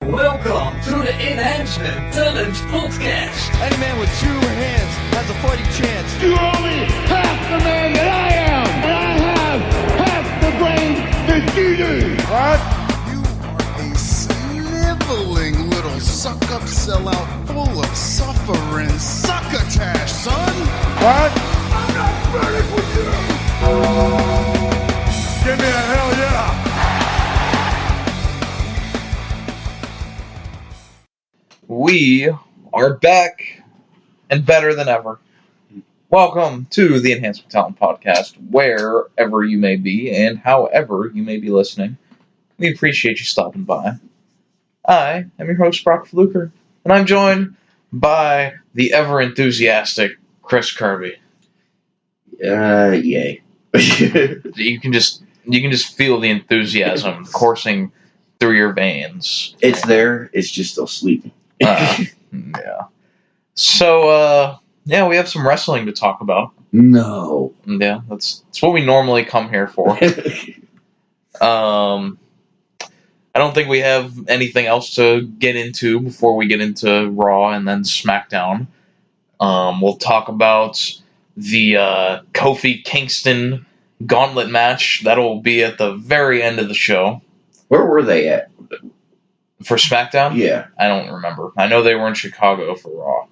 Welcome to the Enhancement Talent Podcast. Any man with 2 hands has a fighting chance. You're only half the man that I am, and I have half the brain that you do. What? You are a sniveling little suck-up sellout full of suffering succotash, son. What? I'm not burning with you. Give me a hell yeah. We are back and better than ever. Welcome to the Enhancement Talent Podcast, wherever you may be and however you may be listening. We appreciate you stopping by. I am your host, Brock Fluker, and I'm joined by the ever-enthusiastic Chris Kirby. Yay. You can just feel the enthusiasm coursing through your veins. It's there, it's just still sleeping. Yeah. So, we have some wrestling to talk about. No. Yeah, that's what we normally come here for. I don't think we have anything else to get into before we get into Raw and then SmackDown. We'll talk about the Kofi Kingston Gauntlet match. That'll be at the very end of the show. Where were they at? For SmackDown? Yeah. I don't remember. I know they were in Chicago for Raw.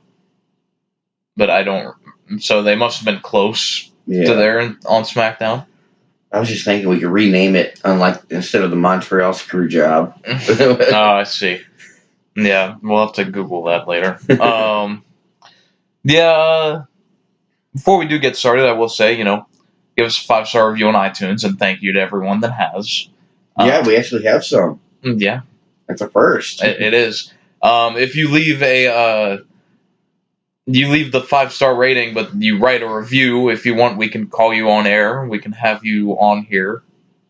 But I don't... So they must have been close to there on SmackDown. I was just thinking we could rename it, instead of the Montreal Screwjob. Oh, I see. Yeah, we'll have to Google that later. Before we do get started, I will say, give us a 5-star review on iTunes, and thank you to everyone that has. Yeah, we actually have some. Yeah. That's a first. It is. If you leave you leave the 5-star rating, but you write a review, if you want, we can call you on air. We can have you on here.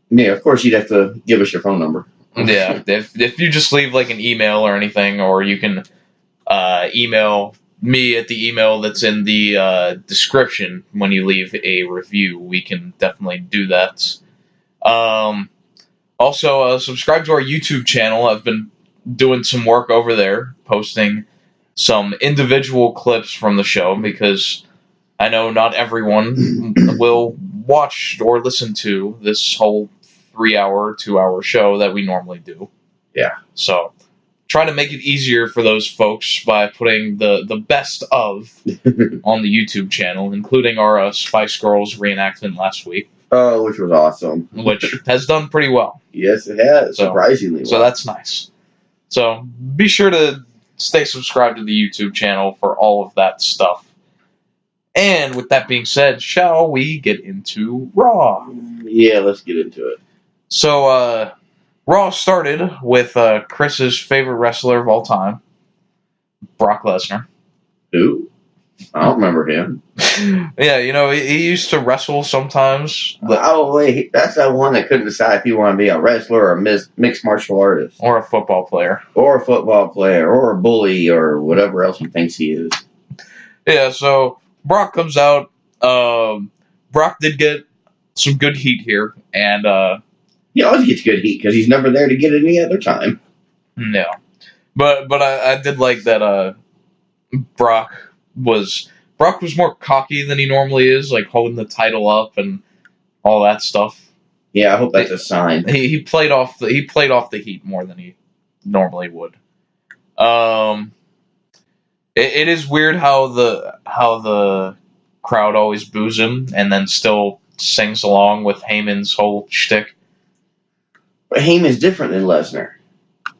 Yeah, of course you'd have to give us your phone number. Yeah, if you just leave like an email or anything, or you can email me at the email that's in the description when you leave a review, we can definitely do that. Also, subscribe to our YouTube channel. I've been doing some work over there, posting some individual clips from the show, because I know not everyone will watch or listen to this whole 3-hour, 2-hour show that we normally do. Yeah. So, try to make it easier for those folks by putting the best of on the YouTube channel, including our Spice Girls reenactment last week. Oh, which was awesome. Which has done pretty well. Yes, it has. Surprisingly well. So that's nice. So be sure to stay subscribed to the YouTube channel for all of that stuff. And with that being said, shall we get into Raw? Yeah, let's get into it. So, Raw started with Chris's favorite wrestler of all time, Brock Lesnar. Who? I don't remember him. Yeah, he used to wrestle sometimes. Oh, wait, that's that one that couldn't decide if he wanted to be a wrestler or a mixed martial artist. Or a football player. Or a football player, or a bully, or whatever else he thinks he is. Yeah, so Brock comes out. Brock did get some good heat here, and he always gets good heat because he's never there to get it any other time. No, but I did like that. Brock was more cocky than he normally is, like holding the title up and all that stuff. Yeah, I hope that's a sign. He played off the heat more than he normally would. It is weird how the crowd always boos him and then still sings along with Heyman's whole shtick. But Heyman's different than Lesnar.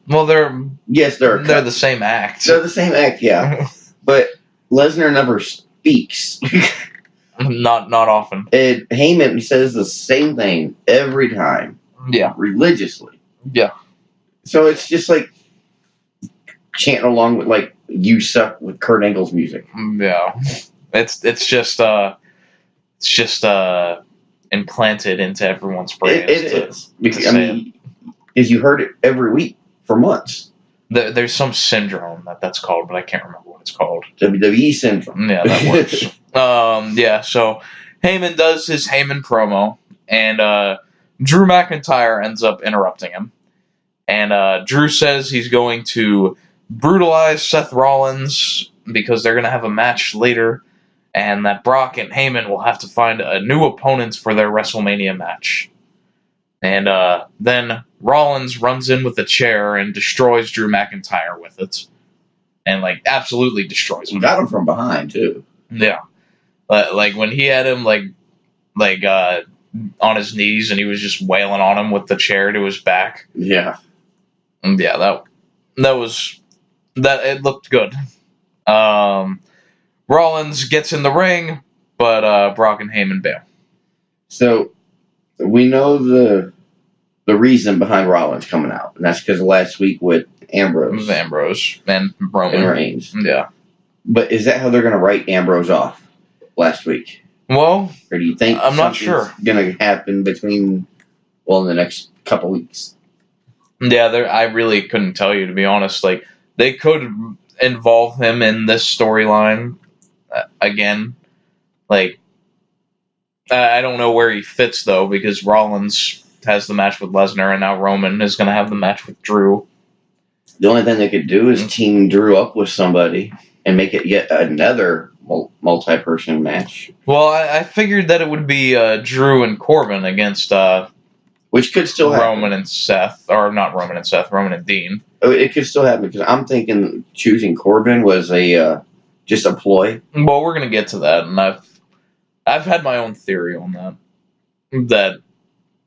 Well, they're the same act. They're the same act, yeah. But Lesnar never speaks. Not often. And Heyman says the same thing every time. Yeah. Religiously. Yeah. So it's just like chanting along with like "You Suck" with Kurt Angle's music. Yeah. It's just implanted into everyone's brains. It is. Because you heard it every week for months. There's some syndrome that's called, but I can't remember what it's called. WWE syndrome. Yeah, that works. So Heyman does his Heyman promo, and Drew McIntyre ends up interrupting him. And Drew says he's going to brutalize Seth Rollins because they're going to have a match later, and that Brock and Heyman will have to find a new opponent for their WrestleMania match. And then Rollins runs in with a chair and destroys Drew McIntyre with it. And, like, absolutely destroys him. Got him from behind, too. Yeah. Like, when he had him, on his knees and he was just wailing on him with the chair to his back. Yeah. And yeah, it looked good. Rollins gets in the ring, but Brock and Heyman bail. So, we know the reason behind Rollins coming out, and that's because last week with Ambrose. Ambrose and Roman. And Reigns. Yeah. But is that how they're going to write Ambrose off last week? Well, or do you think I'm not sure going to happen in the next couple weeks? Yeah, I really couldn't tell you, to be honest. Like, they could involve him in this storyline again. Like, I don't know where he fits, though, because Rollins has the match with Lesnar, and now Roman is going to have the match with Drew. The only thing they could do is team Drew up with somebody and make it yet another multi-person match. Well, I figured that it would be Drew and Corbin against which could still happen. Roman and Seth, or not Roman and Seth, Roman and Dean. It could still happen because I'm thinking choosing Corbin was just a ploy. Well, we're gonna get to that, and I've had my own theory on that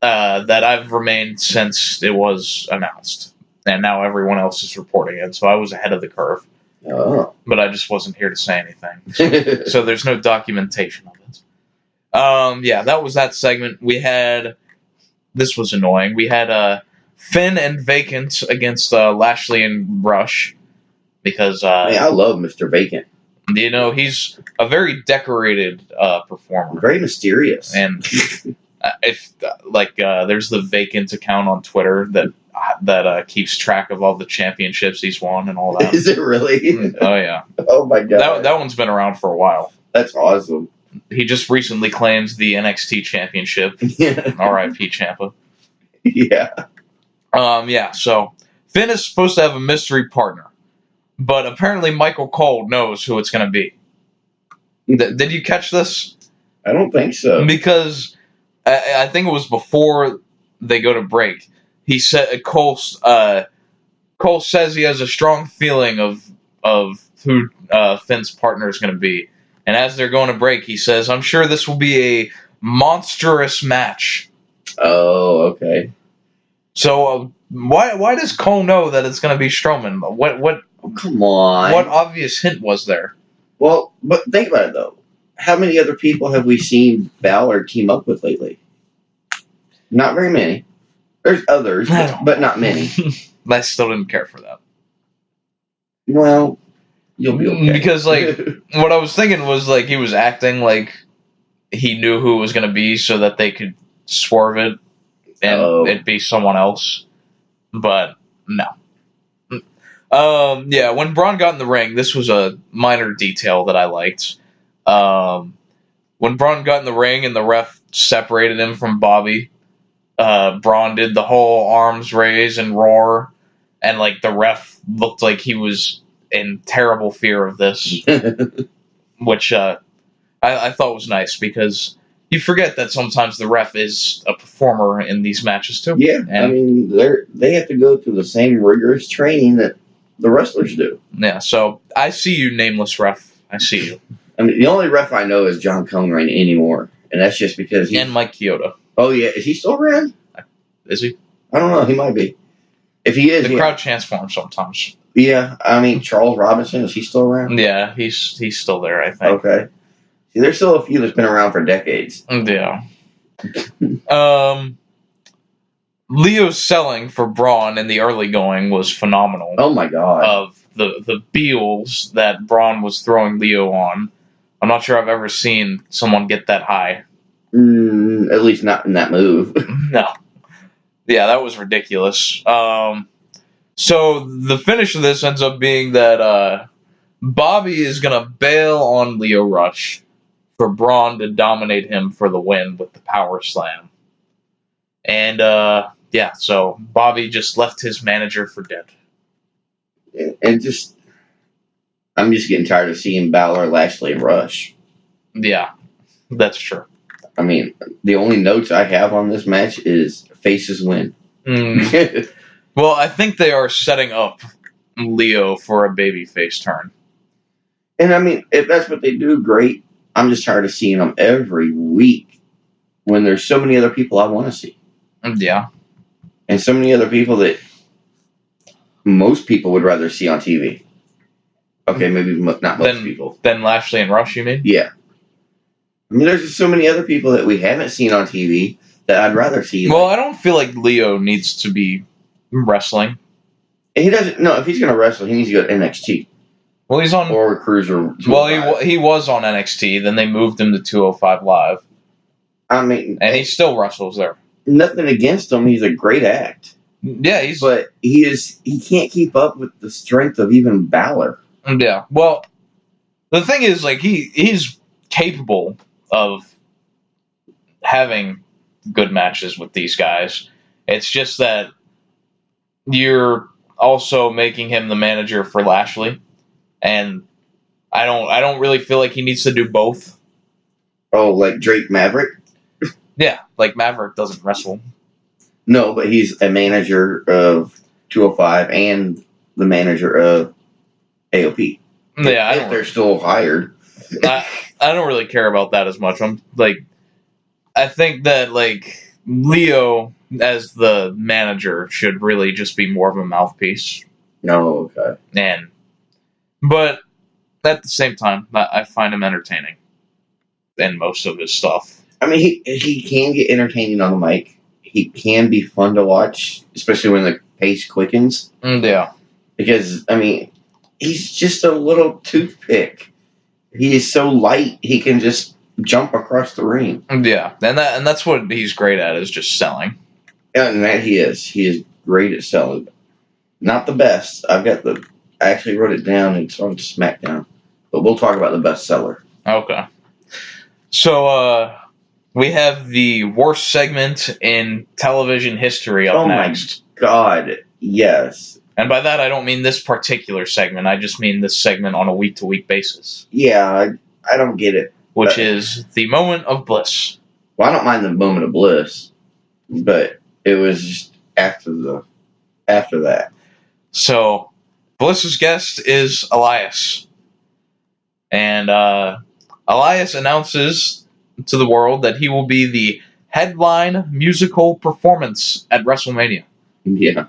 I've remained since it was announced, and now everyone else is reporting it. So I was ahead of the curve. Oh. But I just wasn't here to say anything. So there's no documentation of it. Yeah, that was that segment. We had... This was annoying. We had Finn and Vacant against Lashley and Rush. Because... I love Mr. Vacant. You know, he's a very decorated performer. Very mysterious. And there's the Vacant account on Twitter that keeps track of all the championships he's won and all that. Is it really? Oh, yeah. Oh, my God. That one's been around for a while. That's awesome. He just recently claims the NXT championship. Yeah. R.I.P. Ciampa. Yeah. Yeah, so Finn is supposed to have a mystery partner, but apparently Michael Cole knows who it's going to be. Did you catch this? I don't think so. Because I think it was before they go to break. He said Cole says he has a strong feeling of who Finn's partner is going to be, and as they're going to break, he says, "I'm sure this will be a monstrous match." Oh, okay. So why does Cole know that it's going to be Strowman? What? Oh, come on. What obvious hint was there? Well, but think about it though. How many other people have we seen Balor team up with lately? Not very many. There's others, but not many. I still didn't care for that. Well, you'll be okay. Because, like, what I was thinking was, like, he was acting like he knew who it was going to be so that they could swerve it and it'd be someone else. But, no. Yeah, when Braun got in the ring, this was a minor detail that I liked. When Braun got in the ring and the ref separated him from Bobby, Braun did the whole arms raise and roar, and like the ref looked like he was in terrible fear of this, which I thought was nice because you forget that sometimes the ref is a performer in these matches too. Yeah, and, I mean they have to go through the same rigorous training that the wrestlers do. Yeah, so I see you, nameless ref. I see you. I mean, the only ref I know is John Conrad anymore, and that's just because and Mike Chioda. Oh, yeah. Is he still around? Is he? I don't know. He might be. If he is, the crowd chants for him sometimes. Yeah. I mean, Charles Robinson, is he still around? Yeah, he's still there, I think. Okay. See, there's still a few that's been around for decades. Yeah. Leo's selling for Braun in the early going was phenomenal. Oh, my God. Of the beels that Braun was throwing Leo on. I'm not sure I've ever seen someone get that high. At least not in that move. No. Yeah, that was ridiculous. So the finish of this ends up being that Bobby is going to bail on Leo Rush for Braun to dominate him for the win with the power slam. And Yeah, so Bobby just left his manager for dead. And just, I'm just getting tired of seeing Balor, Lashley, and Rush. Yeah, that's true. I mean, the only notes I have on this match is faces win. Well, I think they are setting up Leo for a babyface turn. And I mean, if that's what they do, great. I'm just tired of seeing them every week when there's so many other people I want to see. Yeah. And so many other people that most people would rather see on TV. Okay, maybe not most people. Then Lashley and Rush, you mean? Yeah. I mean, there's just so many other people that we haven't seen on TV that I'd rather see. Well, I don't feel like Leo needs to be wrestling. He doesn't. No, if he's going to wrestle, he needs to go to NXT. Well, he's on... Or Cruiser. Well, he was on NXT, then they moved him to 205 Live. I mean... And he still wrestles there. Nothing against him. He's a great act. Yeah, But he can't keep up with the strength of even Balor. Yeah. Well, the thing is, like, he's capable of having good matches with these guys. It's just that you're also making him the manager for Lashley, and I don't really feel like he needs to do both. Oh, like Drake Maverick? Yeah, like Maverick doesn't wrestle. No, but he's a manager of 205 and the manager of AOP. Yeah, if they're still hired. I don't really care about that as much. I think that like Leo as the manager should really just be more of a mouthpiece. No, okay. But at the same time, I find him entertaining in most of his stuff. I mean, he can get entertaining on the mic. He can be fun to watch, especially when the pace quickens. Yeah. Because, I mean, he's just a little toothpick. He is so light, he can just jump across the ring. Yeah, and that's what he's great at, is just selling. And that he is. He is great at selling. Not the best. I actually wrote it down, and it's on SmackDown. But we'll talk about the best seller. Okay. So, we have the worst segment in television history up next. Oh my God, yes. And by that, I don't mean this particular segment. I just mean this segment on a week-to-week basis. Yeah, I don't get it. Which is the moment of bliss. Well, I don't mind the moment of bliss, but it was just after that. So, Bliss's guest is Elias. And Elias announces to the world that he will be the headline musical performance at WrestleMania. Yeah.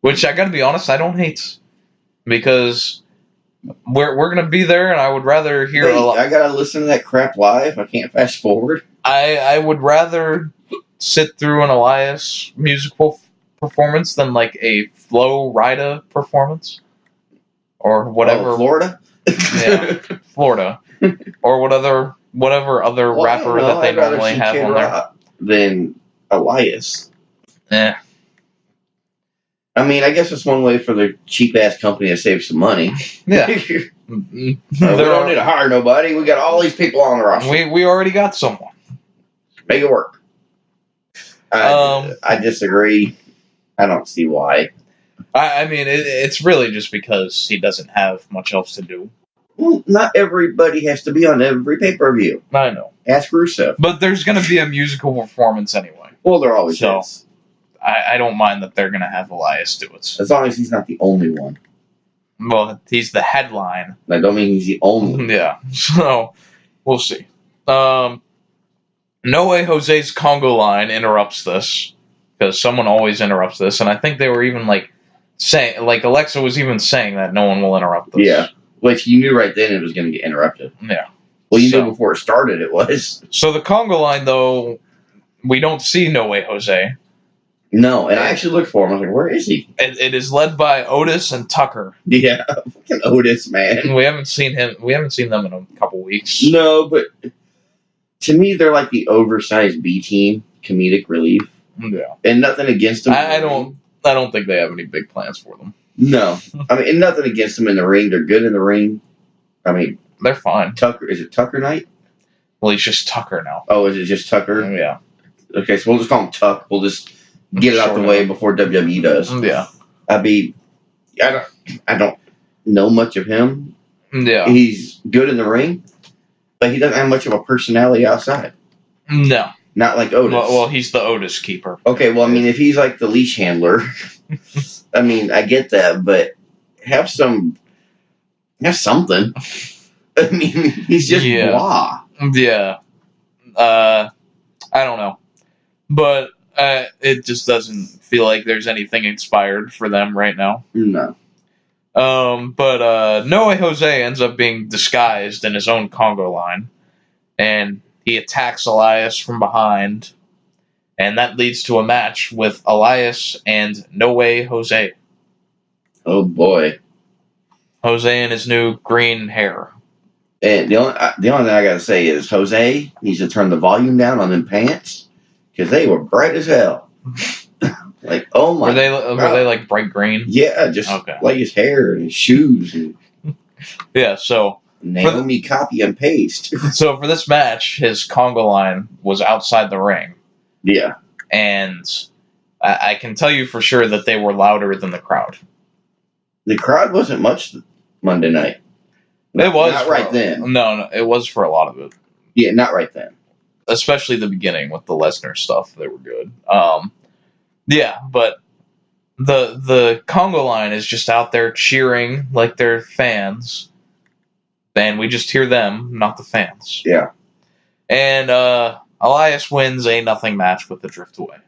Which, I gotta be honest, I don't hate. Because we're gonna be there, and I would rather hear I gotta listen to that crap live? I can't fast forward? I would rather sit through an Elias musical performance than like a Flo Rida performance. Or whatever. Oh, Florida? Yeah, Florida. Or whatever other rapper that they normally have on there. Than Elias. Eh. I mean, I guess it's one way for the cheap-ass company to save some money. Yeah. We don't need to hire nobody. We got all these people on the roster. We already got someone. Make it work. I disagree. I don't see why. I mean, it's really just because he doesn't have much else to do. Well, not everybody has to be on every pay-per-view. I know. Ask Rusev. But there's going to be a musical performance anyway. Well, there always is. I don't mind that they're going to have Elias do it. As long as he's not the only one. Well, he's the headline. That don't mean he's the only. Yeah. So, we'll see. No Way Jose's Congo line interrupts this. Because someone always interrupts this. And I think they were even saying, Alexa was even saying that no one will interrupt this. Yeah. Which you knew right then it was going to get interrupted. Yeah. Well, you knew before it started it was. So the Congo line, though, we don't see No Way Jose. No, and I actually looked for him. I was like, where is he? It is led by Otis and Tucker. Yeah, fucking Otis, man. We haven't seen him. We haven't seen them in a couple weeks. No, but to me, they're like the oversized B team, comedic relief. Yeah, and nothing against them. I don't think they have any big plans for them. No, I mean, and nothing against them in the ring. They're good in the ring. I mean, they're fine. Tucker, is it Tucker Night? Well, he's just Tucker now. Oh, is it just Tucker? Yeah. Okay, so we'll just call him Tuck. We'll just get it out the way before WWE does. Yeah. I don't know much of him. Yeah. He's good in the ring, but he doesn't have much of a personality outside. No. Not like Otis. Well, he's the Otis keeper. Okay, well, I mean, if he's like the leash handler, I mean, I get that, but have something. I mean, he's just blah. Yeah. I don't know. But it just doesn't feel like there's anything inspired for them right now. No. But No Way Jose ends up being disguised in his own Congo line, and he attacks Elias from behind, and that leads to a match with Elias and No Way Jose. Oh, boy. Jose and his new green hair. And the only thing I got to say is Jose needs to turn the volume down on them pants, because they were bright as hell. Like, oh my God. Were they like bright green? Yeah, just like his hair and his shoes. And yeah, so Naomi copy and paste. So for this match, his Congo line was outside the ring. Yeah. And I can tell you for sure that they were louder than the crowd. The crowd wasn't much Monday night. It was not right then. No, it was for a lot of it. Yeah, not right then. Especially the beginning with the Lesnar stuff. They were good. Yeah, but the Congo line is just out there cheering like they're fans. And we just hear them, not the fans. Yeah. And Elias wins a nothing match with the Driftaway.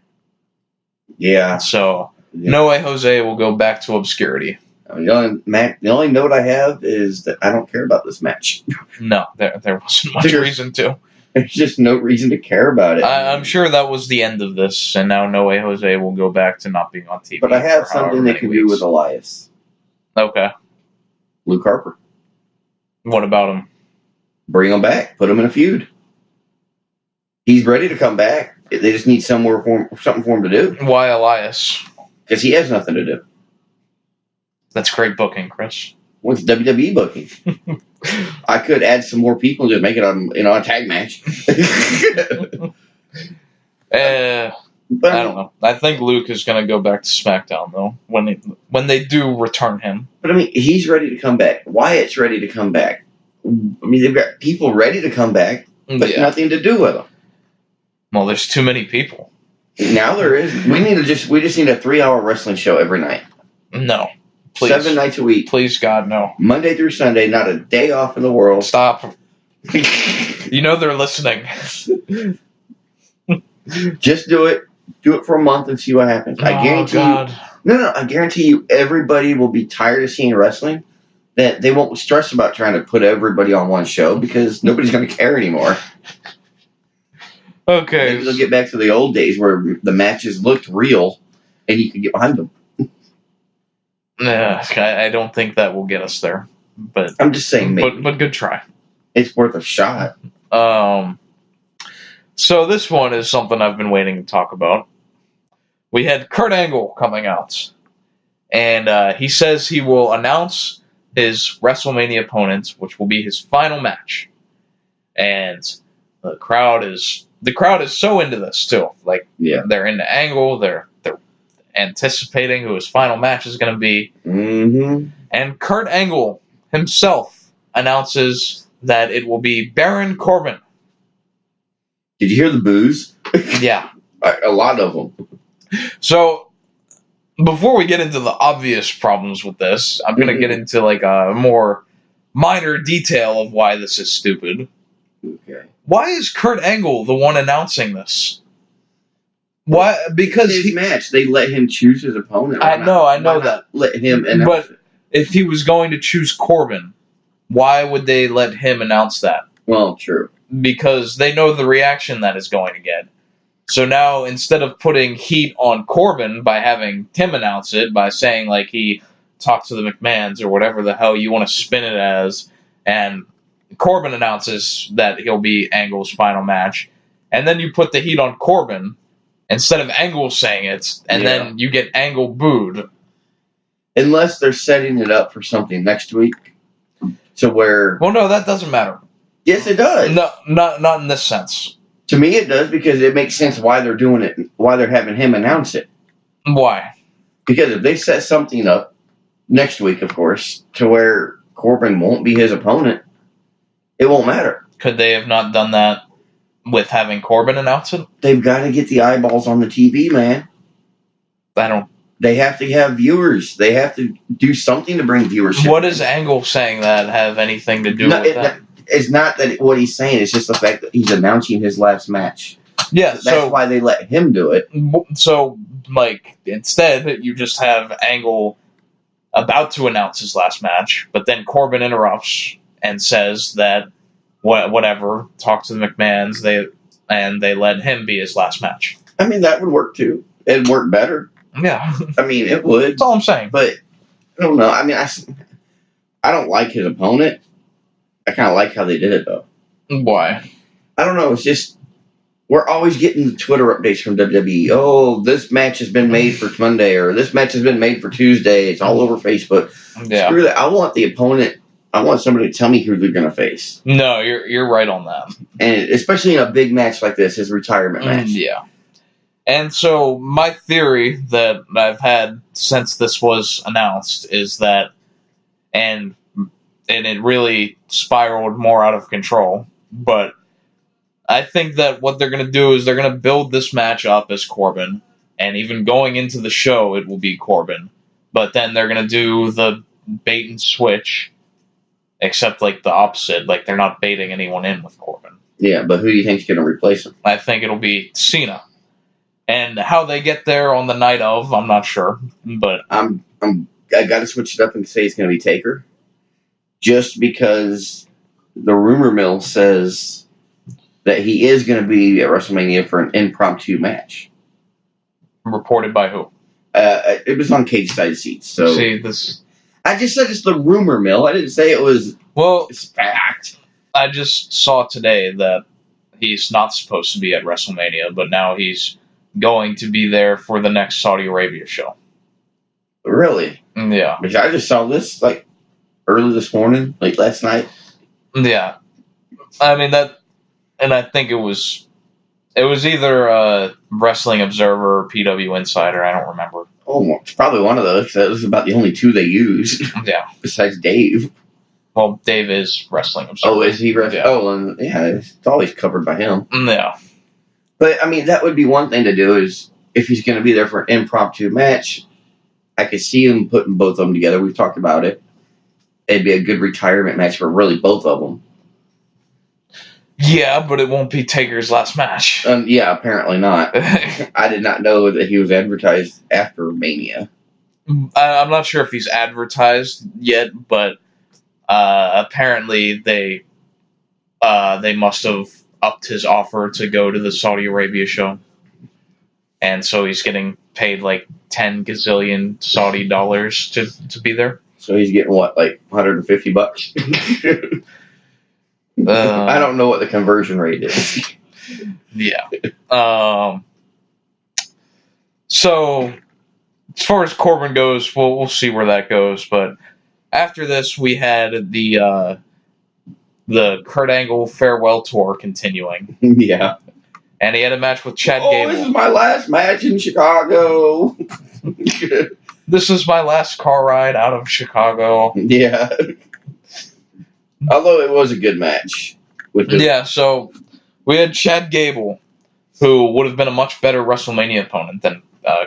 Yeah. So, No Way Jose will go back to obscurity. The only note I have is that I don't care about this match. No, there wasn't much reason to. There's just no reason to care about it. I'm sure that was the end of this, and now No Way Jose will go back to not being on TV. But I have something they can do with Elias. Okay. Luke Harper. What about him? Bring him back. Put him in a feud. He's ready to come back. They just need something for him to do. Why Elias? Because he has nothing to do. That's great booking, Chris. What's WWE booking? I could add some more people and just make it a tag match. But I don't know. I think Luke is going to go back to SmackDown though when they do return him. But I mean, he's ready to come back. Wyatt's ready to come back. I mean, they've got people ready to come back, but nothing to do with them. Well, there's too many people. Now there is. We just need a 3-hour wrestling show every night. No. Please. 7 nights a week. Please, God, no. Monday through Sunday, not a day off in the world. Stop. You know they're listening. Just do it. Do it for a month and see what happens. I guarantee you. No, I guarantee you everybody will be tired of seeing wrestling. That they won't stress about trying to put everybody on one show because nobody's going to care anymore. Okay. Maybe they'll get back to the old days where the matches looked real and you could get behind them. I don't think that will get us there. But I'm just saying maybe. But good try. It's worth a shot. So this one is something I've been waiting to talk about. We had Kurt Angle coming out. And he says he will announce his WrestleMania opponent, which will be his final match. And the crowd is so into this too. Like, they're into Angle, they're anticipating who his final match is going to be. Mm-hmm. And Kurt Angle himself announces that it will be Baron Corbin. Did you hear the boos? Yeah. A lot of them. So, before we get into the obvious problems with this, I'm going to get into like a more minor detail of why this is stupid. Okay. Why is Kurt Angle the one announcing this? Why? Because his match, they let him choose his opponent. I know that. Let him announce it. If he was going to choose Corbin, why would they let him announce that? Well, true. Because they know the reaction that is going to get. So now, instead of putting heat on Corbin by having Tim announce it, by saying like he talked to the McMahons or whatever the hell you want to spin it as, and Corbin announces that he'll be Angle's final match, and then you put the heat on Corbin instead of Angle saying it, and then you get Angle booed. Unless they're setting it up for something next week, to where... Well, no, that doesn't matter. Yes, it does. No, not in this sense. To me, it does because it makes sense why they're doing it, why they're having him announce it. Why? Because if they set something up next week, of course, to where Corbin won't be his opponent, it won't matter. Could they have not done that with having Corbin announce it? They've got to get the eyeballs on the TV, man. They have to have viewers. They have to do something to bring viewership. What does Angle saying that have anything to do with that? It's not that what he's saying. It's just the fact that he's announcing his last match. Yeah, That's why they let him do it. So, like, instead, you just have Angle about to announce his last match, but then Corbin interrupts and says that whatever, talk to the McMahons, they let him be his last match. I mean, that would work too. It'd work better. Yeah. I mean, it would. That's all I'm saying. But I don't know. I mean, I don't like his opponent. I kind of like how they did it, though. Why? I don't know. It's just we're always getting the Twitter updates from WWE. Oh, this match has been made for Monday, or this match has been made for Tuesday. It's all over Facebook. Yeah. Screw that. I want the opponent. I want somebody to tell me who they're going to face. No, you're right on that. And especially in a big match like this, his retirement match. Yeah. And so my theory that I've had since this was announced is that, and it really spiraled more out of control, but I think that what they're going to do is they're going to build this match up as Corbin, and even going into the show, it will be Corbin. But then they're going to do the bait and switch, except like the opposite, like they're not baiting anyone in with Corbin. Yeah, but who do you think's going to replace him? I think it'll be Cena. And how they get there on the night of, I'm not sure, but I got to switch it up and say it's going to be Taker, just because the rumor mill says that he is going to be at WrestleMania for an impromptu match. reported by who? It was on Cage Side Seats. So see this. I just said it's the rumor mill. I didn't say it was. Well, it's fact. I just saw today that he's not supposed to be at WrestleMania, but now he's going to be there for the next Saudi Arabia show. Really? Yeah. Because I just saw this like early this morning, like last night. Yeah. I mean that, and I think it was either Wrestling Observer or PW Insider. I don't remember. Oh, it's probably one of those. That was about the only two they used. Yeah. Besides Dave. Well, Dave is Wrestling Observer. Oh, is he wrestling? Yeah. Oh, and yeah, it's always covered by him. Yeah. But, I mean, that would be one thing to do is if he's going to be there for an impromptu match, I could see him putting both of them together. We've talked about it. It'd be a good retirement match for really both of them. Yeah, but it won't be Taker's last match. Yeah, apparently not. I did not know that he was advertised after Mania. I'm not sure if he's advertised yet, but apparently they must have upped his offer to go to the Saudi Arabia show. And so he's getting paid like 10 gazillion Saudi dollars to be there. So he's getting what, like $150? I don't know what the conversion rate is. Yeah. So as far as Corbin goes, we'll see where that goes. But after this, we had the Kurt Angle farewell tour continuing. Yeah. And he had a match with Chad Gable. This is my last match in Chicago. This is my last car ride out of Chicago. Yeah. Although it was a good match. Yeah, so we had Chad Gable, who would have been a much better WrestleMania opponent than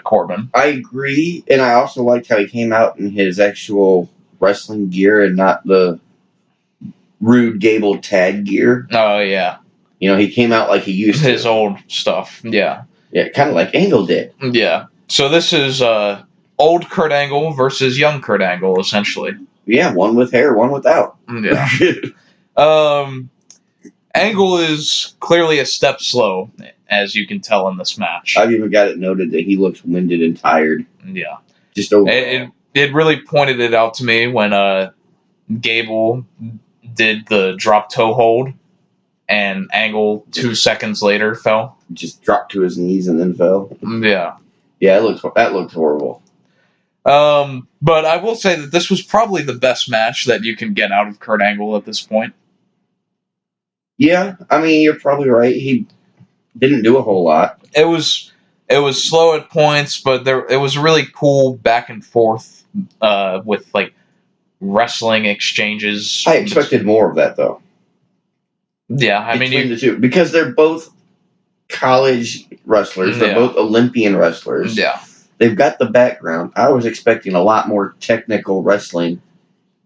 Corbin. I agree, and I also liked how he came out in his actual wrestling gear and not the Rude Gable tag gear. Oh, yeah. You know, he came out like he used his old stuff, yeah. Yeah, kind of like Angle did. Yeah. So this is old Kurt Angle versus young Kurt Angle, essentially. Yeah, one with hair, one without. Yeah. Angle is clearly a step slow, as you can tell in this match. I've even got it noted that he looks winded and tired. Yeah. Just over. It really pointed it out to me when Gable did the drop toe hold, and Angle 2 seconds later fell. Just dropped to his knees and then fell. Yeah. Yeah, that looked horrible. But I will say that this was probably the best match that you can get out of Kurt Angle at this point. Yeah, I mean, you're probably right. didn't do a whole lot. It was slow at points, but it was really cool back and forth with like wrestling exchanges. I expected more of that though. Yeah, I mean, the two, because they're both college wrestlers. They're both Olympian wrestlers. Yeah. They've got the background. I was expecting a lot more technical wrestling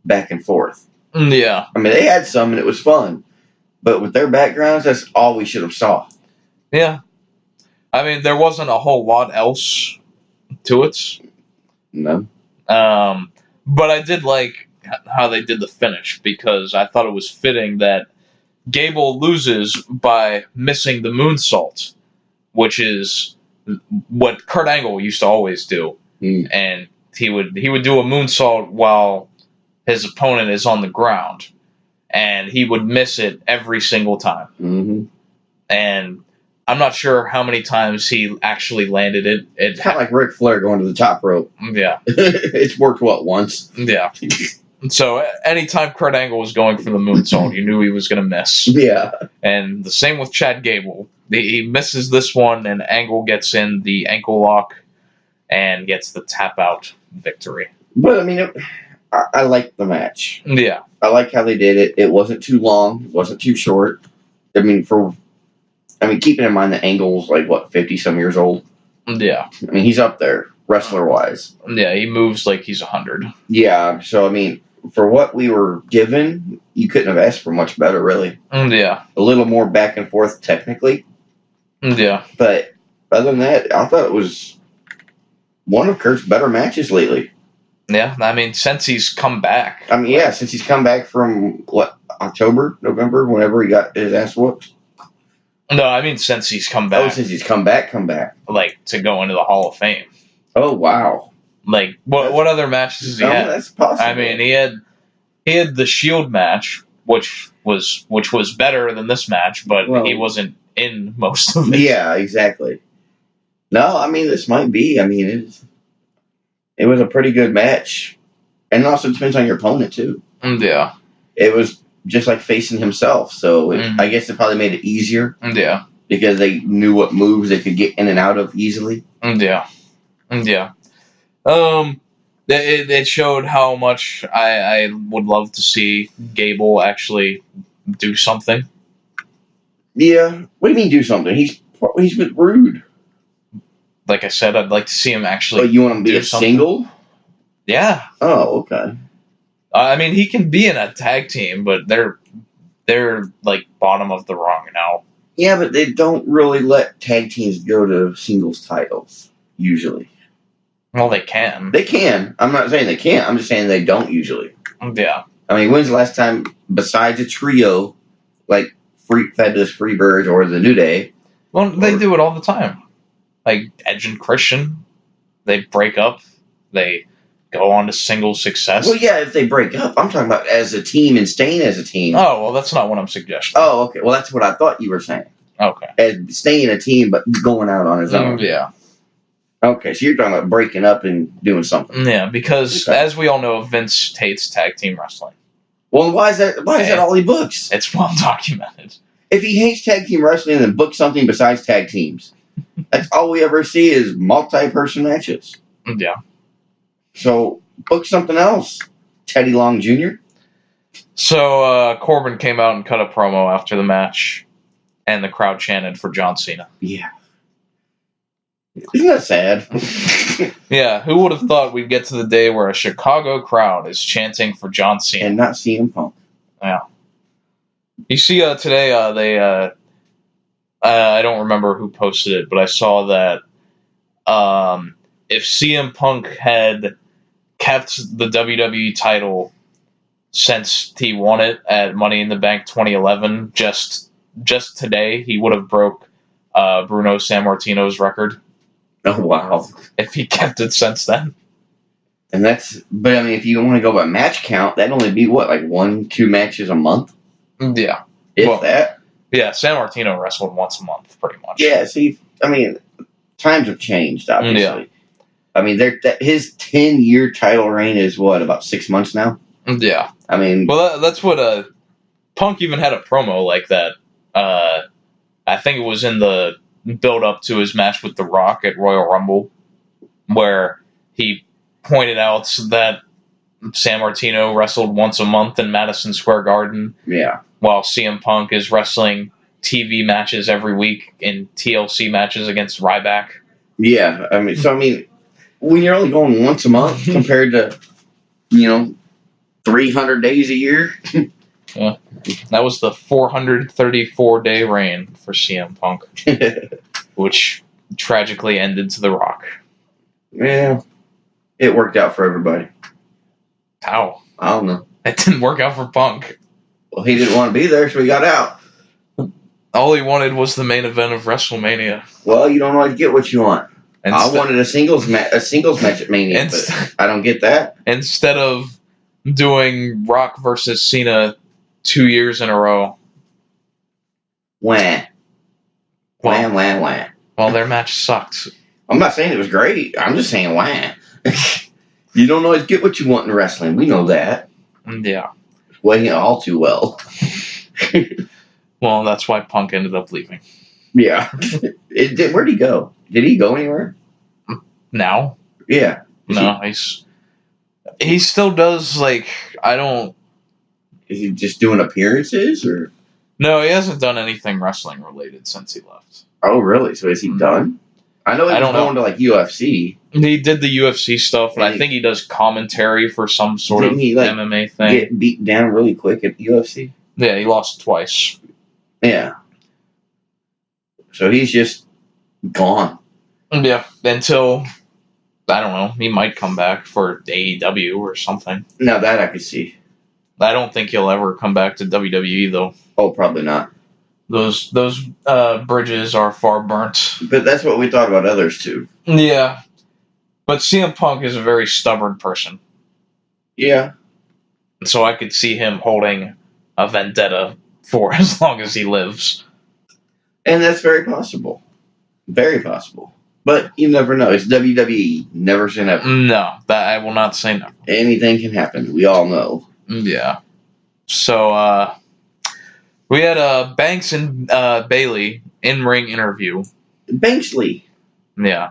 back and forth. Yeah. I mean, they had some and it was fun. But with their backgrounds, that's all we should have saw. Yeah. I mean, there wasn't a whole lot else to it. No. But I did like how they did the finish, because I thought it was fitting that Gable loses by missing the moonsault, which is what Kurt Angle used to always do. And he would do a moonsault while his opponent is on the ground, and he would miss it every single time. Mm-hmm. And I'm not sure how many times he actually landed it. It's kind of like Ric Flair going to the top rope. Yeah. It's worked, once? Yeah. So anytime Kurt Angle was going for the moonsault, you knew he was going to miss. Yeah. And the same with Chad Gable. He misses this one, and Angle gets in the ankle lock and gets the tap out victory. But, I mean, I liked the match. Yeah. I like how they did it. It wasn't too long. It wasn't too short. I mean, keeping in mind that Angle's 50-some years old. Yeah. I mean, he's up there, wrestler-wise. Yeah, he moves like he's 100. Yeah, so, I mean, for what we were given, you couldn't have asked for much better, really. Yeah. A little more back and forth technically. Yeah. But other than that, I thought it was one of Kurt's better matches lately. Yeah, I mean, since he's come back. I mean, yeah, since he's come back from, October, November, whenever he got his ass whooped. No, I mean since he's come back. Oh, since he's come back. To go into the Hall of Fame. Oh, wow. What other matches has he had? That's possible. I mean, he had the Shield match, which was better than this match, but he wasn't in most of it. Yeah, exactly. No, I mean, this might be. I mean, it was a pretty good match. And it also depends on your opponent, too. Yeah. It was just like facing himself, so I guess it probably made it easier. Yeah. Because they knew what moves they could get in and out of easily. Yeah. Yeah. It showed how much I would love to see Gable actually do something. Yeah. What do you mean do something? He's with Rude. Like I said, I'd like to see him actually. Oh, you want him to be a something. single? Yeah. Oh, okay. I mean, he can be in a tag team, but they're bottom of the rung now. Yeah, but they don't really let tag teams go to singles titles usually. Well, they can. They can. I'm not saying they can't. I'm just saying they don't usually. Yeah. I mean, when's the last time, besides a trio, like Fabulous Freebirds or the New Day? Well, they do it all the time. Like Edge and Christian, they break up. They go on to single success. Well, yeah, if they break up. I'm talking about as a team and staying as a team. Oh, well, that's not what I'm suggesting. Oh, okay. Well, that's what I thought you were saying. Okay. As staying a team, but going out on his own. Yeah. Okay, so you're talking about breaking up and doing something. Yeah, because as we all know, Vince hates tag team wrestling. Well, why is that all he books? It's well documented. If he hates tag team wrestling, then book something besides tag teams. That's all we ever see is multi-person matches. Yeah. So, book something else. Teddy Long Jr.? So, Corbin came out and cut a promo after the match, and the crowd chanted for John Cena. Yeah. Isn't that sad? Yeah, who would have thought we'd get to the day where a Chicago crowd is chanting for John Cena? And not CM Punk. Yeah. You see, today, they, I don't remember who posted it, but I saw that, if CM Punk had kept the WWE title since he won it at Money in the Bank 2011, just today, he would have broke Bruno Sammartino's record. Oh, wow. If he kept it since then. But I mean, if you want to go by match count, that'd only be what, like 1-2 matches a month? Yeah. If that? Yeah, Sammartino wrestled once a month, pretty much. Yeah, see, I mean, times have changed, obviously. Yeah. I mean, his 10-year title reign is what, about 6 months now? Yeah. I mean... Well, that's what Punk even had a promo like that I think it was in the build-up to his match with The Rock at Royal Rumble, where he pointed out that San Martino wrestled once a month in Madison Square Garden. Yeah. While CM Punk is wrestling TV matches every week in TLC matches against Ryback. Yeah. I mean, when you're only going once a month compared to, 300 days a year. Yeah. That was the 434-day reign for CM Punk, which tragically ended to The Rock. Yeah. It worked out for everybody. How? I don't know. It didn't work out for Punk. Well, he didn't want to be there, so he got out. All he wanted was the main event of WrestleMania. Well, you don't always get what you want. I wanted a singles match at Mania, but I don't get that. Instead of doing Rock versus Cena 2 years in a row. Wah. Well, their match sucked. I'm not saying it was great. I'm just saying wah. You don't always get what you want in wrestling. We know that. Yeah. Weighing it all too well. Well, that's why Punk ended up leaving. Yeah. Where'd he go? Did he go anywhere? Now? Yeah. No, he still does, like, Is he just doing appearances, or? No, he hasn't done anything wrestling related since he left. Oh, really? So is he done? I know he was going to, like, UFC. He did the UFC stuff, and I think he does commentary for some sort of MMA thing. Get beat down really quick at UFC? Yeah, he lost twice. Yeah. So he's just gone. Yeah, until, I don't know, he might come back for AEW or something. Now that I could see. I don't think he'll ever come back to WWE, though. Oh, probably not. Those bridges are far burnt. But that's what we thought about others, too. Yeah. But CM Punk is a very stubborn person. Yeah. So I could see him holding a vendetta for as long as he lives. And that's very possible. Very possible. But you never know. It's WWE. Never say never. No, that I will not say never. Anything can happen. We all know. Yeah. So, we had Banks and Bailey in-ring interview. Banksley. Yeah.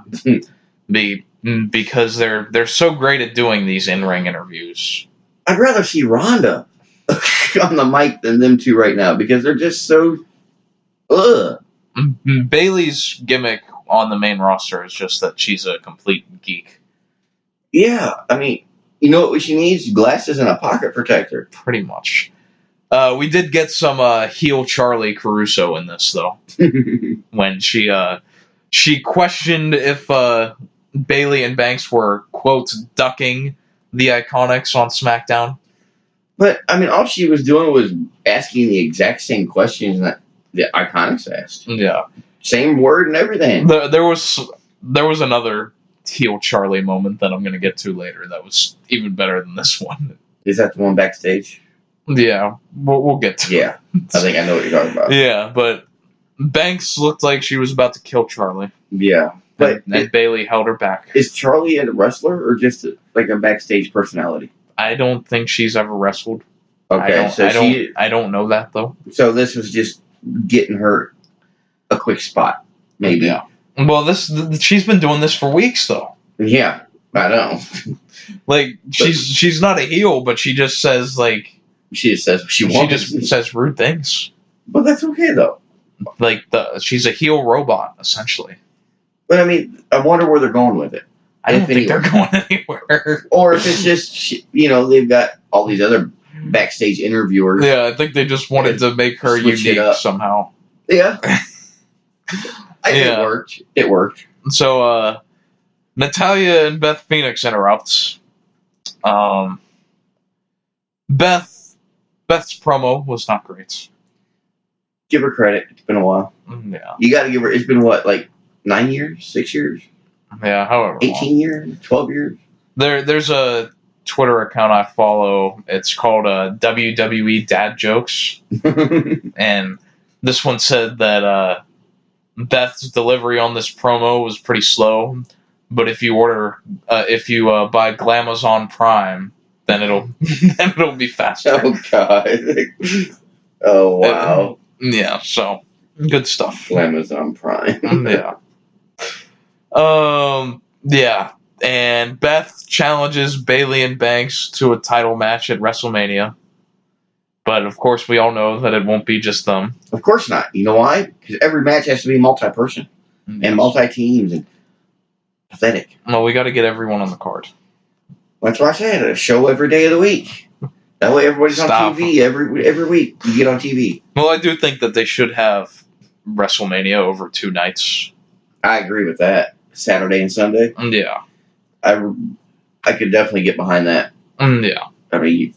Because they're so great at doing these in-ring interviews. I'd rather see Rhonda on the mic than them two right now because they're just so... Ugh. Bailey's gimmick on the main roster is just that she's a complete geek. Yeah, I mean, you know what she needs? Glasses and a pocket protector. Pretty much. We did get some heel Charlie Caruso in this, though. When she questioned if Bailey and Banks were, quote, ducking the Iconics on SmackDown. But, I mean, all she was doing was asking the exact same questions that the Iconics asked. Yeah. Same word and everything. There was another heel Charlie moment that I'm going to get to later that was even better than this one. Is that the one backstage? Yeah, we'll get to it. I think I know what you're talking about. Yeah, but Banks looked like she was about to kill Charlie. Yeah. But and Bailey held her back. Is Charlie a wrestler or just like a backstage personality? I don't think she's ever wrestled. Okay, I don't know that, though. So this was just getting her a quick spot, maybe. Yeah. Well, she's been doing this for weeks, though. Yeah, I know. Like, she's not a heel, but she just says, like... She just says what she wants. She just says rude things. But that's okay, though. Like, she's a heel robot, essentially. But, I mean, I wonder where they're going with it. I don't think they're going anywhere. Or if it's just, they've got all these other backstage interviewers. Yeah, I think they just wanted to make her unique somehow. Yeah. It worked. It worked. So, Natalya and Beth Phoenix interrupts. Beth's promo was not great. Give her credit. It's been a while. Yeah. You got to give her. It's been what, like 9 years, 6 years? Yeah, however 18 years, 12 years. There's a Twitter account I follow. It's called WWE Dad Jokes, and this one said that Beth's delivery on this promo was pretty slow, but if you buy Glamazon Prime, then it'll be faster. Oh God! Oh wow! Yeah. So Good stuff. Amazon Prime. Yeah. Yeah. And Beth challenges Bayley and Banks to a title match at WrestleMania. But, of course, we all know that it won't be just them. Of course not. You know why? Because every match has to be multi-person and multi-teams and pathetic. Well, we got to get everyone on the card. That's why I said a show every day of the week. That way everybody's on TV every week. You get on TV. Well, I do think that they should have WrestleMania over 2 nights. I agree with that. Saturday and Sunday. Yeah. I could definitely get behind that. Yeah. I mean,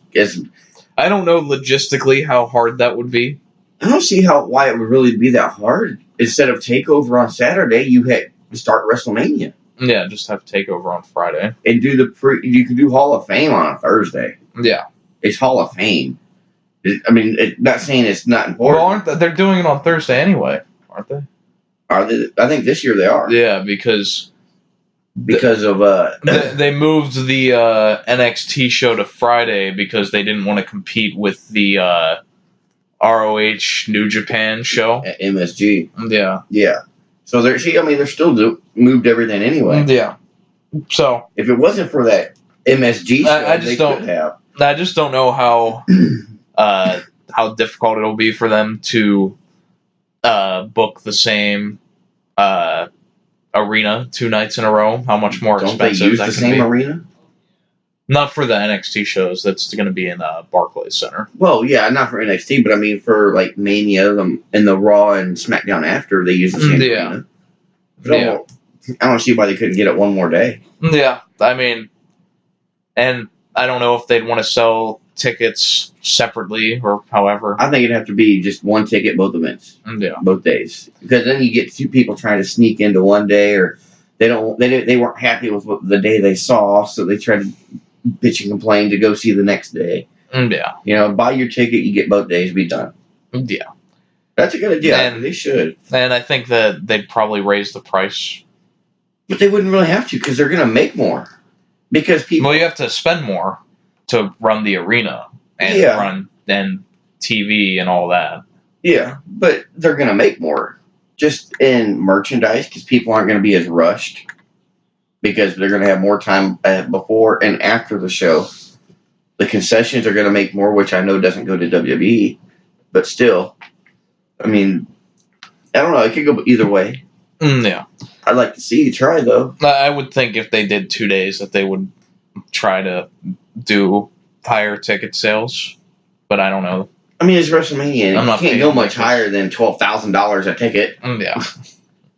I don't know logistically how hard that would be. I don't see why it would really be that hard. Instead of TakeOver on Saturday, you had to start WrestleMania. Yeah, just have TakeOver on Friday. And do you could do Hall of Fame on a Thursday. Yeah. It's Hall of Fame. Not saying it's not important. Well, they're doing it on Thursday anyway, aren't they? Are they? I think this year they are. Yeah, because of they moved the NXT show to Friday because they didn't want to compete with the ROH New Japan show. MSG. Yeah. Yeah. So they're still moved everything anyway. Yeah. So if it wasn't for that MSG show, I just don't know how difficult it'll be for them to book the same arena 2 nights in a row. How much more expensive that can be. Don't they use the same arena? Not for the NXT shows. That's going to be in Barclays Center. Well, yeah, not for NXT, but I mean for like Mania and the Raw and SmackDown after, they use the same arena. So, I don't see why they couldn't get it one more day. Yeah, I mean, and I don't know if they'd want to sell tickets separately or however. I think it'd have to be just one ticket, both events. Yeah. Both days. Because then you get 2 people trying to sneak into one day, or they weren't happy with the day they saw, so they tried to bitch and complain to go see the next day. Yeah. Buy your ticket, you get both days, be done. Yeah. That's a good idea. And they should. And I think that they'd probably raise the price. But they wouldn't really have to, because they're going to make more. Because people... Well, you have to spend more to run the arena and run and TV and all that. Yeah, but they're going to make more. Just in merchandise, because people aren't going to be as rushed. Because they're going to have more time before and after the show. The concessions are going to make more, which I know doesn't go to WWE. But still, I mean, I don't know. It could go either way. Yeah. I'd like to see you try, though. I would think if they did 2 days that they would try to do higher ticket sales. But I don't know. I mean, it's WrestleMania. You can't go much higher than $12,000 a ticket. Yeah.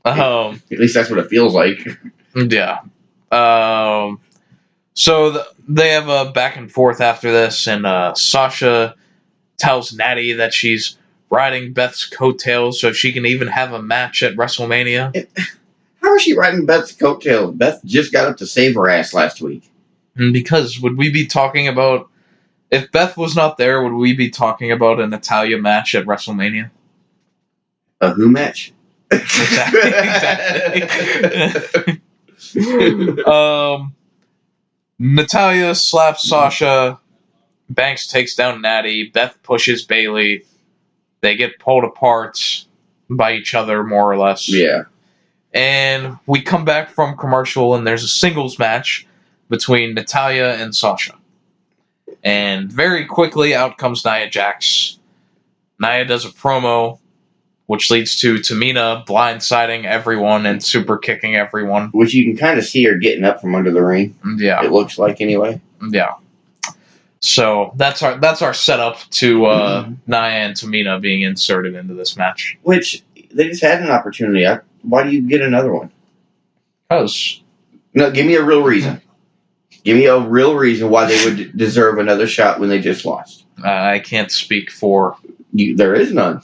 At least that's what it feels like. Yeah. So they have a back and forth after this, and Sasha tells Natty that she's riding Beth's coattails so she can even have a match at WrestleMania. How is she riding Beth's coattails? Beth just got up to save her ass last week. Because would we be talking about... If Beth was not there, would we be talking about a Natalya match at WrestleMania? A who match? Exactly. Natalya slaps Sasha. Banks takes down Natty. Beth pushes Bayley. They get pulled apart by each other, more or less. Yeah. And we come back from commercial, and there's a singles match between Natalya and Sasha. And very quickly, out comes Nia Jax. Nia does a promo, which leads to Tamina blindsiding everyone and super kicking everyone. Which you can kind of see her getting up from under the ring. Yeah. It looks like, anyway. Yeah. So that's our setup to Nia and Tamina being inserted into this match. Which, they just had an opportunity. Why do you get another one? Because... No, give me a real reason. Give me a real reason why they would deserve another shot when they just lost. I can't speak for... There is none.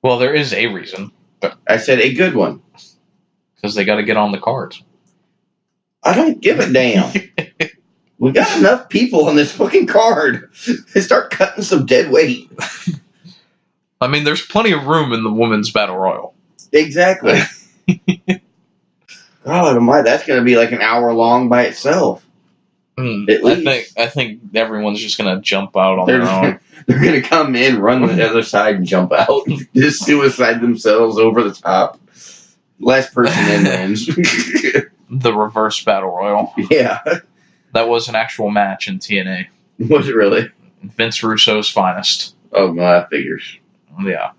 Well, there is a reason. But I said a good one. Because they got to get on the card. I don't give a damn. We got enough people on this fucking card. Start cutting some dead weight. I mean, there's plenty of room in the Women's Battle Royal. Exactly. God almighty, that's going to be like an hour long by itself. At least. I think everyone's just gonna jump out on their own. They're gonna come in, run to the other side, and jump out. Just suicide themselves over the top. Last person in wins. The reverse battle royal. Yeah. That was an actual match in TNA. Was it really? Vince Russo's finest. Oh, my figures. Yeah.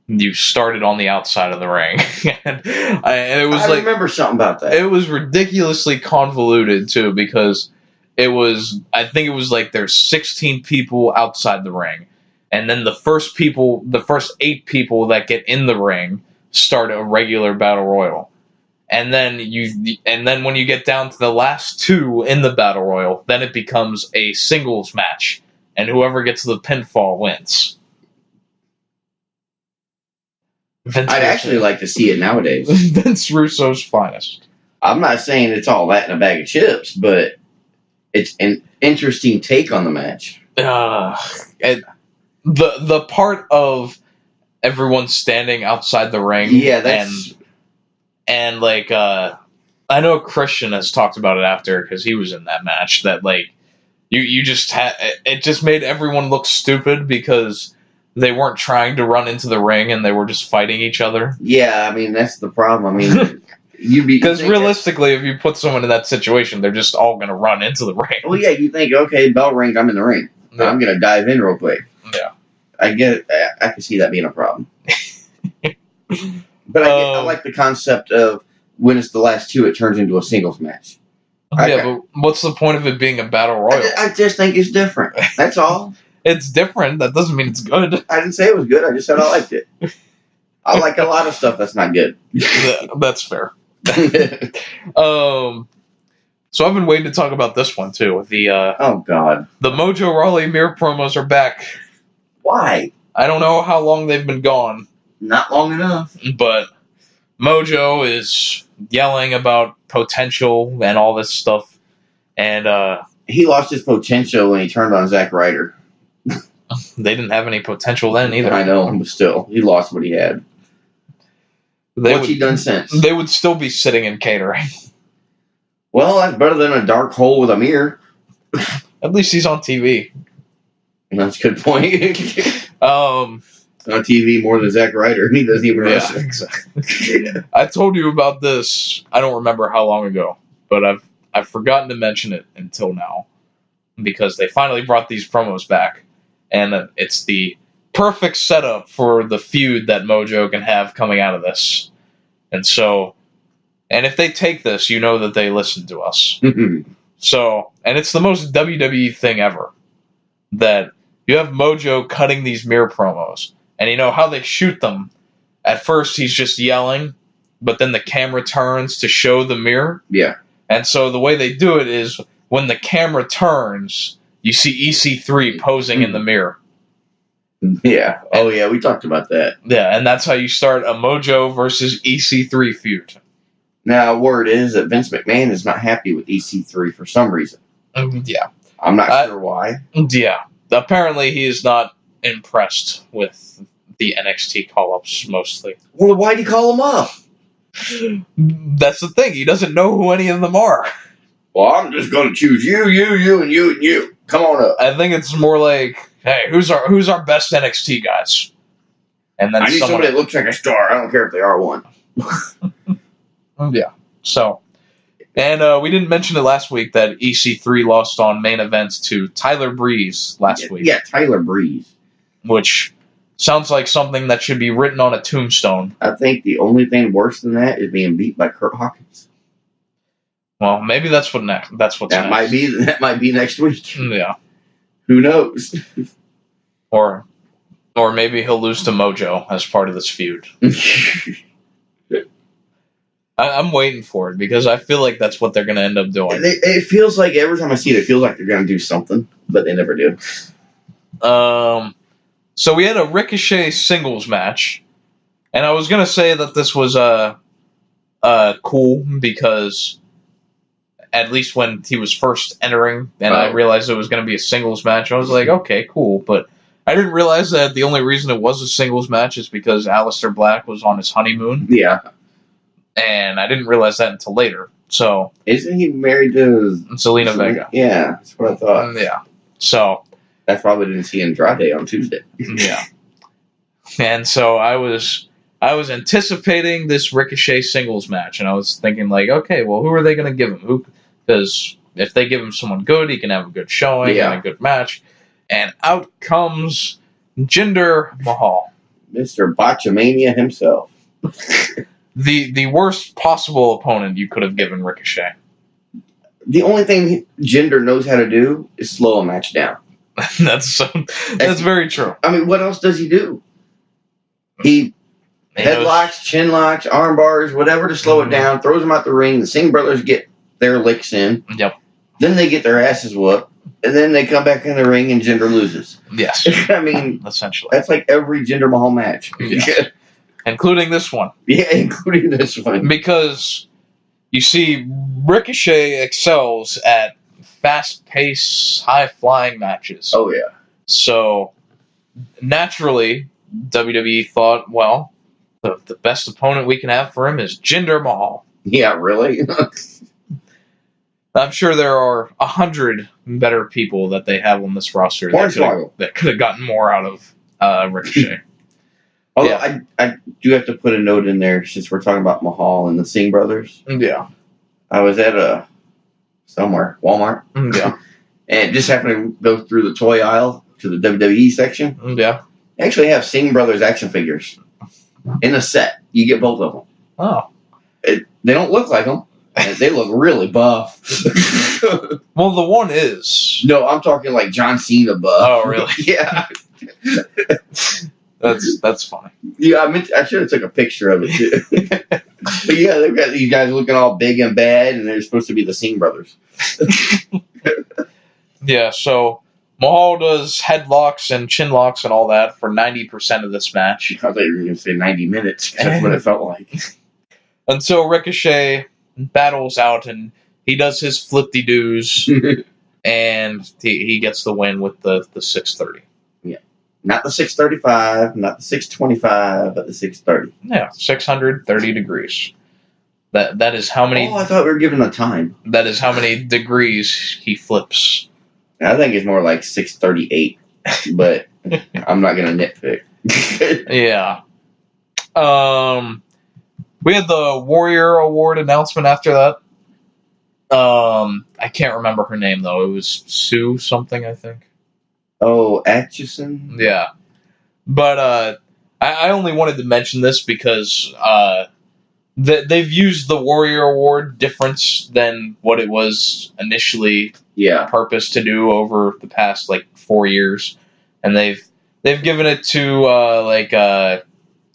You started on the outside of the ring. And it was I remember something about that. It was ridiculously convoluted, too, because I think it was like there's 16 people outside the ring. And then the first 8 people that get in the ring start a regular battle royal. And then when you get down to the last 2 in the battle royal, then it becomes a singles match. And whoever gets the pinfall wins. I'd actually like to see it nowadays. Vince Russo's finest. I'm not saying it's all that in a bag of chips, but it's an interesting take on the match. And the part of everyone standing outside the ring. Yeah, that's... And like, I know Christian has talked about it after, because he was in that match, that like, you just it just made everyone look stupid because they weren't trying to run into the ring and they were just fighting each other. Yeah, I mean, that's the problem. I mean, because realistically, if you put someone in that situation, they're just all going to run into the ring. Well, yeah, you think, okay, bell rings, I'm in the ring. Yeah. I'm going to dive in real quick. Yeah. I get it. I can see that being a problem. But I like the concept of when it's the last 2, it turns into a singles match. But what's the point of it being a battle royal? I just think it's different. That's all. It's different. That doesn't mean it's good. I didn't say it was good. I just said I liked it. I like a lot of stuff that's not good. That's fair. So I've been waiting to talk about this one too. Oh God, the Mojo Rawley mirror promos are back. Why? I don't know how long they've been gone. Not long enough. But Mojo is yelling about potential and all this stuff, and he lost his potential when he turned on Zack Ryder. They didn't have any potential then either. I know, but still, he lost what he had. What's he done since? They would still be sitting in catering. Well, that's better than a dark hole with a mirror. At least he's on TV. That's a good point. On TV more than Zack Ryder. He doesn't even wrestle. Yeah, exactly. I told you about this, I don't remember how long ago, but I've forgotten to mention it until now. Because they finally brought these promos back. And it's the perfect setup for the feud that Mojo can have coming out of this. And if they take this, you know that they listen to us. So, and it's the most WWE thing ever. That you have Mojo cutting these mirror promos. And you know how they shoot them. At first, he's just yelling, but then the camera turns to show the mirror. Yeah. And so the way they do it is when the camera turns, you see EC3 posing in the mirror. Yeah. Oh, yeah, we talked about that. Yeah, and that's how you start a Mojo versus EC3 feud. Now, word is that Vince McMahon is not happy with EC3 for some reason. Yeah. I'm not sure why. Yeah. Apparently, he is not impressed with the NXT call-ups, mostly. Well, why'd he call them up? That's the thing. He doesn't know who any of them are. Well, I'm just going to choose you, and you, and you. Come on up. I think it's more like, hey, who's our best NXT guys? And then I need somebody that looks like a star. I don't care if they are one. Yeah. So, and we didn't mention it last week that EC3 lost on main events to Tyler Breeze last week. Yeah, Tyler Breeze. Which sounds like something that should be written on a tombstone. I think the only thing worse than that is being beat by Kurt Hawkins. Well, maybe that's what's next. That might be next week. Yeah. Who knows? Or maybe he'll lose to Mojo as part of this feud. I'm waiting for it because I feel like that's what they're going to end up doing. It feels like every time I see it feels like they're going to do something, but they never do. So we had a Ricochet singles match, and I was going to say that this was cool because at least when he was first entering, and I realized it was going to be a singles match, I was like, okay, cool. But I didn't realize that the only reason it was a singles match is because Aleister Black was on his honeymoon. Yeah. And I didn't realize that until later. So isn't he married to Selena Vega? Yeah, that's what I thought. Yeah. So that's why we didn't see Andrade on Tuesday. Yeah. And so I was anticipating this Ricochet singles match, and I was thinking like, okay, well, who are they going to give him? Because if they give him someone good, he can have a good showing and a good match. And out comes Jinder Mahal, Mr. Botchamania himself. the worst possible opponent you could have given Ricochet. The only thing Jinder knows how to do is slow a match down. That's very true. I mean, what else does he do? He headlocks, chin locks, arm bars, whatever to slow it down, throws them out the ring. The Singh brothers get their licks in. Yep. Then they get their asses whooped. And then they come back in the ring and Jinder loses. Yes. I mean, essentially. That's like every Jinder Mahal match. Yeah. Including this one. Yeah, including this one. Because, you see, Ricochet excels at fast-paced, high-flying matches. Oh, yeah. So, naturally, WWE thought, well, the best opponent we can have for him is Jinder Mahal. Yeah, really? I'm sure there are 100 better people that they have on this roster that could have gotten more out of Ricochet. Although I do have to put a note in there since we're talking about Mahal and the Singh brothers. Yeah. I was at Walmart. Yeah. And just happened to go through the toy aisle to the WWE section. Yeah. They actually have Singh brothers action figures in a set. You get both of them. Oh. They don't look like them. They look really buff. Well, the one is. No, I'm talking like John Cena buff. Oh, really? Yeah. That's funny. Yeah, I should have took a picture of it too. But yeah, they've got these guys looking all big and bad, and they're supposed to be the Singh brothers. Yeah, so Mahal does headlocks and chin locks and all that for 90% of this match. I thought you were going to say 90 minutes. That's what it felt like. Until Ricochet battles out and he does his flip-de-doos and he gets the win with the 630. Yeah. Not the 635, not the 625, but the 630. Yeah, 630 degrees. That is how many... Oh, I thought we were given a time. That is how many degrees he flips. I think it's more like 638, but I'm not going to nitpick. Yeah. We had the Warrior Award announcement after that. I can't remember her name, though. It was Sue something, I think. Oh, Atchison? Yeah. But I only wanted to mention this because they've used the Warrior Award different than what it was initially purposed to do over the past, 4 years. And they've given it to,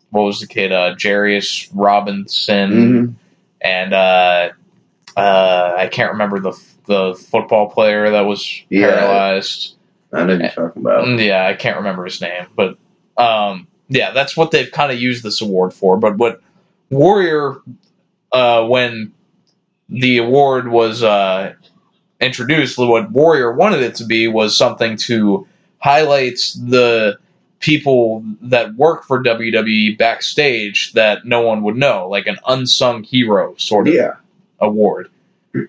what was the kid? Jarius Robinson. And I can't remember the football player that was paralyzed. I know you're talking about. Yeah, I can't remember his name. But, that's what they've kind of used this award for. But what Warrior, when the award was introduced, what Warrior wanted it to be was something to highlight the people that work for WWE backstage that no one would know, like an unsung hero sort of award.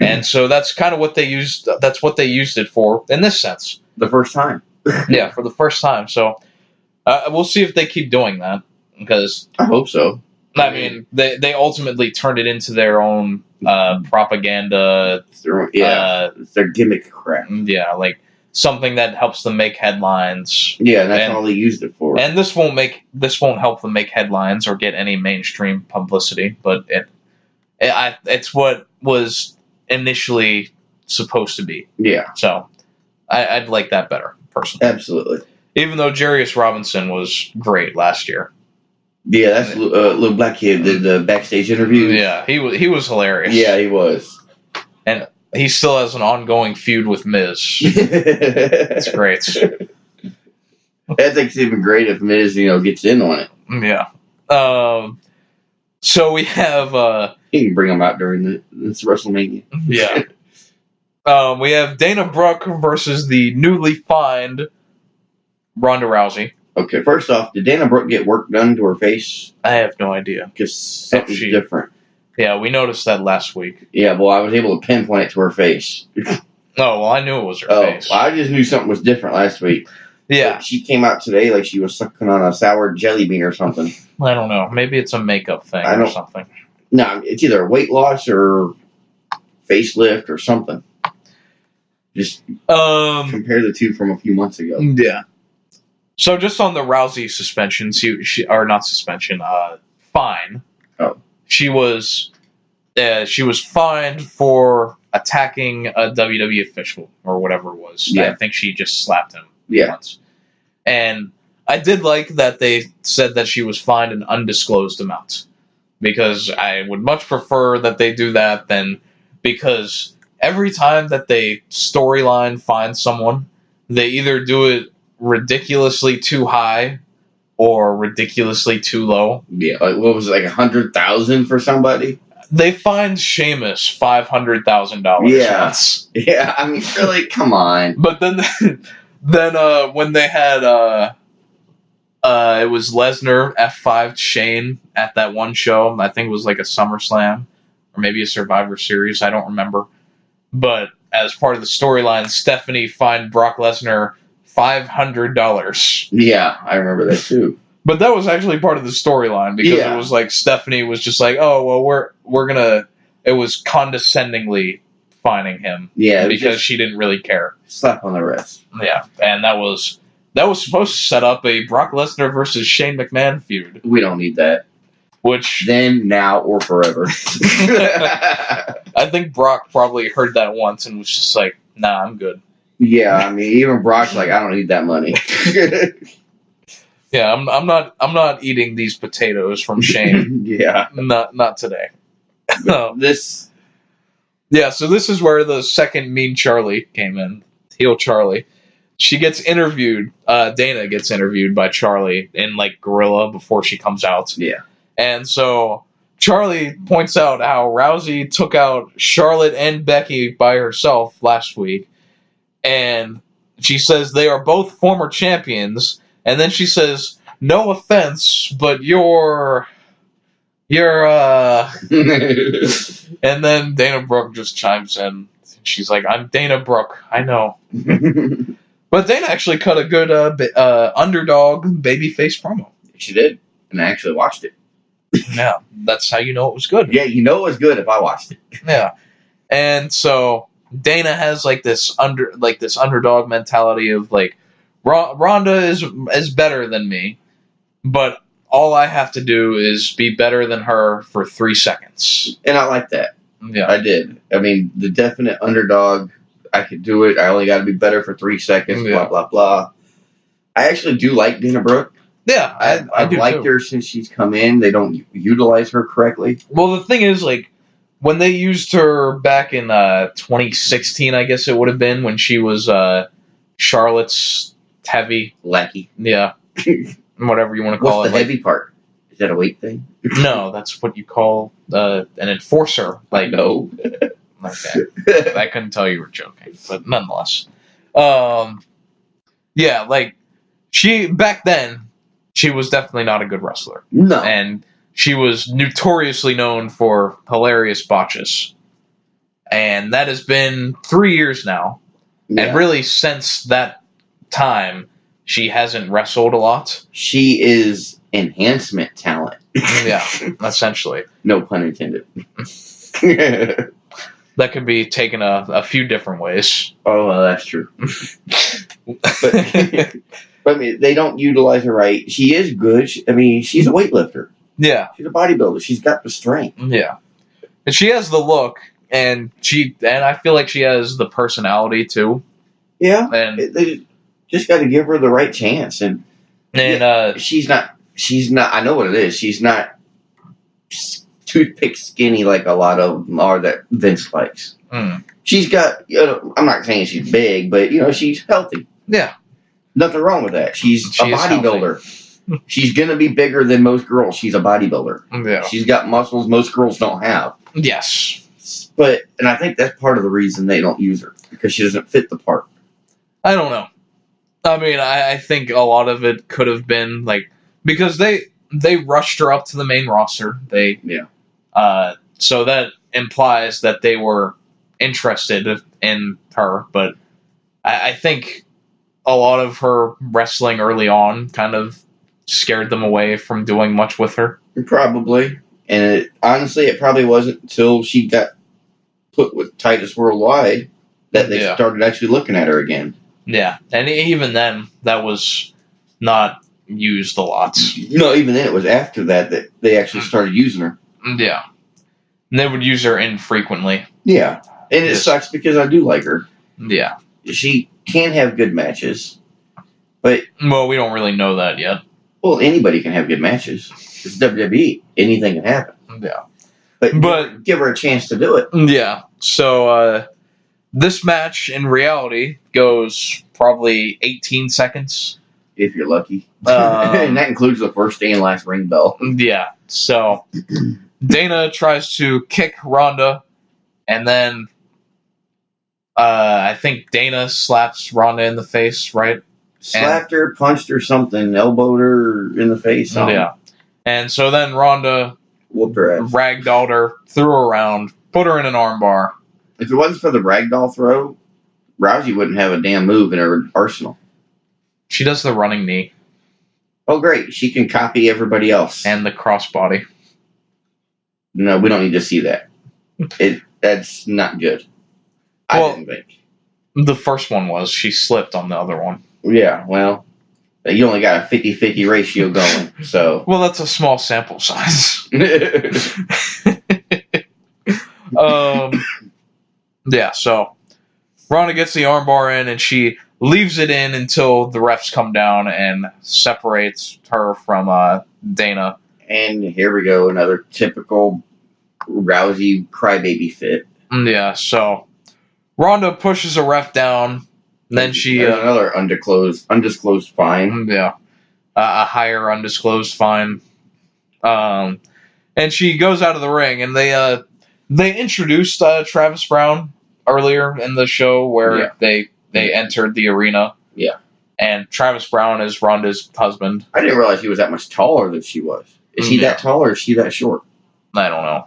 And so that's kind of what they used. That's what they used it for in this sense. The first time. Yeah, for the first time. So we'll see if they keep doing that, because I hope so. I mean, they ultimately turned it into their own propaganda. It's their gimmick crap. Yeah, like something that helps them make headlines. Yeah, that's all they used it for. And this won't help them make headlines or get any mainstream publicity, but it's what was initially supposed to be. Yeah. So I'd like that better, personally. Absolutely. Even though Jarius Robinson was great last year. Yeah, that's little black kid did the backstage interview. Yeah, he was hilarious. Yeah, he was. And he still has an ongoing feud with Miz. It's great. I think it's even great if Miz, gets in on it. Yeah. So we have... you can bring him out during this WrestleMania. Yeah. We have Dana Brooke versus the newly fined Ronda Rousey. Okay, first off, did Dana Brooke get work done to her face? I have no idea. Because something's different. Yeah, we noticed that last week. Yeah, well, I was able to pinpoint it to her face. Oh, well, I knew it was her face. Well, I just knew something was different last week. Yeah. Like, she came out today like she was sucking on a sour jelly bean or something. I don't know. Maybe it's a makeup thing or something. No, it's either weight loss or facelift or something. Just compare the two from a few months ago. Yeah. So just on the Rousey suspension, fine. Oh. She was fined for attacking a WWE official or whatever it was. Yeah. I think she just slapped him once. And I did like that they said that she was fined an undisclosed amount. Because I would much prefer that they do that because every time that they storyline find someone, they either do it ridiculously too high or ridiculously too low. Yeah, like what was it, like $100,000 for somebody? They fined Sheamus $500,000. Yeah, once. Yeah. I mean, really, come on. But then when they had it was Lesnar F5'd Shane at that one show. I think it was like a SummerSlam or maybe a Survivor Series. I don't remember. But as part of the storyline, Stephanie fined Brock Lesnar $500. Yeah, I remember that too. But that was actually part of the storyline because it was like Stephanie was just like, oh well, we're gonna. It was condescendingly fining him. Yeah, because she didn't really care. Slap on the wrist. Yeah, and that was supposed to set up a Brock Lesnar versus Shane McMahon feud. We don't need that. Which then, now, or forever. I think Brock probably heard that once and was just like, "Nah, I'm good." Yeah, I mean, even Brock's like, "I don't need that money." Yeah, I'm not eating these potatoes from Shane. Yeah, not today. This. Yeah, so this is where the second Mean Charlie came in, heel Charlie. She gets interviewed. Dana gets interviewed by Charlie in like Gorilla before she comes out. Yeah. And so Charlie points out how Rousey took out Charlotte and Becky by herself last week. And she says they are both former champions. And then she says, no offense, but you're and then Dana Brooke just chimes in. She's like, I'm Dana Brooke. I know. But Dana actually cut a good underdog babyface promo. She did. And I actually watched it. Yeah, that's how you know it was good. Yeah, you know it was good if I watched it. Yeah. And so Dana has like this underdog mentality of like Ronda is better than me, but all I have to do is be better than her for 3 seconds. And I like that. Yeah. I did. I mean, the definite underdog, I could do it. I only got to be better for 3 seconds, blah, blah, blah. I actually do like Dana Brooke. Yeah, I've liked her since she's come in. They don't utilize her correctly. Well, the thing is, like, when they used her back in 2016, I guess it would have been, when she was Charlotte's heavy. Lackey. Yeah. Whatever you want to call What's it. the heavy part? Is that a weight thing? No, that's what you call an enforcer. Like, no. Like that. I couldn't tell you were joking, but nonetheless. Yeah, like, back then, she was definitely not a good wrestler. No. And she was notoriously known for hilarious botches. And that has been 3 years now. Yeah. And really, since that time, she hasn't wrestled a lot. She is enhancement talent. Yeah, essentially. No pun intended. That could be taken a few different ways. Oh, well, that's true. But I mean, they don't utilize her right. She is good. She's a weightlifter. Yeah. She's a bodybuilder. She's got the strength. Yeah. And she has the look, and I feel like she has the personality too. Yeah. And they just got to give her the right chance. And she's not, I know what it is. She's not toothpick skinny like a lot of them are that Vince likes. Mm. She's got, I'm not saying she's big, but, she's healthy. Yeah. Nothing wrong with that. She's a bodybuilder. She's going to be bigger than most girls. She's a bodybuilder. Yeah. She's got muscles most girls don't have. Yes. And I think that's part of the reason they don't use her, because she doesn't fit the part. I don't know. I mean, I think a lot of it could have been, like, because they rushed her up to the main roster. So that implies that they were interested in her, but I think a lot of her wrestling early on kind of scared them away from doing much with her. Probably. And honestly, it probably wasn't until she got put with Titus Worldwide that they started actually looking at her again. Yeah, and even then, that was not used a lot. No, even then, it was after that they actually started using her. Yeah. And they would use her infrequently. Yeah. And it sucks because I do like her. Yeah. She can have good matches, but... Well, we don't really know that yet. Well, anybody can have good matches. It's WWE. Anything can happen. Yeah. But give her a chance to do it. Yeah. So, this match, in reality, goes probably 18 seconds. If you're lucky. And that includes the first and last ring bell. Yeah. So, Dana tries to kick Ronda, and then I think Dana slaps Ronda in the face, right? Slapped her, punched her something, elbowed her in the face. Something. Yeah. And so then Ronda whooped her ass. Ragdolled her, threw her around, put her in an armbar. If it wasn't for the ragdoll throw, Rousey wouldn't have a damn move in her arsenal. She does the running knee. Oh, great. She can copy everybody else. And the crossbody. No, we don't need to see that. That's not good. I didn't think. The first one was. She slipped on the other one. Yeah, well, you only got a 50-50 ratio going, so... Well, that's a small sample size. Yeah, so Ronda gets the armbar in, and she leaves it in until the refs come down and separates her from Dana. And here we go, another typical Rousey crybaby fit. Yeah, so Ronda pushes a ref down, and then she... another undisclosed fine. Yeah, a higher undisclosed fine. And she goes out of the ring, and they introduced Travis Brown earlier in the show where they entered the arena. Yeah. And Travis Brown is Ronda's husband. I didn't realize he was that much taller than she was. Is he that tall or is she that short? I don't know.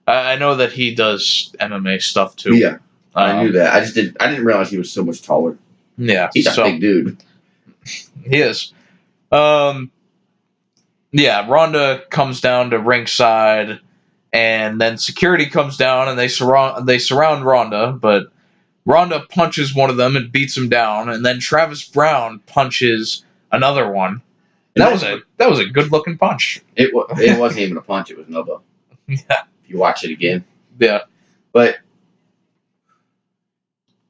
I know that he does MMA stuff too. Yeah. I knew that. I didn't realize he was so much taller. Yeah. He's a big dude. He is. Yeah, Ronda comes down to ringside, and then security comes down and they surround Ronda, but Ronda punches one of them and beats him down, and then Travis Brown punches another one. That was a good looking punch. It wasn't even a punch, it was an elbow. Yeah. If you watch it again. Yeah. But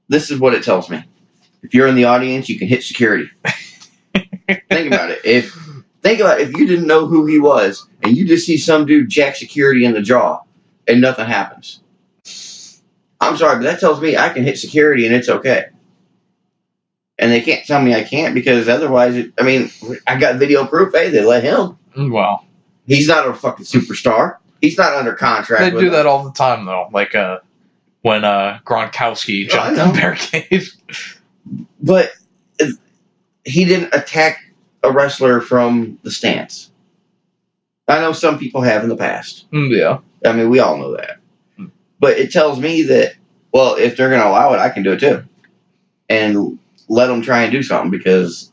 this is what it tells me. If you're in the audience, you can hit security. Think about it. If you didn't know who he was and you just see some dude jack security in the jaw and nothing happens. I'm sorry, but that tells me I can hit security and it's okay. And they can't tell me I can't because otherwise, I got video proof. Hey, they let him. Well, he's not a fucking superstar. He's not under contract. They do that all the time, though. Like when Gronkowski jumped the barricade. But he didn't attack a wrestler from the stance. I know some people have in the past. Yeah. We all know that. But it tells me that, well, if they're going to allow it, I can do it too. And let them try and do something because,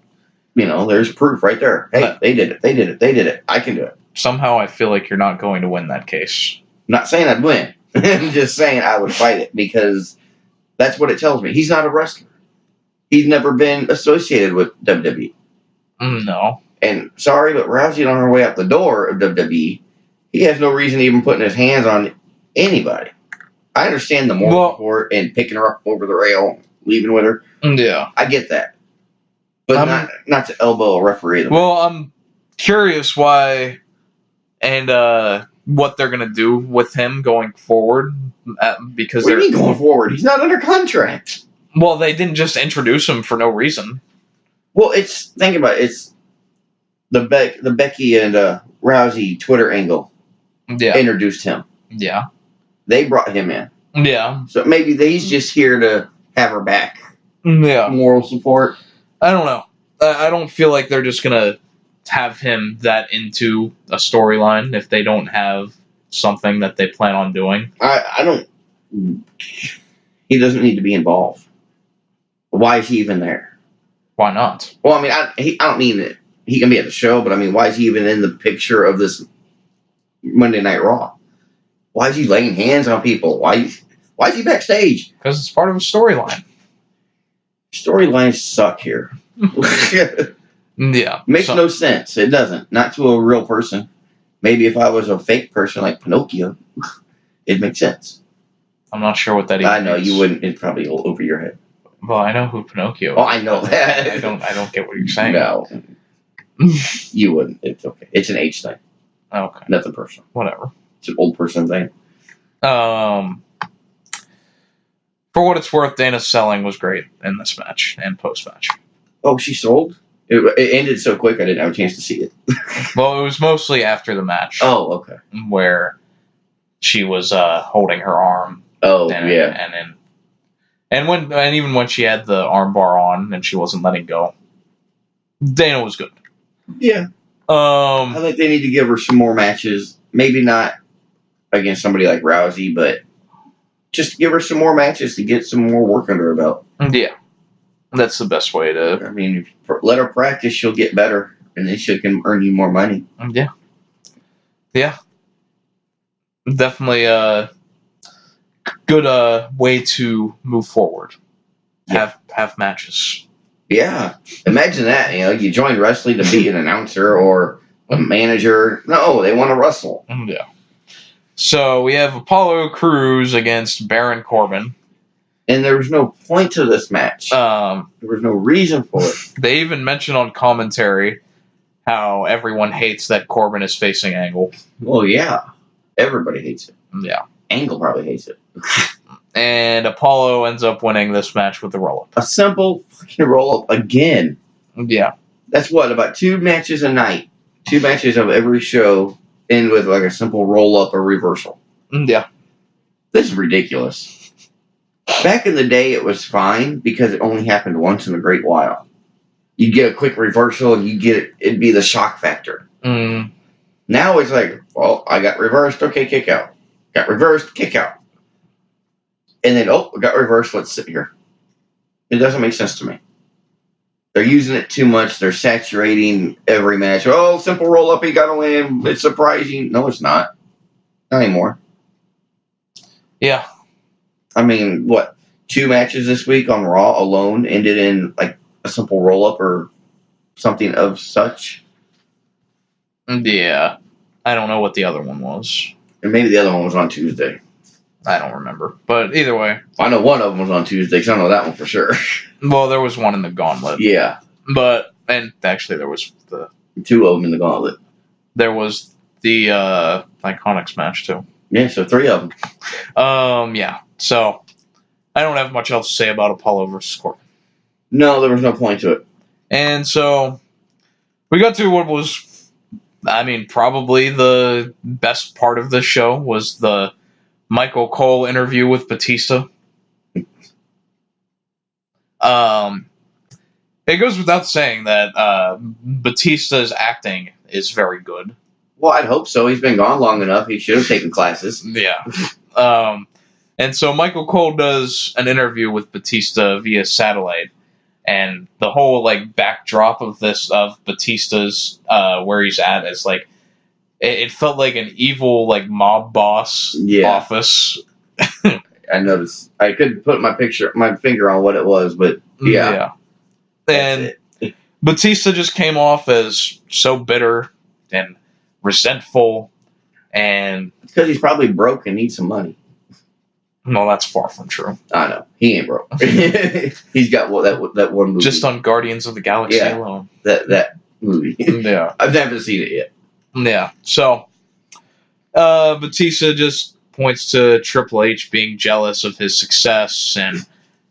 there's proof right there. Hey, they did it. I can do it. Somehow I feel like you're not going to win that case. I'm not saying I'd win. I'm just saying I would fight it because that's what it tells me. He's not a wrestler. He's never been associated with WWE. No. And sorry, but Rousey on her way out the door of WWE, he has no reason even putting his hands on anybody. I understand the moral support and picking her up over the rail, leaving with her. Yeah. I get that. But not to elbow a referee. Well, I'm curious why and what they're going to do with him going forward. Because what do you mean going forward? He's not under contract. Well, they didn't just introduce him for no reason. Well, think about it. It's the Becky and Rousey Twitter angle. Yeah. Introduced him. Yeah. They brought him in. Yeah. So maybe he's just here to have her back. Yeah. Moral support. I don't know. I don't feel like they're just going to have him that into a storyline if they don't have something that they plan on doing. I don't. He doesn't need to be involved. Why is he even there? Why not? Well, I mean, I don't mean that he can be at the show, but I mean, why is he even in the picture of this Monday Night Raw? Why is he laying hands on people? Why is he backstage? Because it's part of a storyline. Storylines suck here. Yeah. Makes no sense. It doesn't. Not to a real person. Maybe if I was a fake person like Pinocchio, it'd make sense. I'm not sure what that even I know means. you wouldn't. It'd probably go over your head. Well, I know who Pinocchio is. Oh, I know that. I don't get what you're saying. No. You wouldn't. It's okay. It's an age thing. Okay. Nothing personal. Whatever. It's an old person thing. For what it's worth, Dana's selling was great in this match and post-match. Oh, she sold? It ended so quick I didn't have a chance to see it. Well, it was mostly after the match. Oh, okay. Where she was holding her arm. Oh, and, yeah. And even when she had the arm bar on and she wasn't letting go, Dana was good. Yeah. I think they need to give her some more matches. Maybe not against somebody like Rousey, but just give her some more matches to get some more work under her belt. Yeah. That's the best way to... I mean, let her practice, she'll get better, and then she can earn you more money. Yeah. Yeah. Definitely a good way to move forward. Yeah. Have matches. Yeah. Imagine that. You joined wrestling to be an announcer or a manager. No, they want to wrestle. Yeah. So we have Apollo Crews against Baron Corbin. And there was no point to this match. There was no reason for it. They even mentioned on commentary how everyone hates that Corbin is facing Angle. Well, yeah. Everybody hates it. Yeah. Angle probably hates it. And Apollo ends up winning this match with the roll-up. A simple fucking roll-up again. Yeah. That's what, about 2 matches a night. 2 matches of every show end with like a simple roll-up or reversal. Yeah. This is ridiculous. Back in the day, it was fine because it only happened once in a great while. You get a quick reversal and it'd be the shock factor. Mm. Now it's like, well, I got reversed, okay, kick out. Got reversed, kick out. And then, I got reversed, let's sit here. It doesn't make sense to me. They're using it too much. They're saturating every match. Oh, simple roll-up, you gotta win. It's surprising. No, it's not. Not anymore. Yeah. I mean, 2 matches this week on Raw alone ended in like a simple roll-up or something of such? Yeah. I don't know what the other one was. And maybe the other one was on Tuesday. I don't remember. But either way. I know one of them was on Tuesday because I know that one for sure. Well, there was one in the Gauntlet. Yeah. And actually there was 2 of them in the Gauntlet. There was the Iconics match too. Yeah, so 3 of them. Yeah. So, I don't have much else to say about Apollo versus Corbin. No, there was no point to it. And so, we got to what was, probably the best part of this show was the Michael Cole interview with Batista. It goes without saying that Batista's acting is very good. Well, I'd hope so. He's been gone long enough. He should have taken classes. Yeah. And so Michael Cole does an interview with Batista via satellite, and the whole backdrop of Batista's where he's at is it felt like an evil mob boss office. I noticed. I couldn't put my finger on what it was, but yeah. And Batista just came off as so bitter and resentful, and it's because he's probably broke and needs some money. No, that's far from true. I know. He ain't broke. He's got that one movie. Just on Guardians of the Galaxy alone. That movie. Yeah. I've never seen it yet. Yeah. So, Batista just points to Triple H being jealous of his success and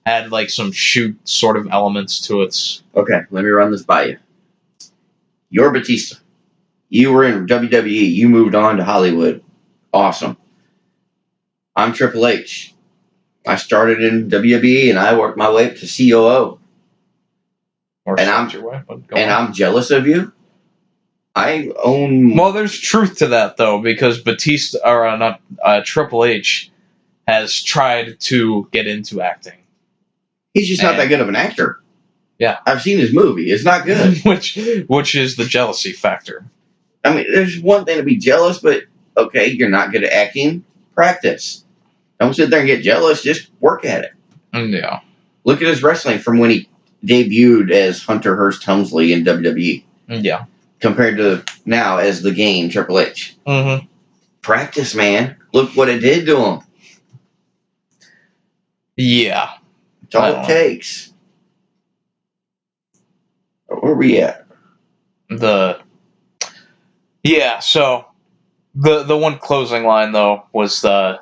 had some shoot sort of elements to it. Okay, let me run this by you. You're Batista. You were in WWE. You moved on to Hollywood. Awesome. I'm Triple H. I started in WWE and I worked my way up to COO. I'm jealous of you. I own. Well, there's truth to that though, because Triple H has tried to get into acting. He's just not that good of an actor. Yeah, I've seen his movie. It's not good. which is the jealousy factor. I mean, there's one thing to be jealous, but okay, you're not good at acting. Practice. Don't sit there and get jealous. Just work at it. Yeah. Look at his wrestling from when he debuted as Hunter Hearst Helmsley in WWE. Yeah. Compared to now as the Game Triple H. Mm-hmm. Practice, man. Look what it did to him. Yeah. It's all it takes. Where are we at? So the one closing line though was the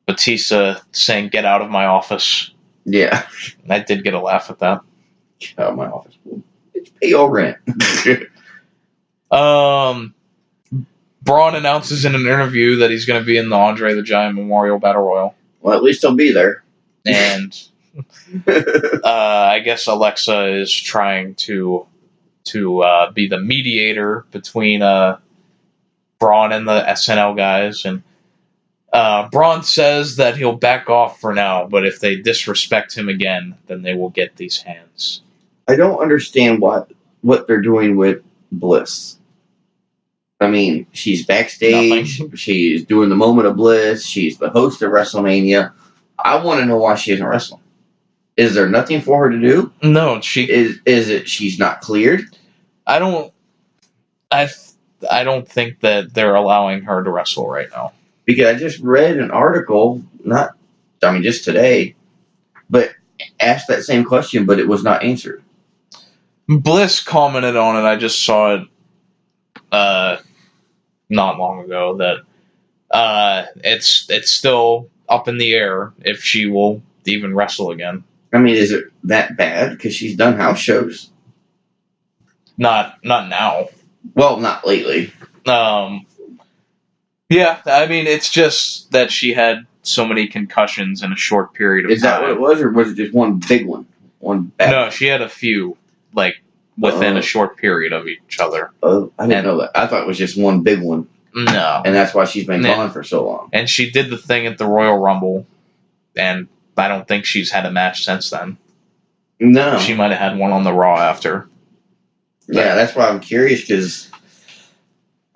Batista saying, "Get out of my office." Yeah. I did get a laugh at that. Get out of my office. It's pay your rent. Braun announces in an interview that he's going to be in the Andre the Giant Memorial Battle Royal. Well, at least he'll be there. And I guess Alexa is trying to be the mediator between Braun and the SNL guys. And Braun says that he'll back off for now, but if they disrespect him again, then they will get these hands. I don't understand what they're doing with Bliss. I mean, she's backstage. Nothing. She's doing the moment of bliss. She's the host of WrestleMania. I want to know why she isn't wrestling. Is there nothing for her to do? No, Is it she's not cleared? I don't think that they're allowing her to wrestle right now. Because I just read an article, just today, but asked that same question, but it was not answered. Bliss commented on it. I just saw it not long ago that it's still up in the air if she will even wrestle again. I mean, is it that bad? Because she's done house shows. Not now. Well, not lately. Yeah, I mean, it's just that she had so many concussions in a short period of time. Is that what it was, or was it just one big one? One bad No, she had a few, within a short period of each other. Oh, I didn't know that. I thought it was just one big one. No. And that's why she's been gone for so long. And she did the thing at the Royal Rumble, and I don't think she's had a match since then. No. She might have had one on the Raw after. Yeah, that's why I'm curious, because,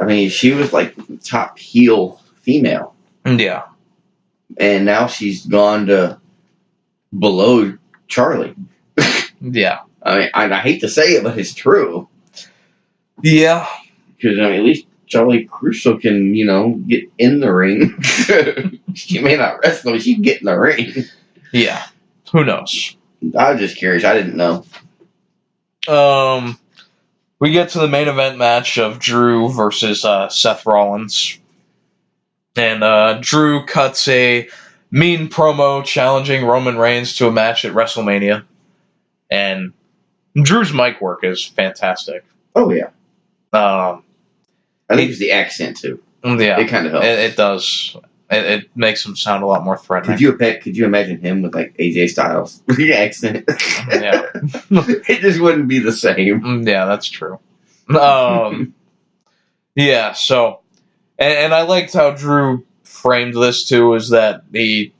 I mean, she was top heel female. Yeah. And now she's gone to below Charlie. Yeah. I mean, I hate to say it, but it's true. Yeah. Because, at least Charlie Crusoe can, get in the ring. She may not wrestle, but she can get in the ring. Yeah. Who knows? I was just curious. I didn't know. We get to the main event match of Drew versus Seth Rollins. And Drew cuts a mean promo challenging Roman Reigns to a match at WrestleMania. And Drew's mic work is fantastic. Oh, yeah. I think it's the accent, too. Yeah. It kind of helps. It does. It makes him sound a lot more threatening. Could you imagine him with, AJ Styles? The accent. Yeah. It just wouldn't be the same. Yeah, that's true. Yeah, so... And I liked how Drew framed this, too, is that he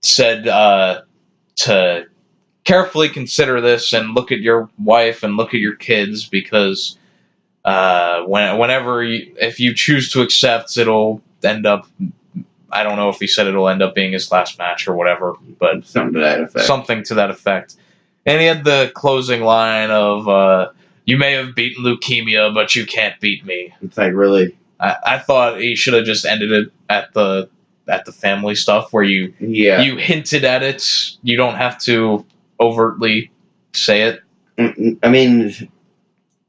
said to carefully consider this and look at your wife and look at your kids, because if you choose to accept, it'll end up... I don't know if he said it'll end up being his last match or whatever, but... Something to that effect. Something to that effect. And he had the closing line of, you may have beaten leukemia, but you can't beat me. It's really... I thought he should have just ended it at the family stuff where you hinted at it. You don't have to overtly say it. I mean,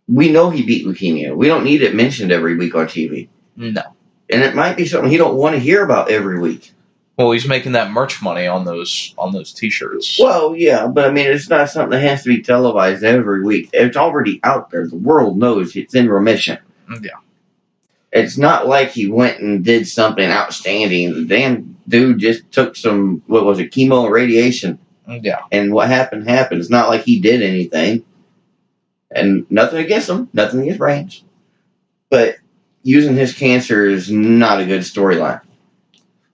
we know he beat leukemia. We don't need it mentioned every week on TV. No. And it might be something he don't want to hear about every week. Well, he's making that merch money on those T-shirts. Well, yeah, but I mean, it's not something that has to be televised every week. It's already out there. The world knows it's in remission. Yeah. It's not like he went and did something outstanding. The damn dude just took some, chemo and radiation. Yeah. And what happened. It's not like he did anything. And nothing against him. Nothing against Reigns. But using his cancer is not a good storyline.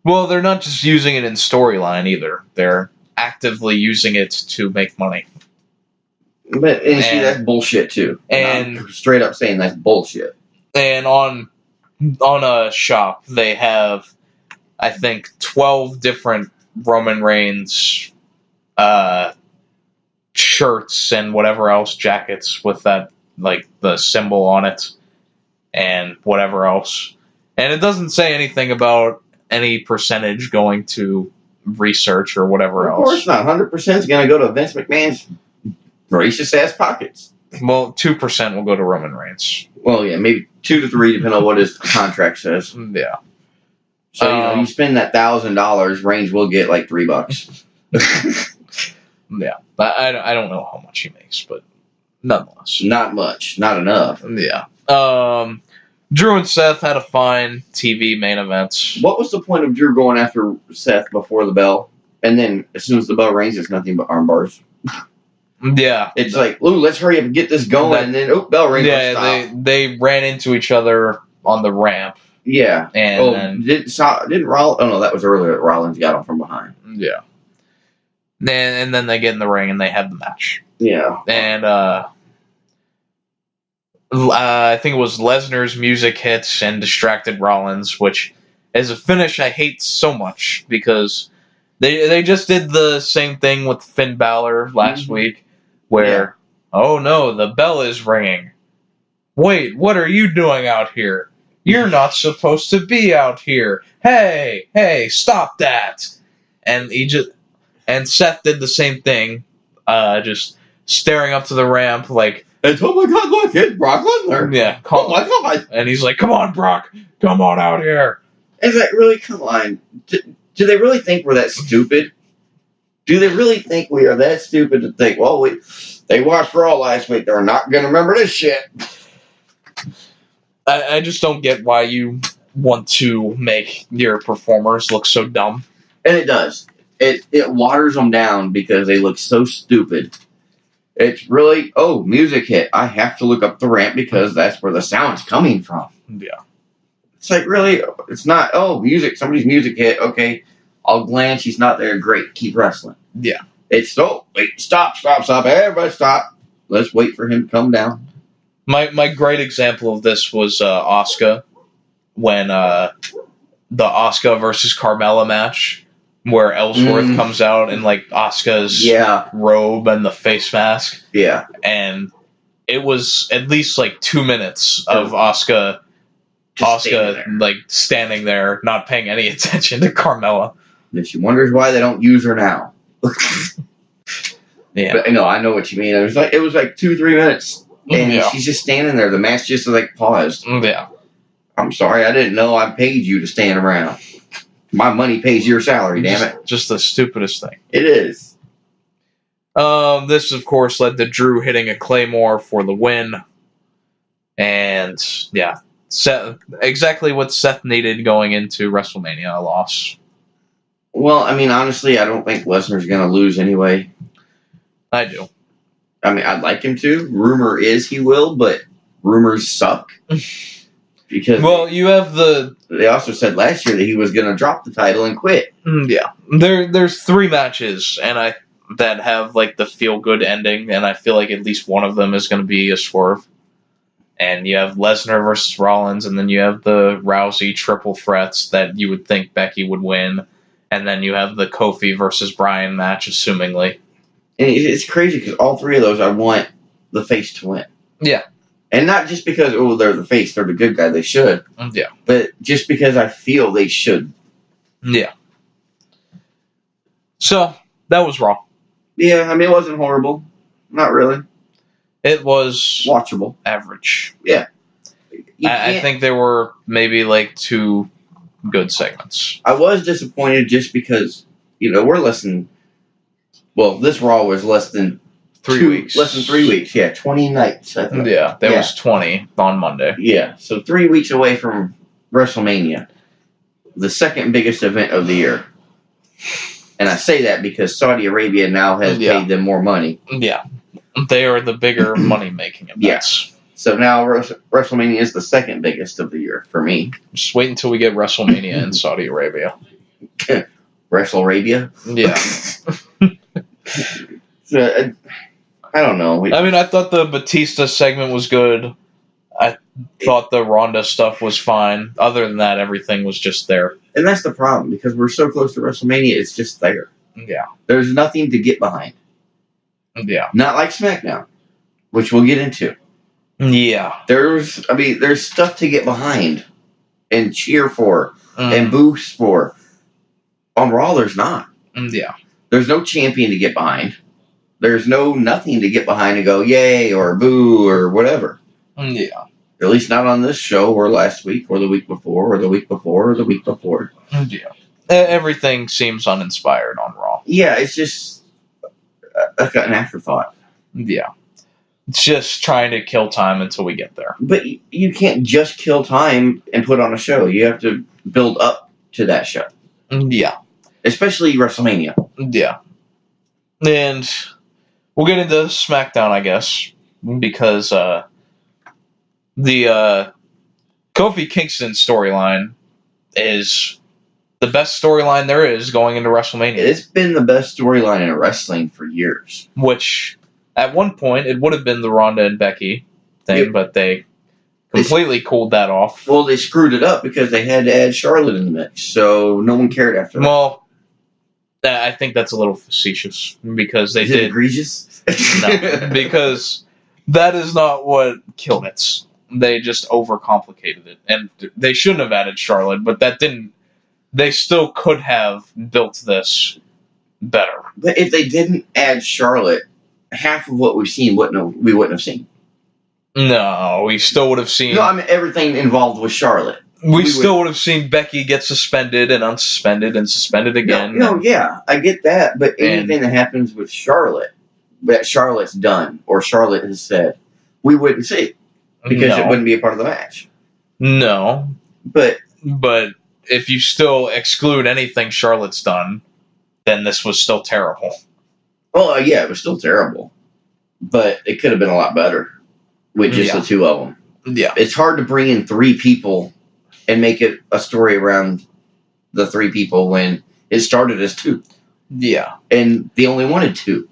Well, they're not just using it in storyline either. They're actively using it to make money. But see, that's bullshit too. And I'm straight up saying that's bullshit. And on a shop, they have, I think, 12 different Roman Reigns shirts and whatever else, jackets with that, like, the symbol on it and whatever else. And it doesn't say anything about any percentage going to research or whatever else. Of course not. 100% is going to go to Vince McMahon's gracious-ass pockets. Well, 2% will go to Roman Reigns. Well, yeah, maybe 2 to 3, depending on what his contract says. Yeah. So, you spend that $1,000, Reigns will get like $3. Yeah. I don't know how much he makes, but nonetheless. Not much. Not enough. Yeah. Drew and Seth had a fine TV main event. What was the point of Drew going after Seth before the bell? And then, as soon as the bell rings, it's nothing but arm bars. Yeah. It's like, Lou, let's hurry up and get this going, and then, bell rings. Yeah, they ran into each other on the ramp. Yeah. And didn't Rollins? Oh, no, that was earlier. Rollins got him from behind. Yeah. And then they get in the ring, and they have the match. Yeah. And, I think it was Lesnar's music hits and distracted Rollins, which, as a finish, I hate so much, because they just did the same thing with Finn Balor last week, where, oh no, the bell is ringing. Wait, what are you doing out here? You're not supposed to be out here. Hey, stop that. And Seth did the same thing, just staring up to the ramp like, oh my god, look, it's Brock Lesnar. Yeah. Oh my god. And he's like, come on, Brock, come on out here. It's like, really, come on. Do they really think we're that stupid? Do they really think we are that stupid to think, well, they watched Raw last week, they're not going to remember this shit? I just don't get why you want to make your performers look so dumb. And it does. It waters them down because they look so stupid. It's really, music hit. I have to look up the ramp because that's where the sound's coming from. Yeah. It's like, really, it's not, music, somebody's music hit. Okay, I'll glance, he's not there. Great, keep wrestling. Yeah. It's, wait, stop. Everybody stop. Let's wait for him to come down. My great example of this was Asuka, when the Asuka versus Carmella match, where Ellsworth comes out in, like, Asuka's robe and the face mask. Yeah. And it was at least, like, 2 minutes of Asuka, like, standing there, not paying any attention to Carmella. And she wonders why they don't use her now. Yeah. But, no, I know what you mean. It was like 2-3 minutes. And she's just standing there. The match just, like, paused. Yeah. I'm sorry, I didn't know I paid you to stand around. My money pays your salary, damn it. Just the stupidest thing. It is. This, of course, led to Drew hitting a Claymore for the win. And, yeah, exactly what Seth needed going into WrestleMania, a loss. Well, I mean, honestly, I don't think Lesnar's going to lose anyway. I do. I mean, I'd like him to. Rumor is he will, but rumors suck. Because you have they also said last year that he was going to drop the title and quit. Yeah. There's 3 matches that have, like, the feel-good ending, and I feel like at least one of them is going to be a swerve. And you have Lesnar versus Rollins, and then you have the Rousey triple threats that you would think Becky would win, and then you have the Kofi versus Bryan match, assumingly. And it's crazy because all 3 of those, I want the face to win. Yeah. And not just because, they're the face, they're the good guy, they should. Yeah. But just because I feel they should. Yeah. So, that was Raw. Yeah, I mean, it wasn't horrible. Not really. It was watchable. Average. Yeah. I think there were maybe, like, 2 good segments. I was disappointed just because, we're less than... Well, this Raw was less than 3 weeks. Less than 3 weeks, yeah. 20 nights, I think. Yeah, there was 20 on Monday. Yeah, so 3 weeks away from WrestleMania, the second biggest event of the year. And I say that because Saudi Arabia now has paid them more money. Yeah, they are the bigger money-making events. So now WrestleMania is the second biggest of the year for me. Just wait until we get WrestleMania in Saudi Arabia. WrestleArabia? Yeah. So, I don't know. I mean, I thought the Batista segment was good. I thought the Ronda stuff was fine. Other than that, everything was just there. And that's the problem, because we're so close to WrestleMania, it's just there. Yeah. There's nothing to get behind. Yeah. Not like SmackDown, which we'll get into. Yeah. There's stuff to get behind and cheer for and boost for. On Raw, there's not. Yeah. There's no champion to get behind. There's nothing to get behind and go, yay, or boo, or whatever. Yeah. At least not on this show, or last week, or the week before, or the week before, or the week before. Yeah. Everything seems uninspired on Raw. Yeah, it's just an afterthought. Yeah. It's just trying to kill time until we get there. But you can't just kill time and put on a show. You have to build up to that show. Yeah. Especially WrestleMania. Yeah. And we'll get into SmackDown, I guess, because the Kofi Kingston storyline is the best storyline there is going into WrestleMania. It's been the best storyline in wrestling for years. Which, at one point, it would have been the Ronda and Becky thing, but they completely cooled that off. Well, they screwed it up because they had to add Charlotte in the mix, so no one cared after that. Well, I think that's a little facetious because they Is did. It egregious? No, because that is not what killed it. They just overcomplicated it, and they shouldn't have added Charlotte, but that didn't. They still could have built this better. But if they didn't add Charlotte, half of what we've seen we wouldn't have seen. No, we still would have seen. No, I mean everything involved with Charlotte. We still would have seen Becky get suspended and unsuspended and suspended again. No, yeah, I get that, but anything that happens with Charlotte, that Charlotte's done or Charlotte has said, we wouldn't see because it wouldn't be a part of the match. No, but if you still exclude anything Charlotte's done, then this was still terrible. Well, yeah, it was still terrible, but it could have been a lot better with just the two of them. Yeah, it's hard to bring in three people and make it a story around the three people when it started as two. Yeah. And they only wanted two.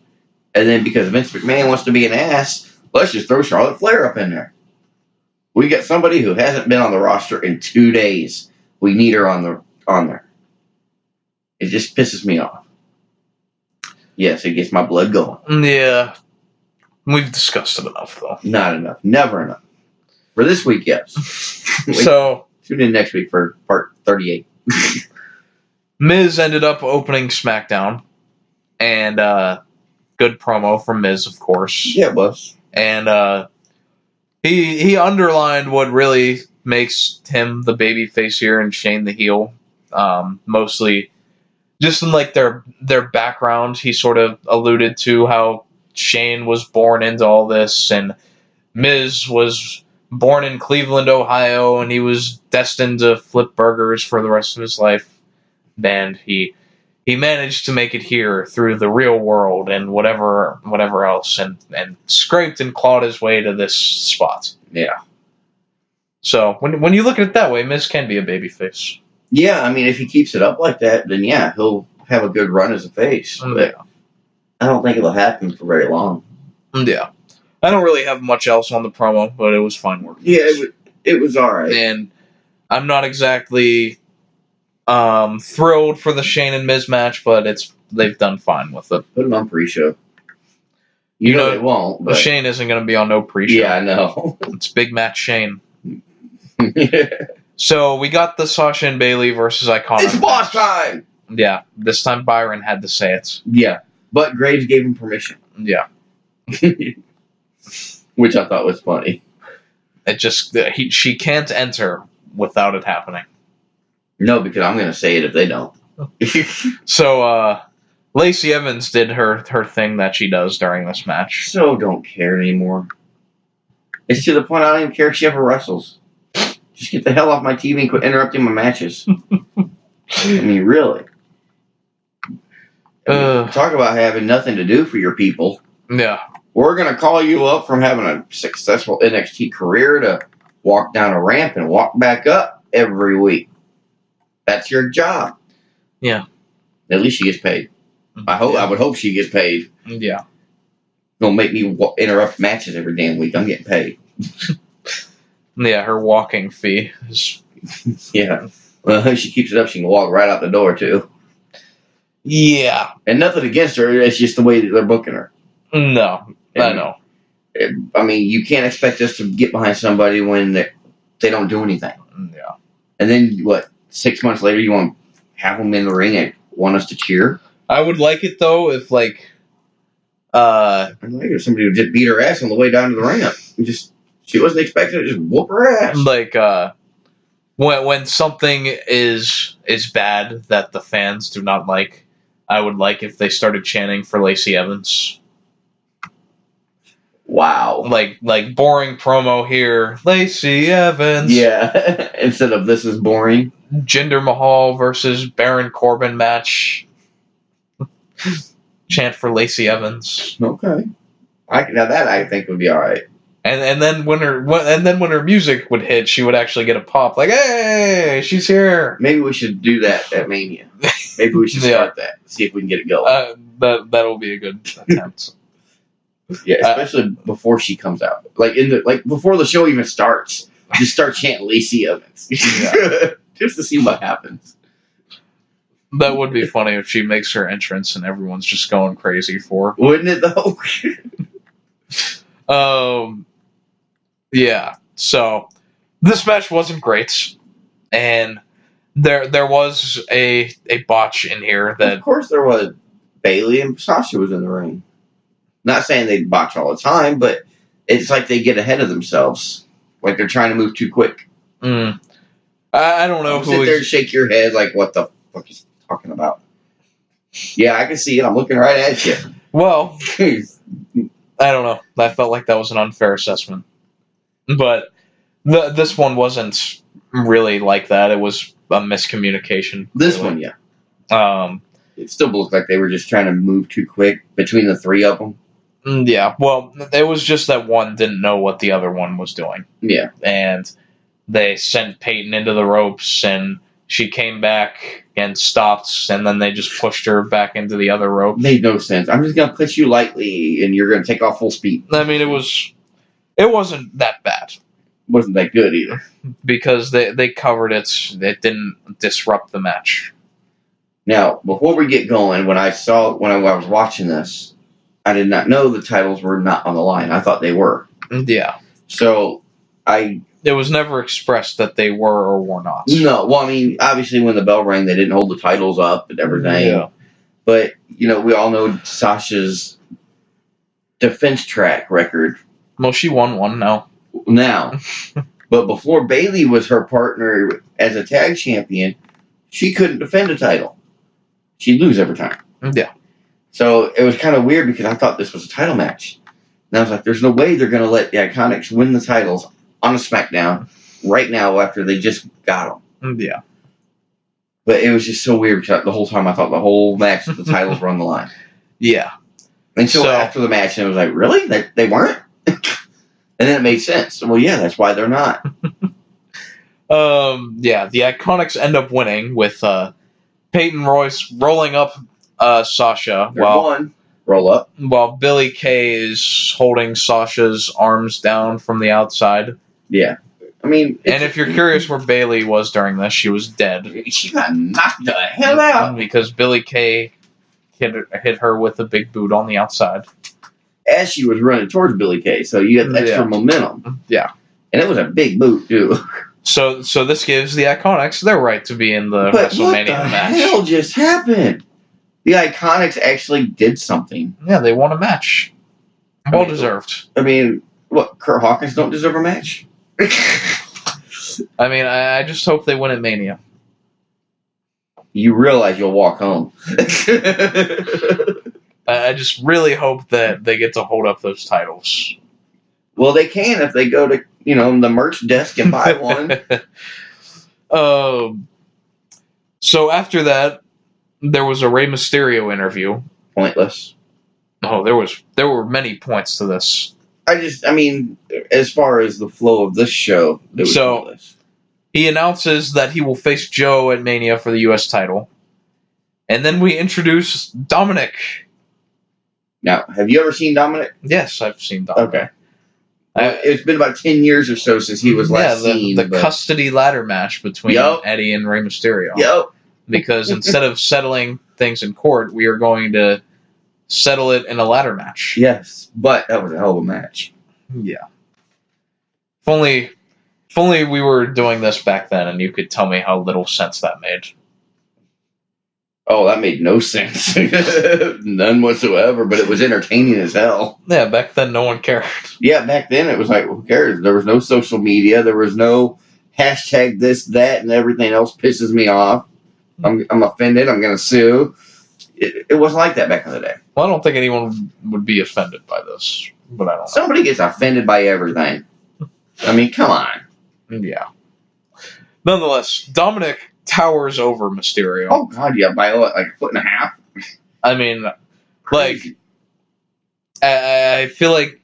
And then because Vince McMahon wants to be an ass, let's just throw Charlotte Flair up in there. We got somebody who hasn't been on the roster in 2 days. We need her on there. It just pisses me off. Yes, it gets my blood going. Yeah. We've discussed it enough, though. Not enough. Never enough. For this week, yes. So tune in next week for part 38. Miz ended up opening SmackDown, and good promo from Miz, of course. Yeah, it was. And he underlined what really makes him the babyface here and Shane the heel. Mostly, just in like their background, he sort of alluded to how Shane was born into all this, and Miz was born in Cleveland, Ohio, and he was destined to flip burgers for the rest of his life. And he managed to make it here through the real world and whatever else, and scraped and clawed his way to this spot. Yeah. So when you look at it that way, Miz can be a babyface. Yeah, I mean, if he keeps it up like that, then yeah, he'll have a good run as a face. But I don't think it'll happen for very long. Yeah. I don't really have much else on the promo, but it was fine work. Yeah, it was all right. And I'm not exactly thrilled for the Shane and Miz match, but they've done fine with it. Put it on pre-show. You know they won't. But Shane isn't going to be on no pre-show. Yeah, I know. It's big match Shane. So we got the Sasha and Bayley versus Iconic. It's boss time! Yeah, this time Byron had to say it. Yeah, but Graves gave him permission. Yeah. Which I thought was funny. It just she can't enter without it happening. No, because I'm going to say it if they don't. So Lacey Evans did her thing that she does during this match. So don't care anymore. It's to the point I don't even care if she ever wrestles. Just get the hell off my TV and quit interrupting my matches. I mean, really. Talk about having nothing to do for your people. Yeah. We're going to call you up from having a successful NXT career to walk down a ramp and walk back up every week. That's your job. Yeah. At least she gets paid. I would hope she gets paid. Yeah. Don't make me interrupt matches every damn week. I'm getting paid. Yeah, her walking fee is... Yeah. Well, if she keeps it up, she can walk right out the door, too. Yeah. And nothing against her. It's just the way that they're booking her. No. I know. I mean, you can't expect us to get behind somebody when they don't do anything. Yeah. And then, 6 months later, you want to have them in the ring and want us to cheer? I would like it, though, if, I'd like if somebody would just beat her ass on the way down to the ramp. She wasn't expecting to just whoop her ass. When something is bad that the fans do not like, I would like if they started chanting for Lacey Evans. Wow. Like boring promo here, Lacey Evans. Yeah. Instead of this is boring. Jinder Mahal versus Baron Corbin match. Chant for Lacey Evans. Okay. I think would be all right. And then when her music would hit, she would actually get a pop. Like, hey, she's here. Maybe we should do that at Mania. Maybe we should start that. See if we can get it going. That'll be a good attempt. Yeah, especially before she comes out. Before the show even starts, just start chanting Lacey Evans. Yeah. Just to see what happens. That would be funny if she makes her entrance and everyone's just going crazy for her. Wouldn't it, though? Yeah. So, this match wasn't great. And there was a botch in here that... Of course there was. Bayley and Sasha was in the ring. Not saying they botch all the time, but it's like they get ahead of themselves. Like they're trying to move too quick. I don't know who sit there and shake your head like, what the fuck is he talking about? Yeah, I can see it. I'm looking right at you. Well, I don't know. I felt like that was an unfair assessment. But this one wasn't really like that. It was a miscommunication. This one, yeah. It still looked like they were just trying to move too quick between the three of them. Yeah, well, it was just that one didn't know what the other one was doing. Yeah. And they sent Peyton into the ropes, and she came back and stopped, and then they just pushed her back into the other rope. Made no sense. I'm just going to push you lightly, and you're going to take off full speed. I mean, it wasn't that bad. Wasn't that good either. Because they covered it. It didn't disrupt the match. Now, before we get going, when I was watching this, I did not know the titles were not on the line. I thought they were. Yeah. So, it was never expressed that they were or were not. No. Well, I mean, obviously when the bell rang, they didn't hold the titles up and everything. Yeah. But, we all know Sasha's defense track record. Well, she won one now. But before Bayley was her partner as a tag champion, she couldn't defend a title. She'd lose every time. Yeah. So it was kind of weird because I thought this was a title match. And I was like, there's no way they're going to let the Iconics win the titles on a SmackDown right now after they just got them. Yeah. But it was just so weird because the whole time I thought the whole match, the titles were on the line. Yeah. Until after the match, and it was like, really? They weren't? And then it made sense. Well, yeah, that's why they're not. Yeah, the Iconics end up winning with Peyton Royce rolling up Sasha. Roll up. While Billie Kay is holding Sasha's arms down from the outside. Yeah. I mean... And if you're curious where Bayley was during this, she was dead. She got knocked the hell out. Because Billie Kay hit her with a big boot on the outside. As she was running towards Billie Kay, so you had extra momentum. Yeah. And it was a big boot, too. So this gives the Iconics their right to be in the WrestleMania match. What the hell just happened? The Iconics actually did something. Yeah, they won a match. Well deserved. I mean, what, Kurt Hawkins don't deserve a match? I mean, I just hope they win at Mania. You realize you'll walk home. I just really hope that they get to hold up those titles. Well, they can if they go to, the merch desk and buy one. So after that, there was a Rey Mysterio interview. Pointless. Oh, there were many points to this. I mean, as far as the flow of this show, it was pointless. He announces that he will face Joe at Mania for the U.S. title. And then we introduce Dominic. Now, have you ever seen Dominic? Yes, I've seen Dominic. Okay. It's been about 10 years or so since he was last seen. The custody ladder match between Eddie and Rey Mysterio. Yep. Because instead of settling things in court, we are going to settle it in a ladder match. Yes, but that was a hell of a match. Yeah. If only we were doing this back then and you could tell me how little sense that made. Oh, that made no sense. None whatsoever, but it was entertaining as hell. Yeah, back then no one cared. Yeah, back then it was like, who cares? There was no social media. There was no hashtag this, that, and everything else pisses me off. I'm offended. I'm going to sue. It wasn't like that back in the day. Well, I don't think anyone would be offended by this, but I don't know. Somebody gets offended by everything. I mean, come on. Yeah. Nonetheless, Dominic towers over Mysterio. Oh, God, yeah, by like a foot and a half. I mean, Crazy. I feel like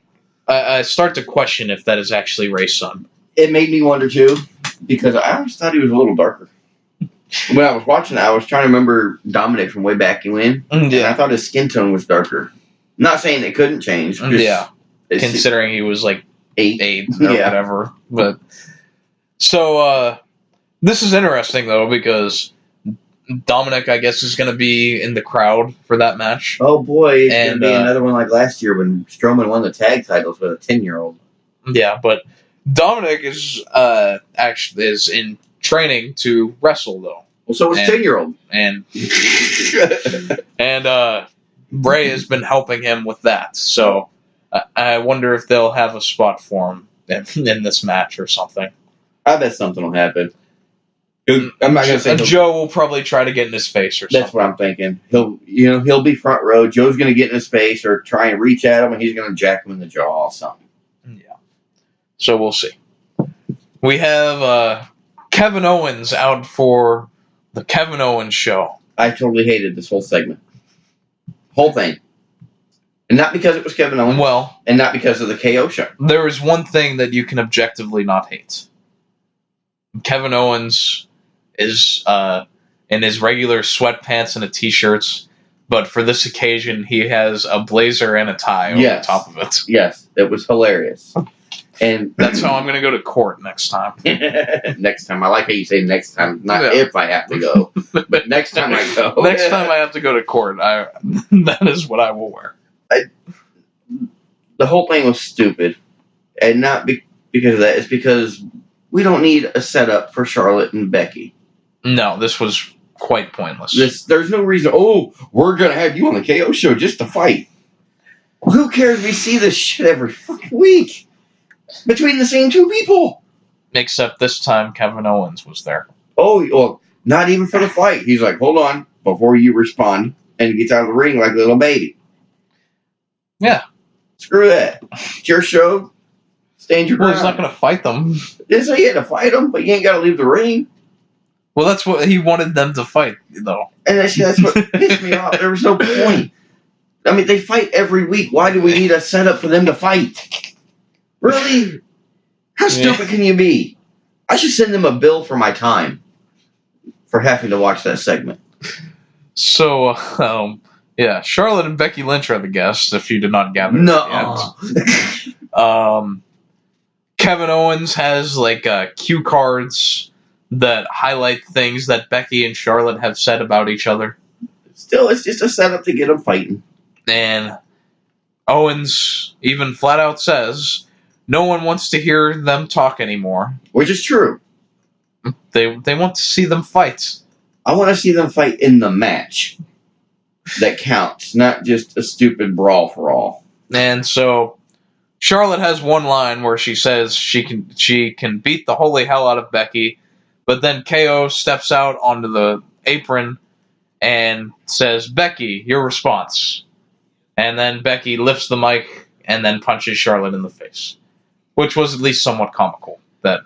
I start to question if that is actually Rey's son. It made me wonder, too, because I always thought he was a little darker. When I was watching it, I was trying to remember Dominic from way back when, and I thought his skin tone was darker. Not saying it couldn't change. Considering he was like 8 or whatever. But so this is interesting though because Dominic, I guess, is going to be in the crowd for that match. Oh boy, it's going to be another one like last year when Strowman won the tag titles with a 10-year-old. Yeah, but Dominic is actually is in training to wrestle though. Well, so is 10-year-old. And Rey has been helping him with that. So I wonder if they'll have a spot for him in this match or something. I bet something will happen. I'm not going to say Joe will probably try to get in his face or something. That's what I'm thinking. He'll be front row. Joe's going to get in his face or try and reach at him, and he's going to jack him in the jaw or something. Yeah. So we'll see. We have Kevin Owens out for the Kevin Owens show. I totally hated this whole segment. Whole thing. And not because it was Kevin Owens. Well. And not because of the KO show. There is one thing that you can objectively not hate. Kevin Owens is in his regular sweatpants and a t-shirts, but for this occasion he has a blazer and a tie over the top of it. Yes, it was hilarious. And that's how I'm going to go to court next time. Next time. I like how you say next time. Not if I have to go, but next time I go. Next time I have to go to court, that is what I will wear. The whole thing was stupid. And not because of that. It's because we don't need a setup for Charlotte and Becky. No, this was quite pointless. There's no reason, we're going to have you on the KO show just to fight. Who cares? We see this shit every fucking week. Between the same two people. Except this time Kevin Owens was there. Oh, well, not even for the fight. He's like, hold on, before you respond, and he gets out of the ring like a little baby. Yeah. Screw that. It's your show. Stand your ground. Well, he's not going to fight them. Didn't say you had to fight them, but you ain't got to leave the ring. Well, that's what he wanted them to fight, though. And that's what pissed me off. There was no point. I mean, they fight every week. Why do we need a setup for them to fight? Really? How stupid can you be? I should send them a bill for my time for having to watch that segment. So, Charlotte and Becky Lynch are the guests, if you did not gather yet. Kevin Owens has, cue cards that highlight things that Becky and Charlotte have said about each other. Still, it's just a setup to get them fighting. And Owens even flat out says no one wants to hear them talk anymore. Which is true. They want to see them fight. I want to see them fight in the match. That counts, not just a stupid brawl for all. And so Charlotte has one line where she says she can beat the holy hell out of Becky, but then KO steps out onto the apron and says, "Becky, your response." And then Becky lifts the mic and then punches Charlotte in the face, which was at least somewhat comical that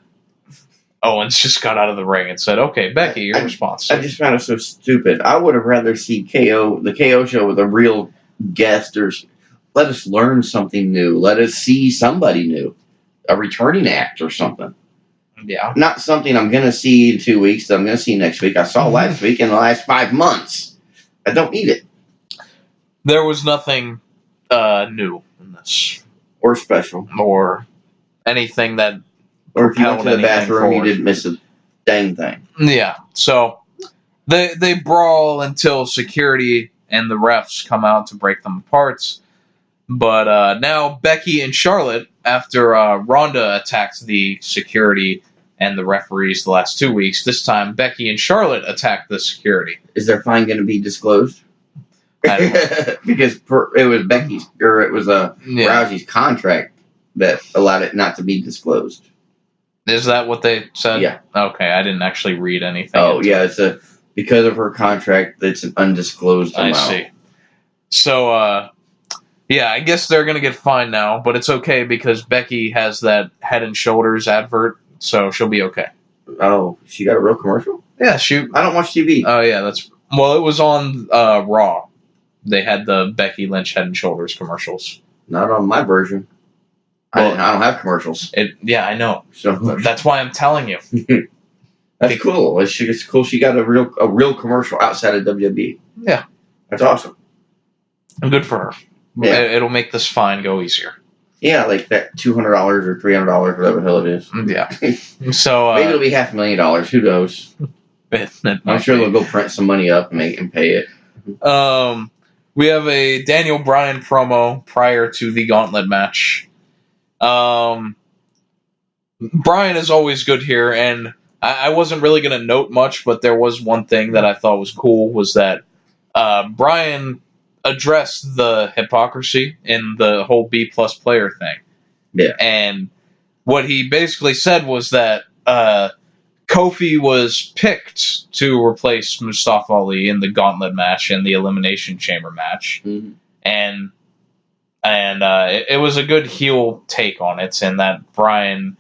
Owens just got out of the ring and said, "Okay, Becky, your response." I just found it so stupid. I would have rather seen the KO show with a real guest let us learn something new. Let us see somebody new, a returning act or something. Yeah. Not something I'm going to see in 2 weeks that I'm going to see next week. I saw last week in the last 5 months. I don't need it. There was nothing new in this. Or special. Or anything that... Or if you went to the bathroom, forward. you didn't miss a dang thing. Yeah. So, they brawl until security and the refs come out to break them apart. But now Becky and Charlotte, after Ronda attacked the security and the referees the last 2 weeks, this time Becky and Charlotte attacked the security. Is their fine going to be disclosed? I don't know. Because it was Becky's, or it was Rousey's contract that allowed it not to be disclosed. Is that what they said? Yeah. Okay, I didn't actually read anything. Oh, yeah, it's because of her contract, it's an undisclosed amount. I see. So, yeah, I guess they're going to get fined now, but it's okay because Becky has that Head and Shoulders advert, so she'll be okay. Oh, she got a real commercial? Yeah, shoot. I don't watch TV. Oh, yeah, well, it was on Raw. They had the Becky Lynch Head and Shoulders commercials. Not on my version. Well, I don't have commercials. Yeah, I know. So that's why I'm telling you. That's cool. It's cool she got a real commercial outside of WWE. Yeah. That's awesome. Good for her. Yeah. It'll make this fine go easier. Yeah, like that $200 or $300, whatever the hell it is. Yeah. So maybe it'll be $500,000. Who knows? I'm sure they'll go print some money up and pay it. We have a Daniel Bryan promo prior to the Gauntlet match. Bryan is always good here, and I wasn't really going to note much, but there was one thing that I thought was cool, was that Bryan addressed the hypocrisy in the whole B-plus player thing. Yeah. And what he basically said was that Kofi was picked to replace Mustafa Ali in the Gauntlet match and the Elimination Chamber match. Mm-hmm. And it was a good heel take on it, in that Bryan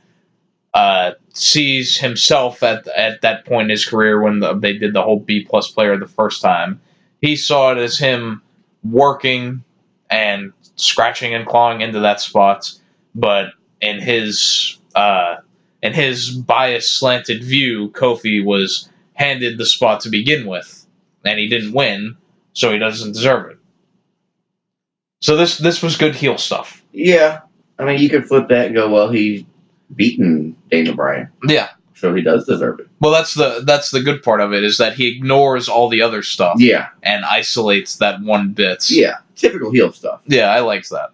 sees himself at that point in his career when they did the whole B-plus player the first time. He saw it as him working and scratching and clawing into that spot, but in his bias slanted view, Kofi was handed the spot to begin with, and he didn't win, so he doesn't deserve it. So this was good heel stuff. Yeah. I mean, you could flip that and go, well, he's beaten Daniel Bryan. Yeah. So he does deserve it. Well, that's the good part of it, is that he ignores all the other stuff. Yeah. And isolates that one bit. Yeah. Typical heel stuff. Yeah, I liked that.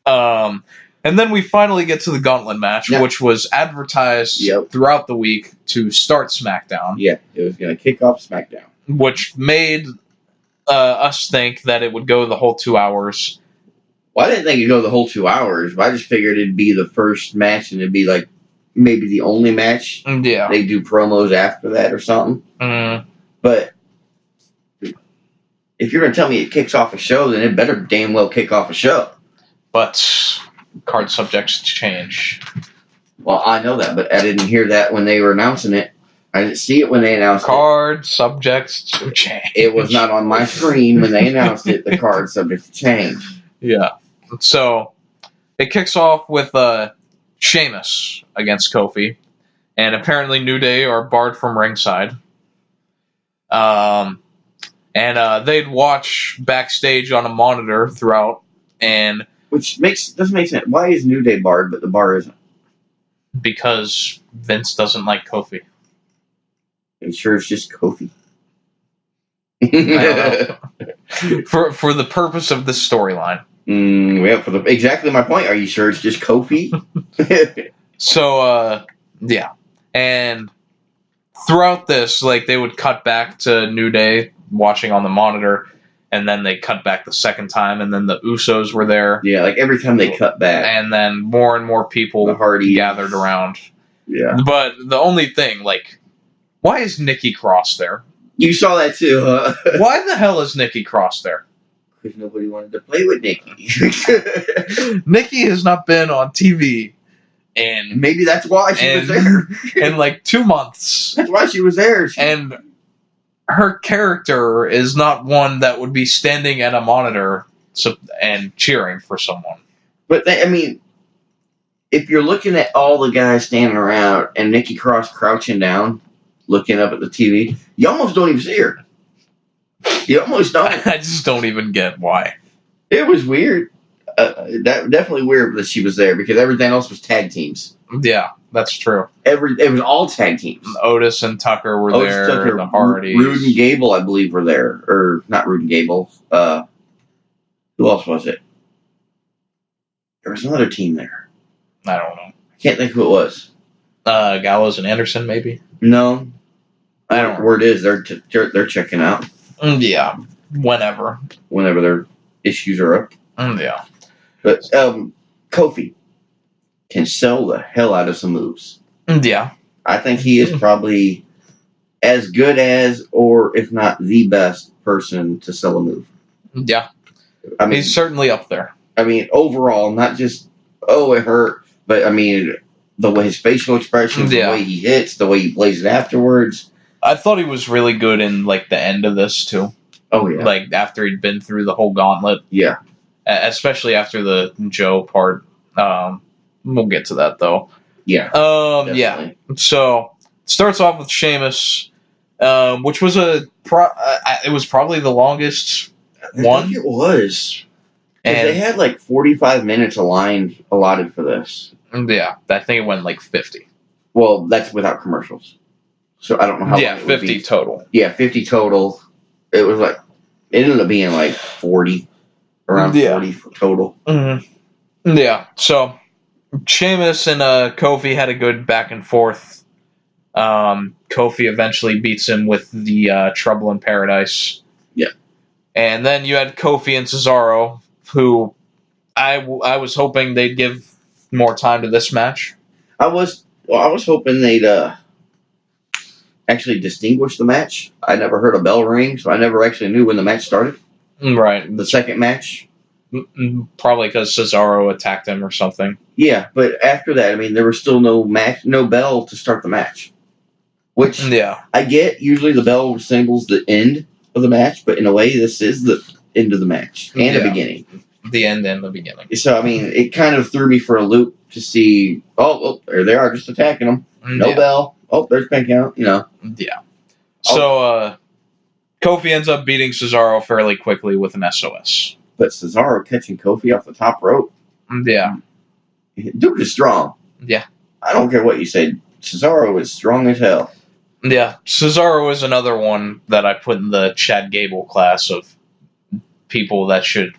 And then we finally get to the Gauntlet match, which was advertised throughout the week to start SmackDown. Yeah, it was going to kick off SmackDown. Which made us think that it would go the whole 2 hours. Well, I didn't think it'd go the whole 2 hours, but I just figured it'd be the first match and it'd be like maybe the only match. Yeah. They do promos after that or something. Mm-hmm. But if you're going to tell me it kicks off a show, then it better damn well kick off a show. But card subjects change. Well, I know that, but I didn't hear that when they were announcing it. I didn't see it when they announced card subjects to change. It was not on my screen when they announced it, the card subject to change. Yeah. So, it kicks off with Sheamus against Kofi. And apparently New Day are barred from ringside. And they'd watch backstage on a monitor throughout. And which doesn't make sense. Why is New Day barred, but the bar isn't? Because Vince doesn't like Kofi. Are you sure it's just Kofi? I don't know. For the purpose of this storyline. Yeah, exactly my point. Are you sure it's just Kofi? So, yeah. And throughout this, like, they would cut back to New Day watching on the monitor, and then they cut back the second time, and then the Usos were there. Yeah, like every time they cut back. And then more and more people gathered around. Yeah. But the only thing, like, why is Nikki Cross there? You saw that too, huh? Why the hell is Nikki Cross there? Because nobody wanted to play with Nikki. Nikki has not been on TV. And maybe that's why she was there. In like 2 months. That's why she was there. And her character is not one that would be standing at a monitor and cheering for someone. But if you're looking at all the guys standing around and Nikki Cross crouching down, looking up at the TV, you almost don't even see her. You almost don't. I just don't even get why. It was weird. That definitely weird that she was there because everything else was tag teams. Yeah, that's true. It was all tag teams. Otis and Tucker were there. Tucker, the Hardys. Rude and Gable, I believe, were there. Or not Rude and Gable. Who else was it? There was another team there. I don't know. I can't think who it was. Gallows and Anderson, maybe? No. I don't know. Word is they're checking out. Yeah, whenever their issues are up. Yeah. But Kofi can sell the hell out of some moves. Yeah. I think he is probably as good as, or if not the best person to sell a move. Yeah. He's certainly up there. Overall, not just, it hurt, but the way his facial expressions, the way he hits, the way he plays it afterwards. I thought he was really good in the end of this too. Oh yeah. After he'd been through the whole gauntlet. Yeah. Especially after the Joe part. We'll get to that though. Yeah. Yeah. So it starts off with Sheamus, which was it was probably the longest one. I think it was. And they had 45 minutes allotted for this. Yeah, I think it went 50. Well, that's without commercials. So I don't know how. Yeah, 50 total. Yeah, 50 total. It was it ended up being 40, around 40 total. Mm-hmm. Yeah. So Sheamus and Kofi had a good back and forth. Kofi eventually beats him with the Trouble in Paradise. Yeah. And then you had Kofi and Cesaro, who I was hoping they'd give more time to this match. I was hoping they'd actually distinguish the match. I never heard a bell ring, so I never actually knew when the match started. Right. The second match. Probably because Cesaro attacked him or something. Yeah, but after that, there was still no match, no bell to start the match. Which, I get, usually the bell signals the end of the match, but in a way, this is the end of the match and the beginning. The end and the beginning. So, it kind of threw me for a loop to see, there they are, just attacking them. No bell. Oh, there's pin count, Yeah. So, Kofi ends up beating Cesaro fairly quickly with an SOS. But Cesaro catching Kofi off the top rope. Yeah. Dude is strong. Yeah. I don't care what you say. Cesaro is strong as hell. Yeah. Cesaro is another one that I put in the Chad Gable class of people that should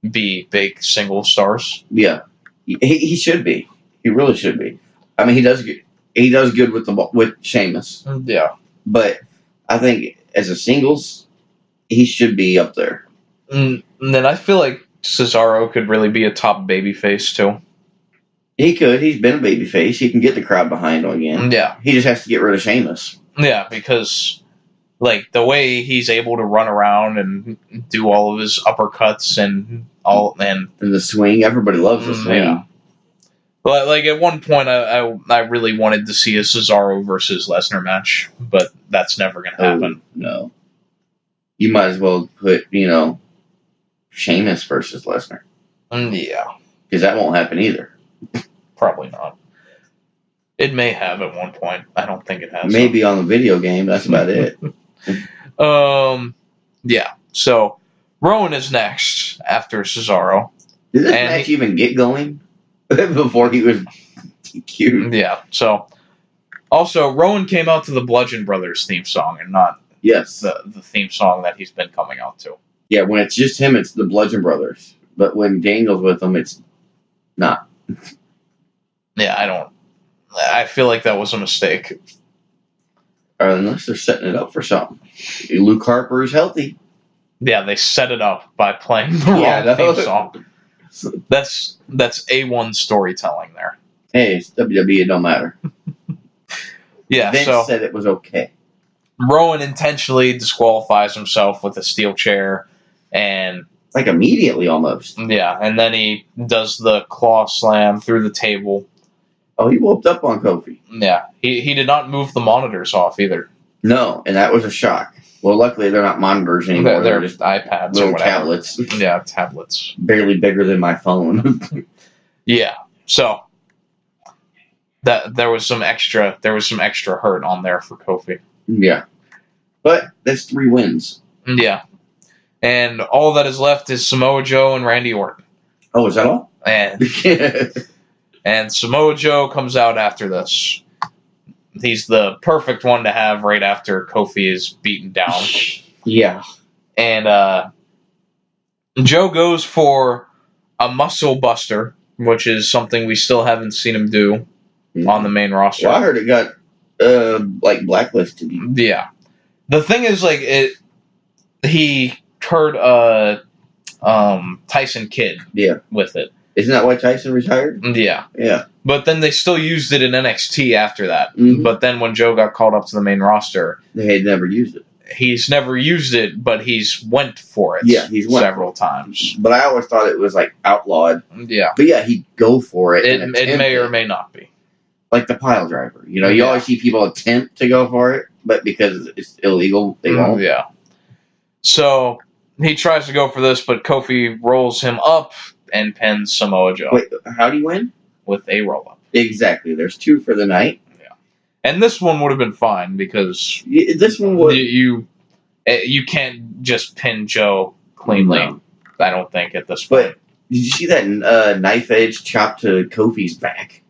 be big single stars. Yeah. He should be. He really should be. He does good. He does good with Sheamus. Yeah. But I think as a singles, he should be up there. And then I feel like Cesaro could really be a top babyface too. He could. He's been a babyface. He can get the crowd behind him again. Yeah. He just has to get rid of Sheamus. Yeah, because the way he's able to run around and do all of his uppercuts and the swing, everybody loves the swing. Yeah. But at one point, I really wanted to see a Cesaro versus Lesnar match, but that's never going to happen. No. You might as well put, Sheamus versus Lesnar. Yeah. Because that won't happen either. Probably not. It may have at one point. I don't think it has. Maybe on the video game. That's about it. Yeah. So, Rowan is next after Cesaro. Did this match even get going before he was cute? Yeah. So, also, Rowan came out to the Bludgeon Brothers theme song and not the theme song that he's been coming out to. Yeah, when it's just him, it's the Bludgeon Brothers. But when Daniel's with them, it's not. Yeah, I feel like that was a mistake. Unless they're setting it up for something. Luke Harper is healthy. Yeah, they set it up by playing the wrong theme song. That's A1 storytelling there. Hey, it's WWE, it don't matter. Yeah, Vince said it was okay. Rowan intentionally disqualifies himself with a steel chair and immediately almost. Yeah, and then he does the claw slam through the table. Oh, he whooped up on Kofi. Yeah, he did not move the monitors off either. No, and that was a shock. Well, luckily they're not monitors anymore. They're just iPads little or whatever. tablets. Yeah, tablets. Barely bigger than my phone. Yeah. So there was some extra hurt on there for Kofi. Yeah. But that's 3 wins. Yeah. And all that is left is Samoa Joe and Randy Orton. Oh, is that all? And Samoa Joe comes out after this. He's the perfect one to have right after Kofi is beaten down. Yeah. And Joe goes for a muscle buster, which is something we still haven't seen him do on the main roster. Well, I heard it got blacklisted. Yeah. The thing is, he hurt Tyson Kidd with it. Isn't that why Tyson retired? Yeah. Yeah. But then they still used it in NXT after that. Mm-hmm. But then when Joe got called up to the main roster, they had never used it. He's never used it, but he's went for it. Yeah, he's went several times. But I always thought it was outlawed. Yeah. But yeah, he'd go for it. It may or may not be. Like the pile driver. You always see people attempt to go for it, but because it's illegal, they won't. Yeah. So he tries to go for this, but Kofi rolls him up and pins Samoa Joe. Wait, how'd he win? With a roll-up. Exactly. There's 2 for the night. Yeah. And this one would have been fine because this one would. You can't just pin Joe cleanly. No. I don't think at this point. But did you see that knife edge chop to Kofi's back?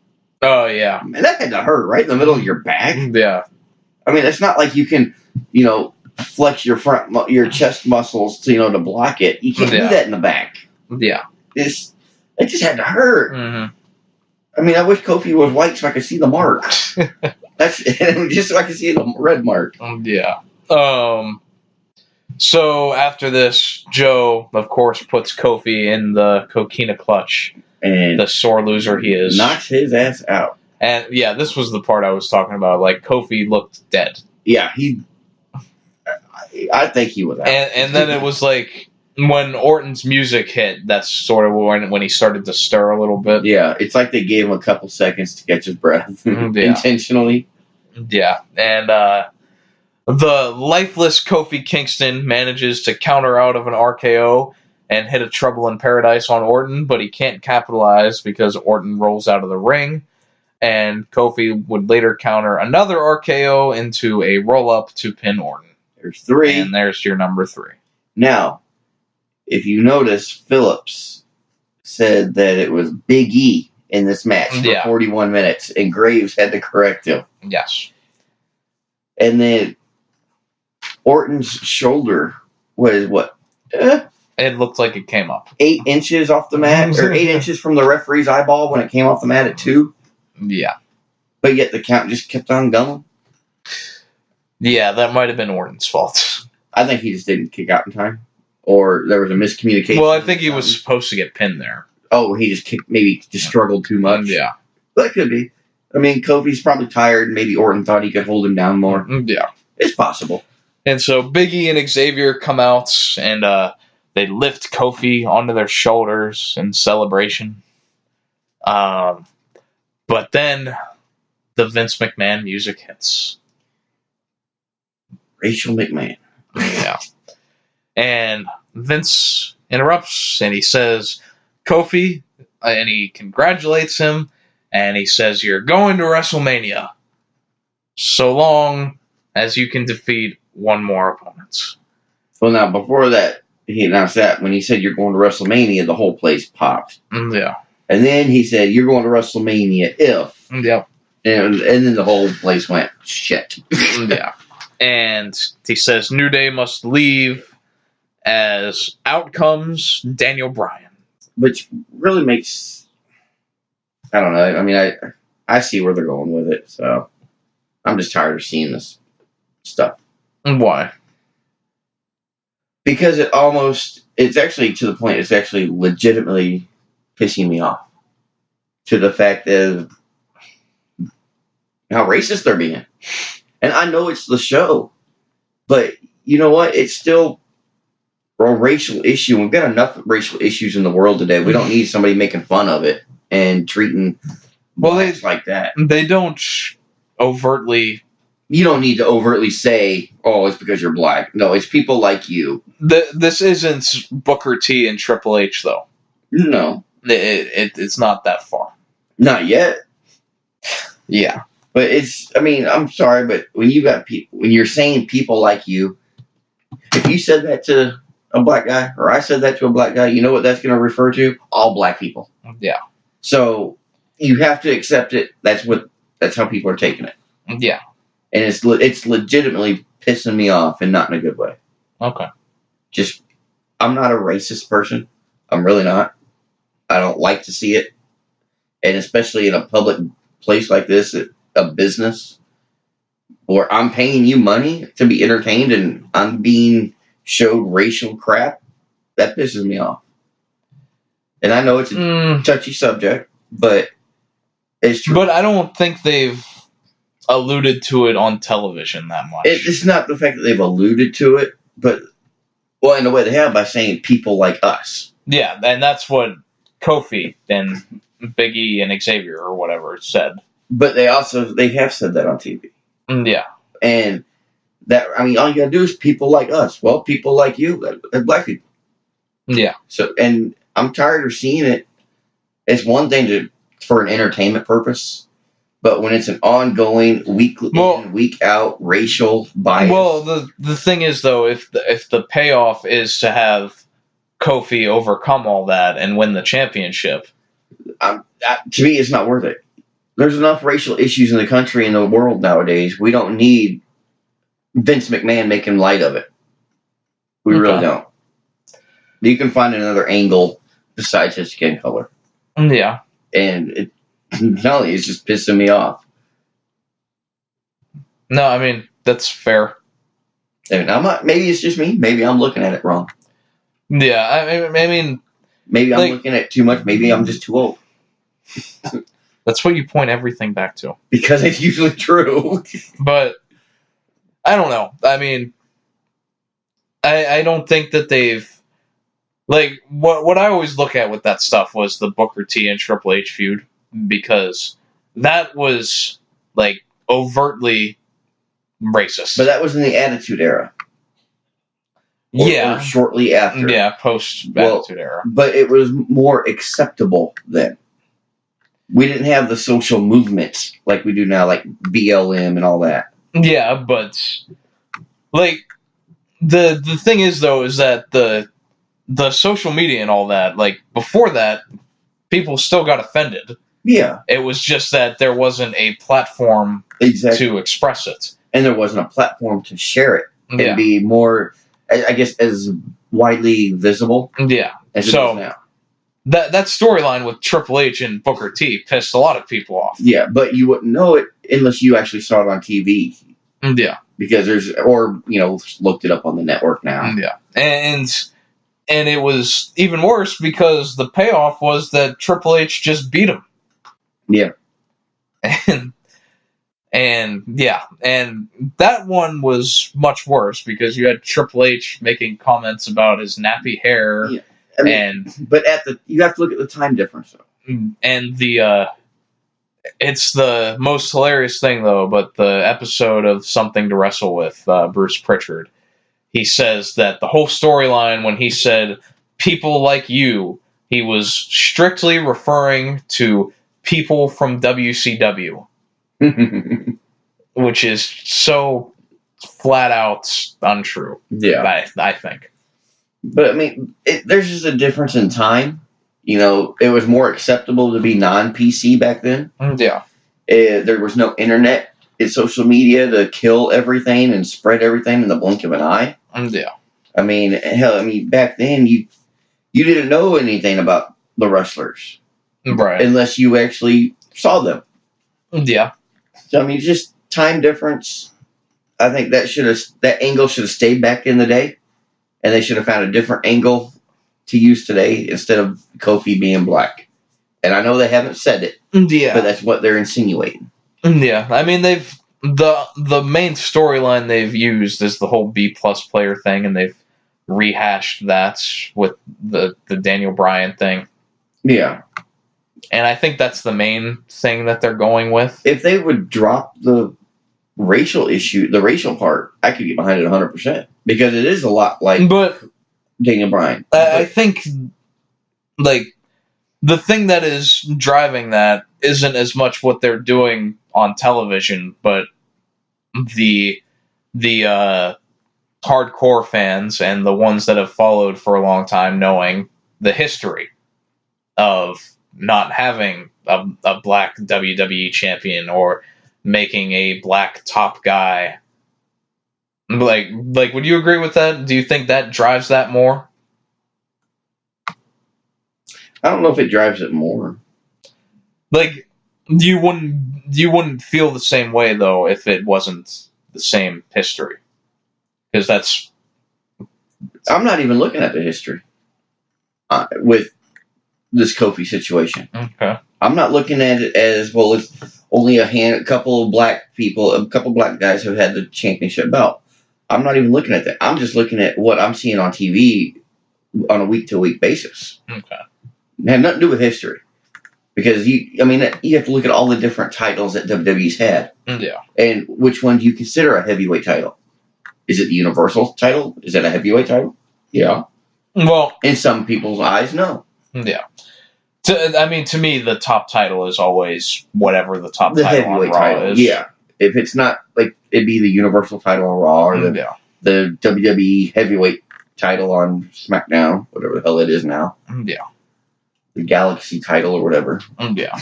Oh yeah. Man, that had to hurt right in the middle of your back. Yeah. I mean, it's not like you can, flex your chest muscles to block it. You can't do that in the back. Yeah. It just had to hurt. Mm-hmm. I mean, I wish Kofi was white so I could see the mark. That's just so I could see the red mark. Yeah. So after this, Joe, of course, puts Kofi in the coquina clutch. And the sore loser he is. Knocks his ass out. And yeah, this was the part I was talking about. Kofi looked dead. Yeah, I think he was out. And then it was when Orton's music hit, that's sort of when he started to stir a little bit. Yeah, it's like they gave him a couple seconds to catch his breath. Intentionally. Yeah, and the lifeless Kofi Kingston manages to counter out of an RKO and hit a Trouble in Paradise on Orton, but he can't capitalize because Orton rolls out of the ring, and Kofi would later counter another RKO into a roll-up to pin Orton. There's 3. And there's your number 3. Now, if you notice, Phillips said that it was Big E in this match for 41 minutes, and Graves had to correct him. Yes. And then Orton's shoulder was what? It looked like it came up. 8 inches off the mat, or 8 inches from the referee's eyeball when it came off the mat at 2. Yeah. But yet the count just kept on going. Yeah, that might have been Orton's fault. I think he just didn't kick out in time. Or there was a miscommunication. Well, I think he was supposed to get pinned there. Oh, he just maybe struggled too much. Yeah. That could be. I mean, Kofi's probably tired. Maybe Orton thought he could hold him down more. Yeah. It's possible. And so Big E and Xavier come out, and they lift Kofi onto their shoulders in celebration. But then the Vince McMahon music hits. Rachel McMahon. Yeah. And Vince interrupts, and he says, Kofi, and he congratulates him, and he says, you're going to WrestleMania so long as you can defeat one more opponent. Well, now, before that, he announced that when he said you're going to WrestleMania, the whole place popped. Yeah. And then he said, you're going to WrestleMania if. Yep. And then the whole place went, shit. Yeah. And he says, New Day must leave as out comes Daniel Bryan. Which really makes... I don't know. I mean, I see where they're going with it, so I'm just tired of seeing this stuff. And why? Because it's actually to the point, it's actually legitimately pissing me off. To the fact of how racist they're being. And I know it's the show, but you know what? It's still a racial issue. We've got enough racial issues in the world today. We don't need somebody making fun of it and treating blacks like that. They don't overtly you don't need to overtly say, "Oh, it's because you're black." No, it's people like you. This isn't Booker T and Triple H, though. No, it's not that far. Not yet. Yeah, but it's. I mean, I'm sorry, but when you're saying people like you, if you said that to a black guy, or I said that to a black guy, you know what that's going to refer to? All black people. Yeah. So you have to accept it. That's how people are taking it. Yeah. And it's legitimately pissing me off, and not in a good way. Okay. I'm not a racist person. I'm really not. I don't like to see it. And especially in a public place like this, a business, where I'm paying you money to be entertained and I'm being showed racial crap, that pisses me off. And I know it's a touchy subject, but it's true. But I don't think they've alluded to it on television that much. It's not the fact that they've alluded to it, but, well, in a way they have by saying people like us. Yeah, and that's what Kofi and Big E and Xavier or whatever said. But they have said that on TV. Yeah. And that, I mean, all you gotta do is people like us. Well, people like you, black people. Yeah. So, and I'm tired of seeing it. It's one thing for an entertainment purpose, but when it's an ongoing week in, week out racial bias. Well, the thing is though, if the payoff is to have Kofi overcome all that and win the championship, to me, it's not worth it. There's enough racial issues in the country and the world nowadays. We don't need Vince McMahon making light of it. We really don't. You can find another angle besides his skin color. Yeah. And it's just pissing me off. No, I mean, that's fair. And I'm not, maybe it's just me. Maybe I'm looking at it wrong. Yeah, I mean... Maybe I'm looking at it too much. Maybe I'm just too old. That's what you point everything back to. Because it's usually true. But, I don't know. I mean, I don't think that they've... Like, what I always look at with that stuff was the Booker T and Triple H feud. Because that was, like, overtly racist. But that was in the Attitude Era. Or shortly after. Yeah, post-Attitude Era. But it was more acceptable then. We didn't have the social movements like we do now, like BLM and all that. Yeah, but, like, the thing is, though, is that the social media and all that, like, before that, people still got offended. Yeah. It was just that there wasn't a platform to express it. And there wasn't a platform to share it. And Yeah. be more, I guess, as widely visible. Yeah. As it is now. That storyline with Triple H and Booker T pissed a lot of people off. Yeah, but you wouldn't know it unless you actually saw it on TV. Yeah. Because looked it up on the network now. Yeah. And it was even worse because the payoff was that Triple H just beat him. Yeah. And that one was much worse because you had Triple H making comments about his nappy hair. Yeah. But you have to look at the time difference though. And it's the most hilarious thing though, but the episode of Something to Wrestle with Bruce Pritchard, he says that the whole storyline when he said people like you, he was strictly referring to people from WCW. Which is so flat out untrue. Yeah. I think. But I mean, there's just a difference in time. It was more acceptable to be non-PC back then. Yeah. There was no internet and social media to kill everything and spread everything in the blink of an eye. Yeah. I mean, back then you didn't know anything about the wrestlers. Right. Unless you actually saw them. Yeah. So I mean, just time difference. I think that angle should have stayed back in the day, and they should have found a different angle to use today instead of Kofi being black. And I know they haven't said it, but that's what they're insinuating. Yeah, I mean the main storyline they've used is the whole B+ player thing, and they've rehashed that with the Daniel Bryan thing. Yeah. And I think that's the main thing that they're going with. If they would drop the racial issue, the racial part, I could get behind it 100% because it is a lot like Daniel Bryan. I think, like, the thing that is driving that isn't as much what they're doing on television, but the hardcore fans and the ones that have followed for a long time knowing the history of not having a black WWE champion or making a black top guy. Like, would you agree with that? Do you think that drives that more? I don't know if it drives it more. Like, you wouldn't feel the same way though if it wasn't the same history, because that's. I'm not even looking at the history with this Kofi situation. Okay. I'm not looking at it as, well, it's only a couple of black people, a couple of black guys who had the championship belt. I'm not even looking at that. I'm just looking at what I'm seeing on TV on a week-to-week basis. Okay. It had nothing to do with history. Because, you have to look at all the different titles that WWE's had. Yeah. And which one do you consider a heavyweight title? Is it the Universal title? Is it a heavyweight title? Yeah. Well, in some people's eyes, no. Yeah. To me, the top title is always whatever the top title on Raw title is. Yeah. If it's not, like, it'd be the Universal title on Raw or the WWE heavyweight title on SmackDown, whatever the hell it is now. Yeah. The Galaxy title or whatever. Yeah.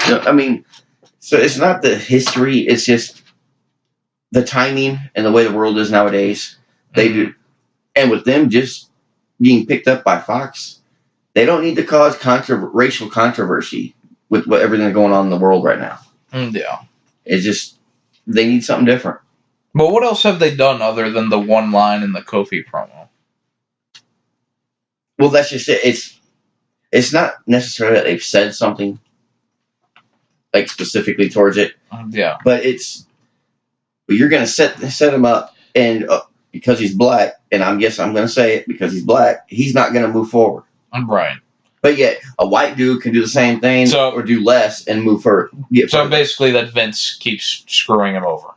So, so it's not the history, it's just the timing and the way the world is nowadays. They do. And with them just being picked up by Fox, they don't need to cause racial controversy with everything going on in the world right now. Yeah. It's just, they need something different. But what else have they done other than the one line in the Kofi promo? Well, that's just it. It's not necessarily that they've said something, like, specifically towards it. Yeah. But you're going to set him up, and because he's black, and I'm going to say it, because he's black, he's not going to move forward. Right. But yet, a white dude can do the same thing or do less and move further. Basically that Vince keeps screwing him over.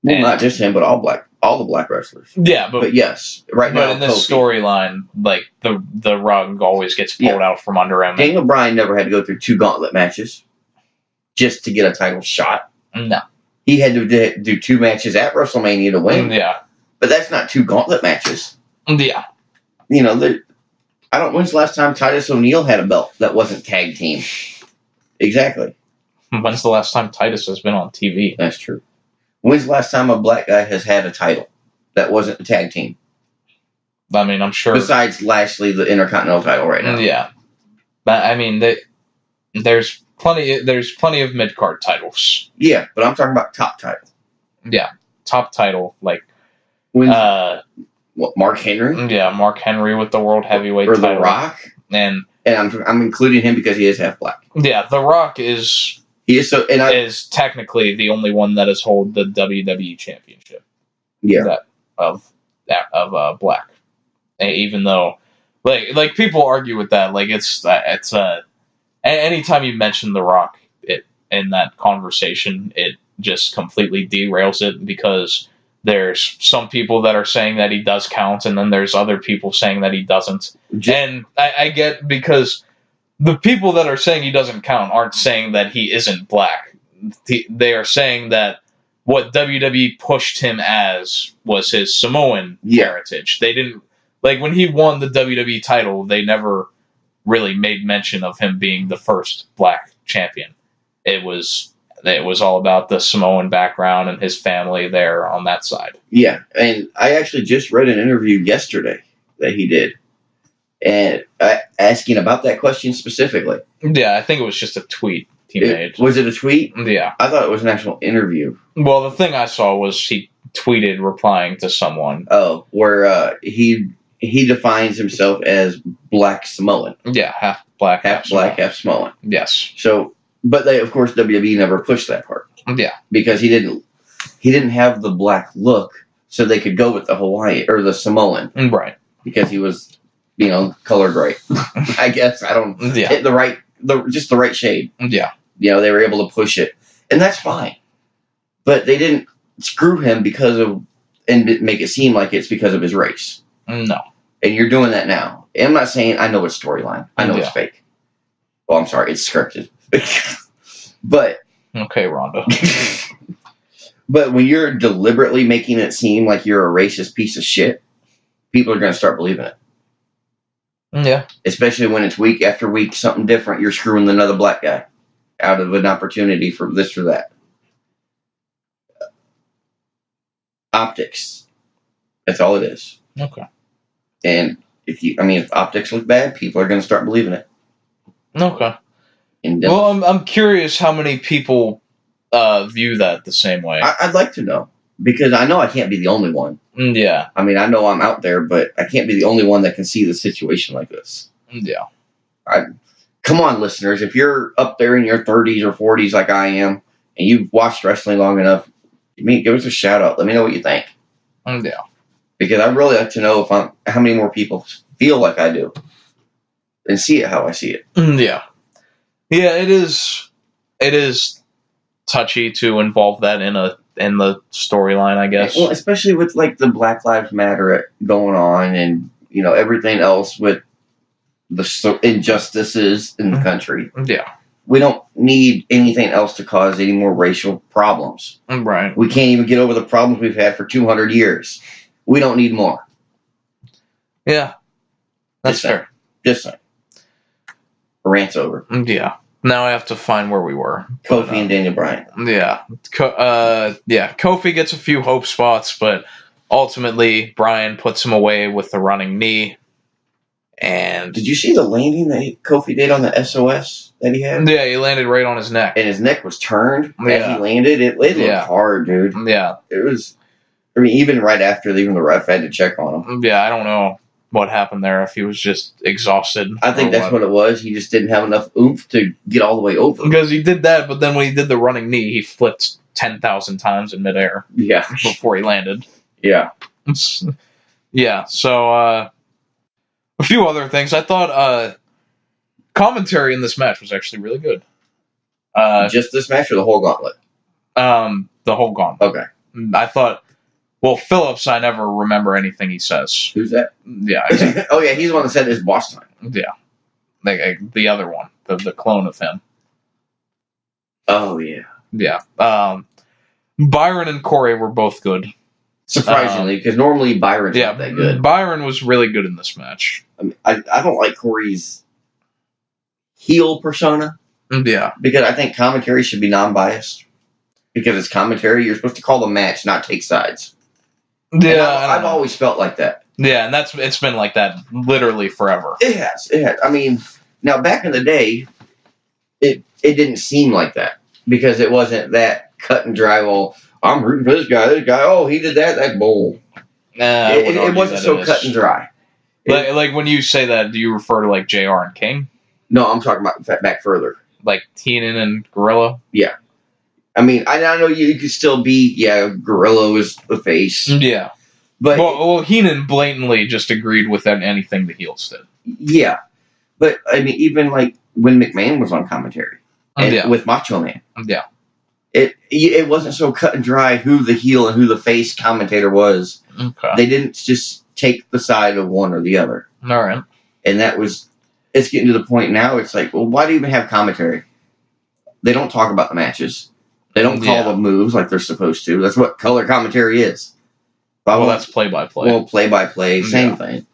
Well, not just him, but all the black wrestlers. Yeah, but yes, right now. But in this storyline, like, the rug always gets pulled out from under him. Daniel Bryan never had to go through 2 gauntlet matches just to get a title shot. No. He had to do 2 matches at WrestleMania to win. Yeah. But that's not 2 gauntlet matches. Yeah. When's the last time Titus O'Neil had a belt that wasn't tag team? Exactly. When's the last time Titus has been on TV? That's true. When's the last time a black guy has had a title that wasn't a tag team? I'm sure. Besides Lashley, the Intercontinental title right now. Yeah. But, there's plenty of mid-card titles. Yeah, but I'm talking about top title. Yeah. Top title, like... Mark Henry? Yeah, Mark Henry with the World Heavyweight title. Or The Rock? And I'm including him because he is half black. Yeah, The Rock is... He is is technically the only one that has held the WWE Championship. Yeah. Of black. Even though, like people argue with that, like it's anytime you mention The Rock in that conversation, it just completely derails it, because there's some people that are saying that he does count, and then there's other people saying that he doesn't. And I get, because the people that are saying he doesn't count aren't saying that he isn't black. They are saying that what WWE pushed him as was his Samoan heritage. They didn't, like, when he won the WWE title, they never really made mention of him being the first black champion. It was all about the Samoan background and his family there on that side. Yeah, and I actually just read an interview yesterday that he did, and asking about that question specifically. Yeah, I think it was just a tweet he made. Was it a tweet? Yeah. I thought it was an actual interview. Well, the thing I saw was he tweeted replying to someone. Oh, where he defines himself as black Samoan. Yeah, half black, half Samoan. Yes. So, but they, of course, WWE never pushed that part. Yeah. Because he didn't have the black look, so they could go with the Hawaiian or the Samoan. Right. Because he was, color gray. I guess hit the right shade. Yeah. They were able to push it, and that's fine. But they didn't screw him and make it seem like it's because of his race. No. And you're doing that now. And I'm not saying I know it's storyline. I know it's fake. Well, I'm sorry, it's scripted. But okay, Rhonda. But when you're deliberately making it seem like you're a racist piece of shit, people are going to start believing it. Yeah. Especially when it's week after week, something different. You're screwing another black guy out of an opportunity for this or that. Optics. That's all it is. Okay. And if optics look bad, people are going to start believing it. Okay. And, well, I'm curious how many people view that the same way. I'd like to know, because I know I can't be the only one. Yeah. I mean, I know I'm out there, but I can't be the only one that can see the situation like this. Yeah. Come on, listeners. If you're up there in your 30s or 40s like I am, and you've watched wrestling long enough, give us a shout out. Let me know what you think. Yeah. Because I'd really like to know how many more people feel like I do and see it how I see it. Yeah. Yeah, it is touchy to involve that in the storyline, I guess. Well, especially with like the Black Lives Matter going on, and everything else with the injustices in the country. Yeah. We don't need anything else to cause any more racial problems. Right. We can't even get over the problems we've had for 200 years. We don't need more. Yeah. That's fair. Just saying. Rant's over. Yeah. Now I have to find where we were. Kofi and Daniel Bryan. Yeah. Kofi gets a few hope spots, but ultimately Bryan puts him away with the running knee. And did you see the landing that Kofi did on the SOS that he had? Yeah, he landed right on his neck. And his neck was turned as he landed. It looked hard, dude. Yeah. It was, even right after leaving, the ref had to check on him. Yeah, I don't know what happened there, if he was just exhausted. I think that's what it was. He just didn't have enough oomph to get all the way over. Because he did that, but then when he did the running knee, he flipped 10,000 times in midair. Yeah. Before he landed. Yeah. Yeah, so, a few other things. I thought, commentary in this match was actually really good. Just this match or the whole gauntlet? The whole gauntlet. Okay. I thought, well, Phillips, I never remember anything he says. Who's that? Yeah. Oh, yeah, he's the one that said his boss time. Yeah. The other one, the clone of him. Oh, yeah. Yeah. Byron and Corey were both good. Surprisingly, because normally Byron's not that good. Byron was really good in this match. I don't like Corey's heel persona. Yeah. Because I think commentary should be non-biased. Because it's commentary, you're supposed to call the match, not take sides. Yeah. I've always felt like that. Yeah, and it's been like that literally forever. It has. I mean, now back in the day, it didn't seem like that. Because it wasn't that cut and dry, well, I'm rooting for this guy, oh, he did that, that's bull. It wasn't so cut and dry. Like when you say that, do you refer to like JR and King? No, I'm talking about back further. Like Heenan and Gorilla? Yeah. I mean, I know you could still be, Gorilla was the face. Yeah. But well, Heenan blatantly just agreed with anything the heels did. Yeah. But, I mean, even like when McMahon was on commentary. And with Macho Man. Yeah. It wasn't so cut and dry who the heel and who the face commentator was. Okay. They didn't just take the side of one or the other. All right. And it's getting to the point now, it's like, well, why do you even have commentary? They don't talk about the matches. They don't call the moves like they're supposed to. That's what color commentary is. Well, that's play-by-play. Well, play-by-play, same thing.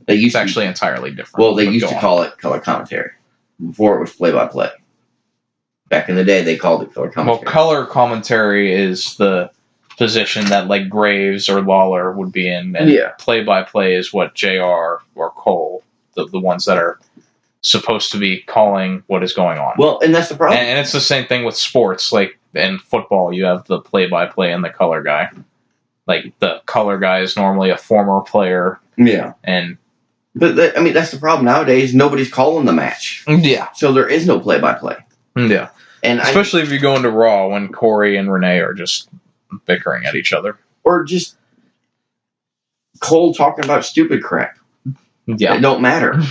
It's actually entirely different. Well, they used to call it color commentary. Before it was play-by-play. Back in the day, they called it color commentary. Well, color commentary is the position that like Graves or Lawler would be in, and play-by-play is what JR or Cole, the ones that are supposed to be calling what is going on. Well, and that's the problem. And it's the same thing with sports. Like in football, you have the play-by-play and the color guy. Like the color guy is normally a former player. Yeah. But that's the problem nowadays. Nobody's calling the match. Yeah. So there is no play-by-play. Yeah. And especially if you go into Raw when Corey and Renee are just bickering at each other. Or just Cole talking about stupid crap. Yeah. It don't matter.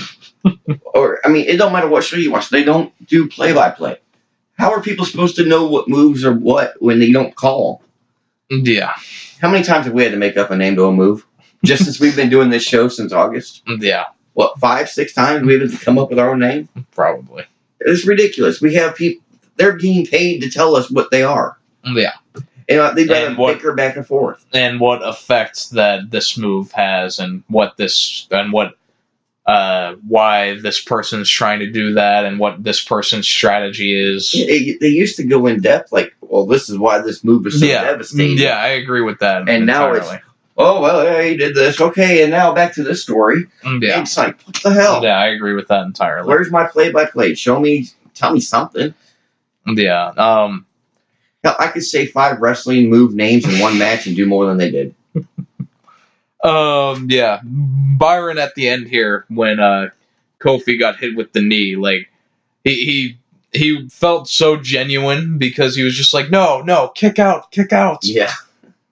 Or, it don't matter what show you watch. They don't do play-by-play. How are people supposed to know what moves are what when they don't call them? Yeah. How many times have we had to make up a name to a move? Just since we've been doing this show since August? Yeah. What, 5-6 times we had to come up with our own name? Probably. It's ridiculous. We have people, they're getting paid to tell us what they are. Yeah. And they've got to bicker back and forth. And what effect that this move has, and why this person's trying to do that, and what this person's strategy is. They used to go in depth, like, well, this is why this move is so devastating. Yeah, I agree with that. And entirely. now it's, oh, well, yeah, he did this. Okay, and now back to this story. Yeah. It's like, what the hell? Yeah, I agree with that entirely. Where's my play-by-play? Tell me something. Yeah. Hell, I could say 5 wrestling move names in one match and do more than they did. Yeah. Byron at the end here, when Kofi got hit with the knee, like, he felt so genuine because he was just like, no, kick out. Yeah.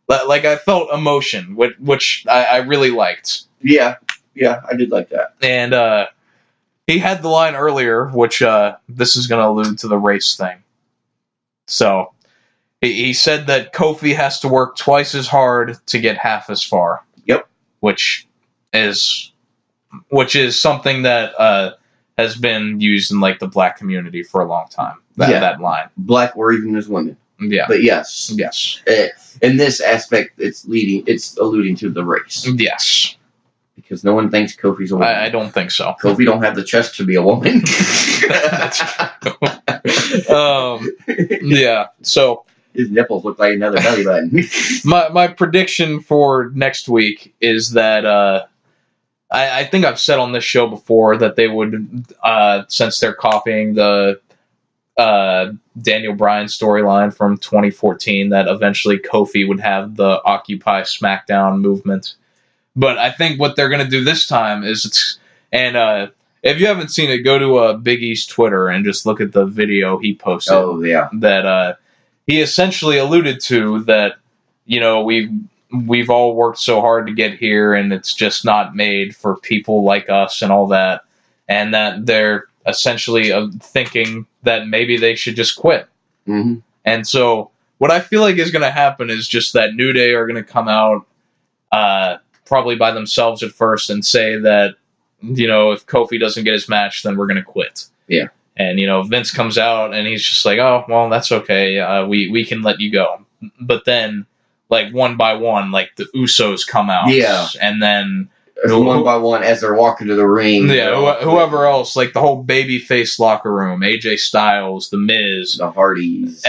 Like, I felt emotion, which I really liked. Yeah, I did like that. And he had the line earlier, which this is going to allude to the race thing. So, he said that Kofi has to work twice as hard to get half as far. Yep. Which is something that has been used in, like, the black community for a long time. That line. Black or even as women. Yeah. But yes. In this aspect, it's alluding to the race. Yes. Because no one thinks Kofi's a woman. I don't think so. Kofi don't have the chest to be a woman. That's true. Yeah. So his nipples look like another belly button. my prediction for next week is that I think I've said on this show before that they would, since they're copying the Daniel Bryan storyline from 2014, that eventually Kofi would have the Occupy SmackDown movement. But I think what they're going to do this time is, if you haven't seen it, go to Big E's Twitter and just look at the video he posted. Oh, yeah. That he essentially alluded to that, we've all worked so hard to get here, and it's just not made for people like us and all that, and that they're essentially thinking that maybe they should just quit. Mm-hmm. And so what I feel like is going to happen is just that New Day are going to come out probably by themselves at first and say that, if Kofi doesn't get his match, then we're going to quit. Yeah. And, Vince comes out and he's just like, oh, well, that's okay. We can let you go. But then, like, one by one, like, the Usos come out. Yeah. And then one by one as they're walking to the ring. Yeah, whoever else, like the whole babyface locker room, AJ Styles, The Miz, the Hardys.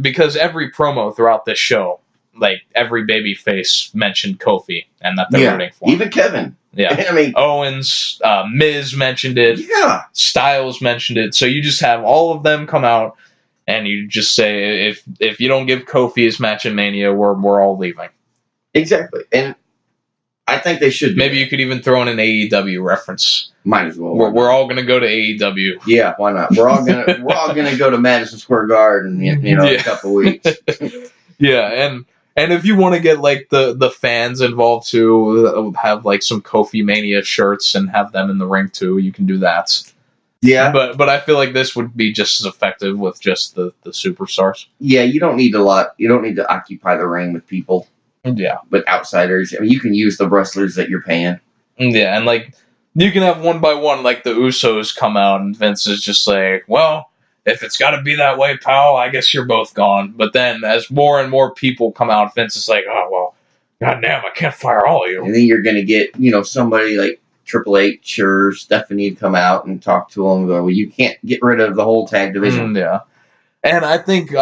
Because every promo throughout this show, like, every babyface mentioned Kofi and that they're rooting for him. Even Kevin. Yeah. I mean, Owens, Miz mentioned it. Yeah. Styles mentioned it. So you just have all of them come out and you just say, if you don't give Kofi his match in Mania, we're all leaving. Exactly. And I think they should. Maybe you could even throw in an AEW reference. Might as well. We're all going to go to AEW. Yeah, why not? We're all gonna go to Madison Square Garden, in a couple weeks. Yeah, and if you want to get, like, the fans involved too, have, like, some Kofi Mania shirts and have them in the ring too, you can do that. Yeah, but I feel like this would be just as effective with just the superstars. Yeah, you don't need a lot. You don't need to occupy the ring with people. Yeah, with outsiders. I mean, you can use the wrestlers that you're paying. Yeah, and, like, you can have one by one, like, the Usos come out and Vince is just like, well, if it's got to be that way, pal, I guess you're both gone. But then as more and more people come out, Vince is like, oh, well, goddamn, I can't fire all of you. And then you're going to get, somebody like Triple H or Stephanie to come out and talk to them. Well, you can't get rid of the whole tag division. Yeah. And I think,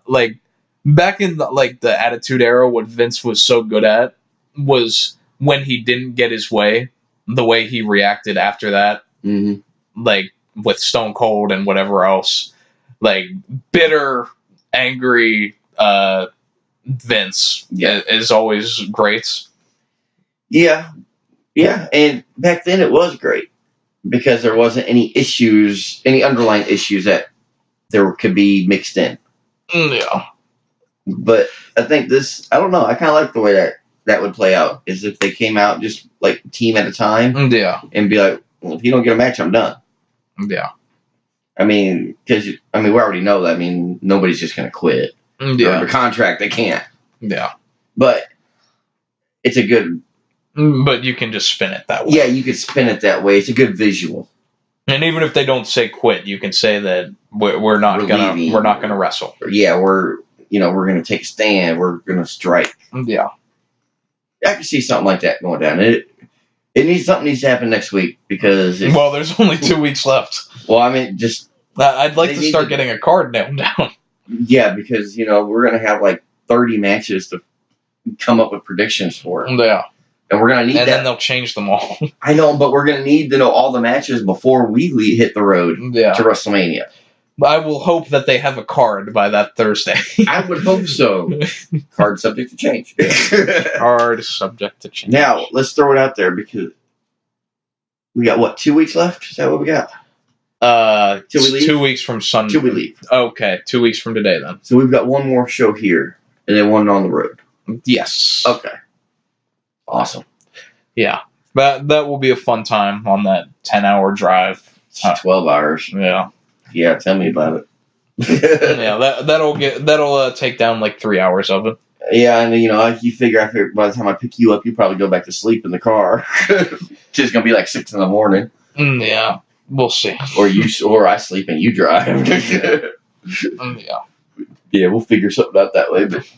like, back in the Attitude Era, what Vince was so good at was when he didn't get his way, the way he reacted after that, like with Stone Cold and whatever else, like bitter, angry Vince is always great. Yeah, and back then it was great because there wasn't any underlying issues that there could be mixed in. Yeah. But I think I don't know, I kind of like the way that would play out, is if they came out just like team at a time. Yeah. And be like, well, if you don't get a match, I'm done. Yeah. I mean, because we already know that. I mean, nobody's just going to quit. Yeah. Under contract, they can't. Yeah. But it's a good. But you can just spin it that way. Yeah, you could spin it that way. It's a good visual. And even if they don't say quit, you can say that we're not gonna wrestle. Yeah, we're gonna take a stand. We're gonna strike. Yeah. I can see something like that going down. Something needs to happen next week because there's only 2 weeks left. Well, I mean, just I'd like to start getting a card nailed down. Yeah, because we're gonna have like 30 matches to come up with predictions for. Yeah. And we're going to need that. And then they'll change them all. I know, but we're going to need to know all the matches before we hit the road to WrestleMania. I will hope that they have a card by that Thursday. I would hope so. Card subject to change. Card subject to change. Now, let's throw it out there because we got, 2 weeks left? Is that what we got? Till we leave? 2 weeks from Sunday. Till we leave. Okay, 2 weeks from today then. So we've got one more show here and then one on the road. Yes. Okay. Awesome. Yeah. That will be a fun time on that 10-hour drive. 12 hours. Yeah. Yeah, tell me about it. Yeah, that'll take down like 3 hours of it. Yeah, and you figure by the time I pick you up, you probably go back to sleep in the car. It's just gonna be like 6 a.m. Yeah, we'll see. Or I sleep and you drive. Yeah. Yeah, we'll figure something out that way. But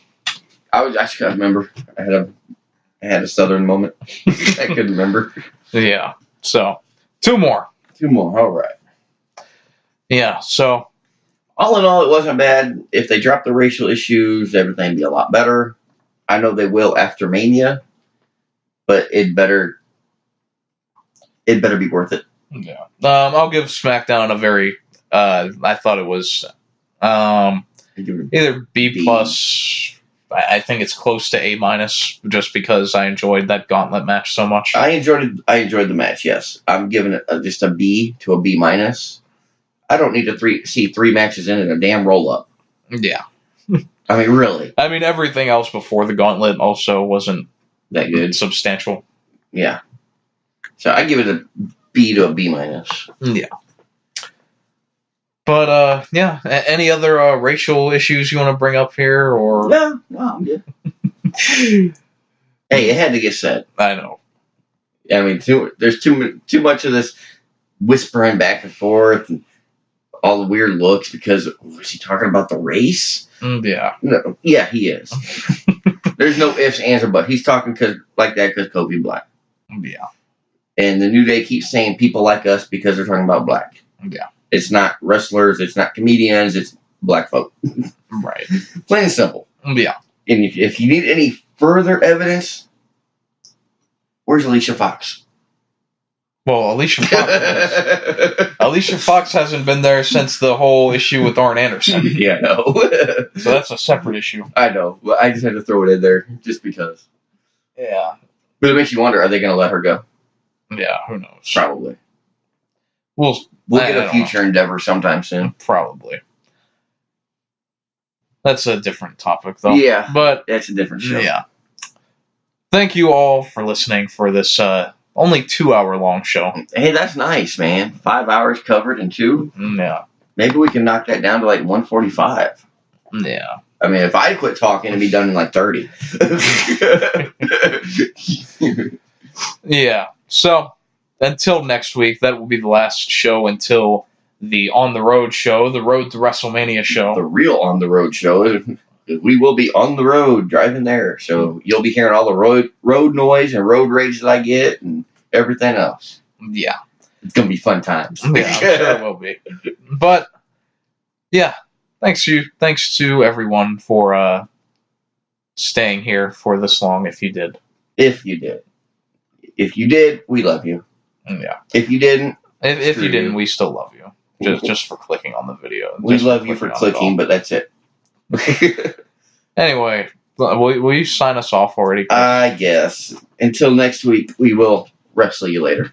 I can't remember. I had a southern moment. I couldn't remember. Yeah. So 2 more. 2 more. All right. Yeah. So all in all, it wasn't bad. If they drop the racial issues, everything would be a lot better. I know they will after Mania, but it better be worth it. Yeah. I'll give SmackDown a very. I thought it was either B plus. I think it's close to A-, just because I enjoyed that Gauntlet match so much. I enjoyed the match, yes. I'm giving it just a B to a B-. I don't need to see 3 matches in a damn roll-up. Yeah. I mean, really. I mean, everything else before the Gauntlet also wasn't that good. Substantial. Yeah. So I give it a B to a B-. Yeah. But, yeah, any other racial issues you want to bring up here? Or No, I'm good. Hey, it had to get said. I know. I mean, there's too much of this whispering back and forth and all the weird looks because, was he talking about the race? Yeah. No, yeah, he is. There's no ifs, ands, or buts. He's talking like that because Kofi Black. Yeah. And the New Day keeps saying people like us because they're talking about black. Yeah. It's not wrestlers, it's not comedians, it's black folk. Right. Plain and simple. Yeah. And if you need any further evidence, where's Alicia Fox? Well, Alicia Fox hasn't been there since the whole issue with Arn Anderson. Yeah, I know. So that's a separate issue. I know. But I just had to throw it in there just because. Yeah. But it makes you wonder, are they going to let her go? Yeah, who knows? Probably. We'll get a future endeavor sometime soon. Probably. That's a different topic, though. Yeah, but that's a different show. Yeah. Thank you all for listening for this only 2-hour-long show. Hey, that's nice, man. 5 hours covered in 2. Yeah. Maybe we can knock that down to like 145. Yeah. I mean, if I quit talking, it'd be done in like 30. Yeah. So, until next week, that will be the last show until the On the Road show, the Road to WrestleMania show. The real On the Road show. We will be on the road driving there. So you'll be hearing all the road noise and road rage that I get and everything else. Yeah. It's going to be fun times. Yeah, I'm sure it will be. But, yeah. Thanks to everyone for staying here for this long, if you did. If you did. If you did, we love you. Yeah. If you didn't, if you didn't, we still love you. Just for clicking on the video. We love you for clicking, but that's it. Anyway, will you sign us off already, Chris? I guess. Until next week, we will wrestle you later.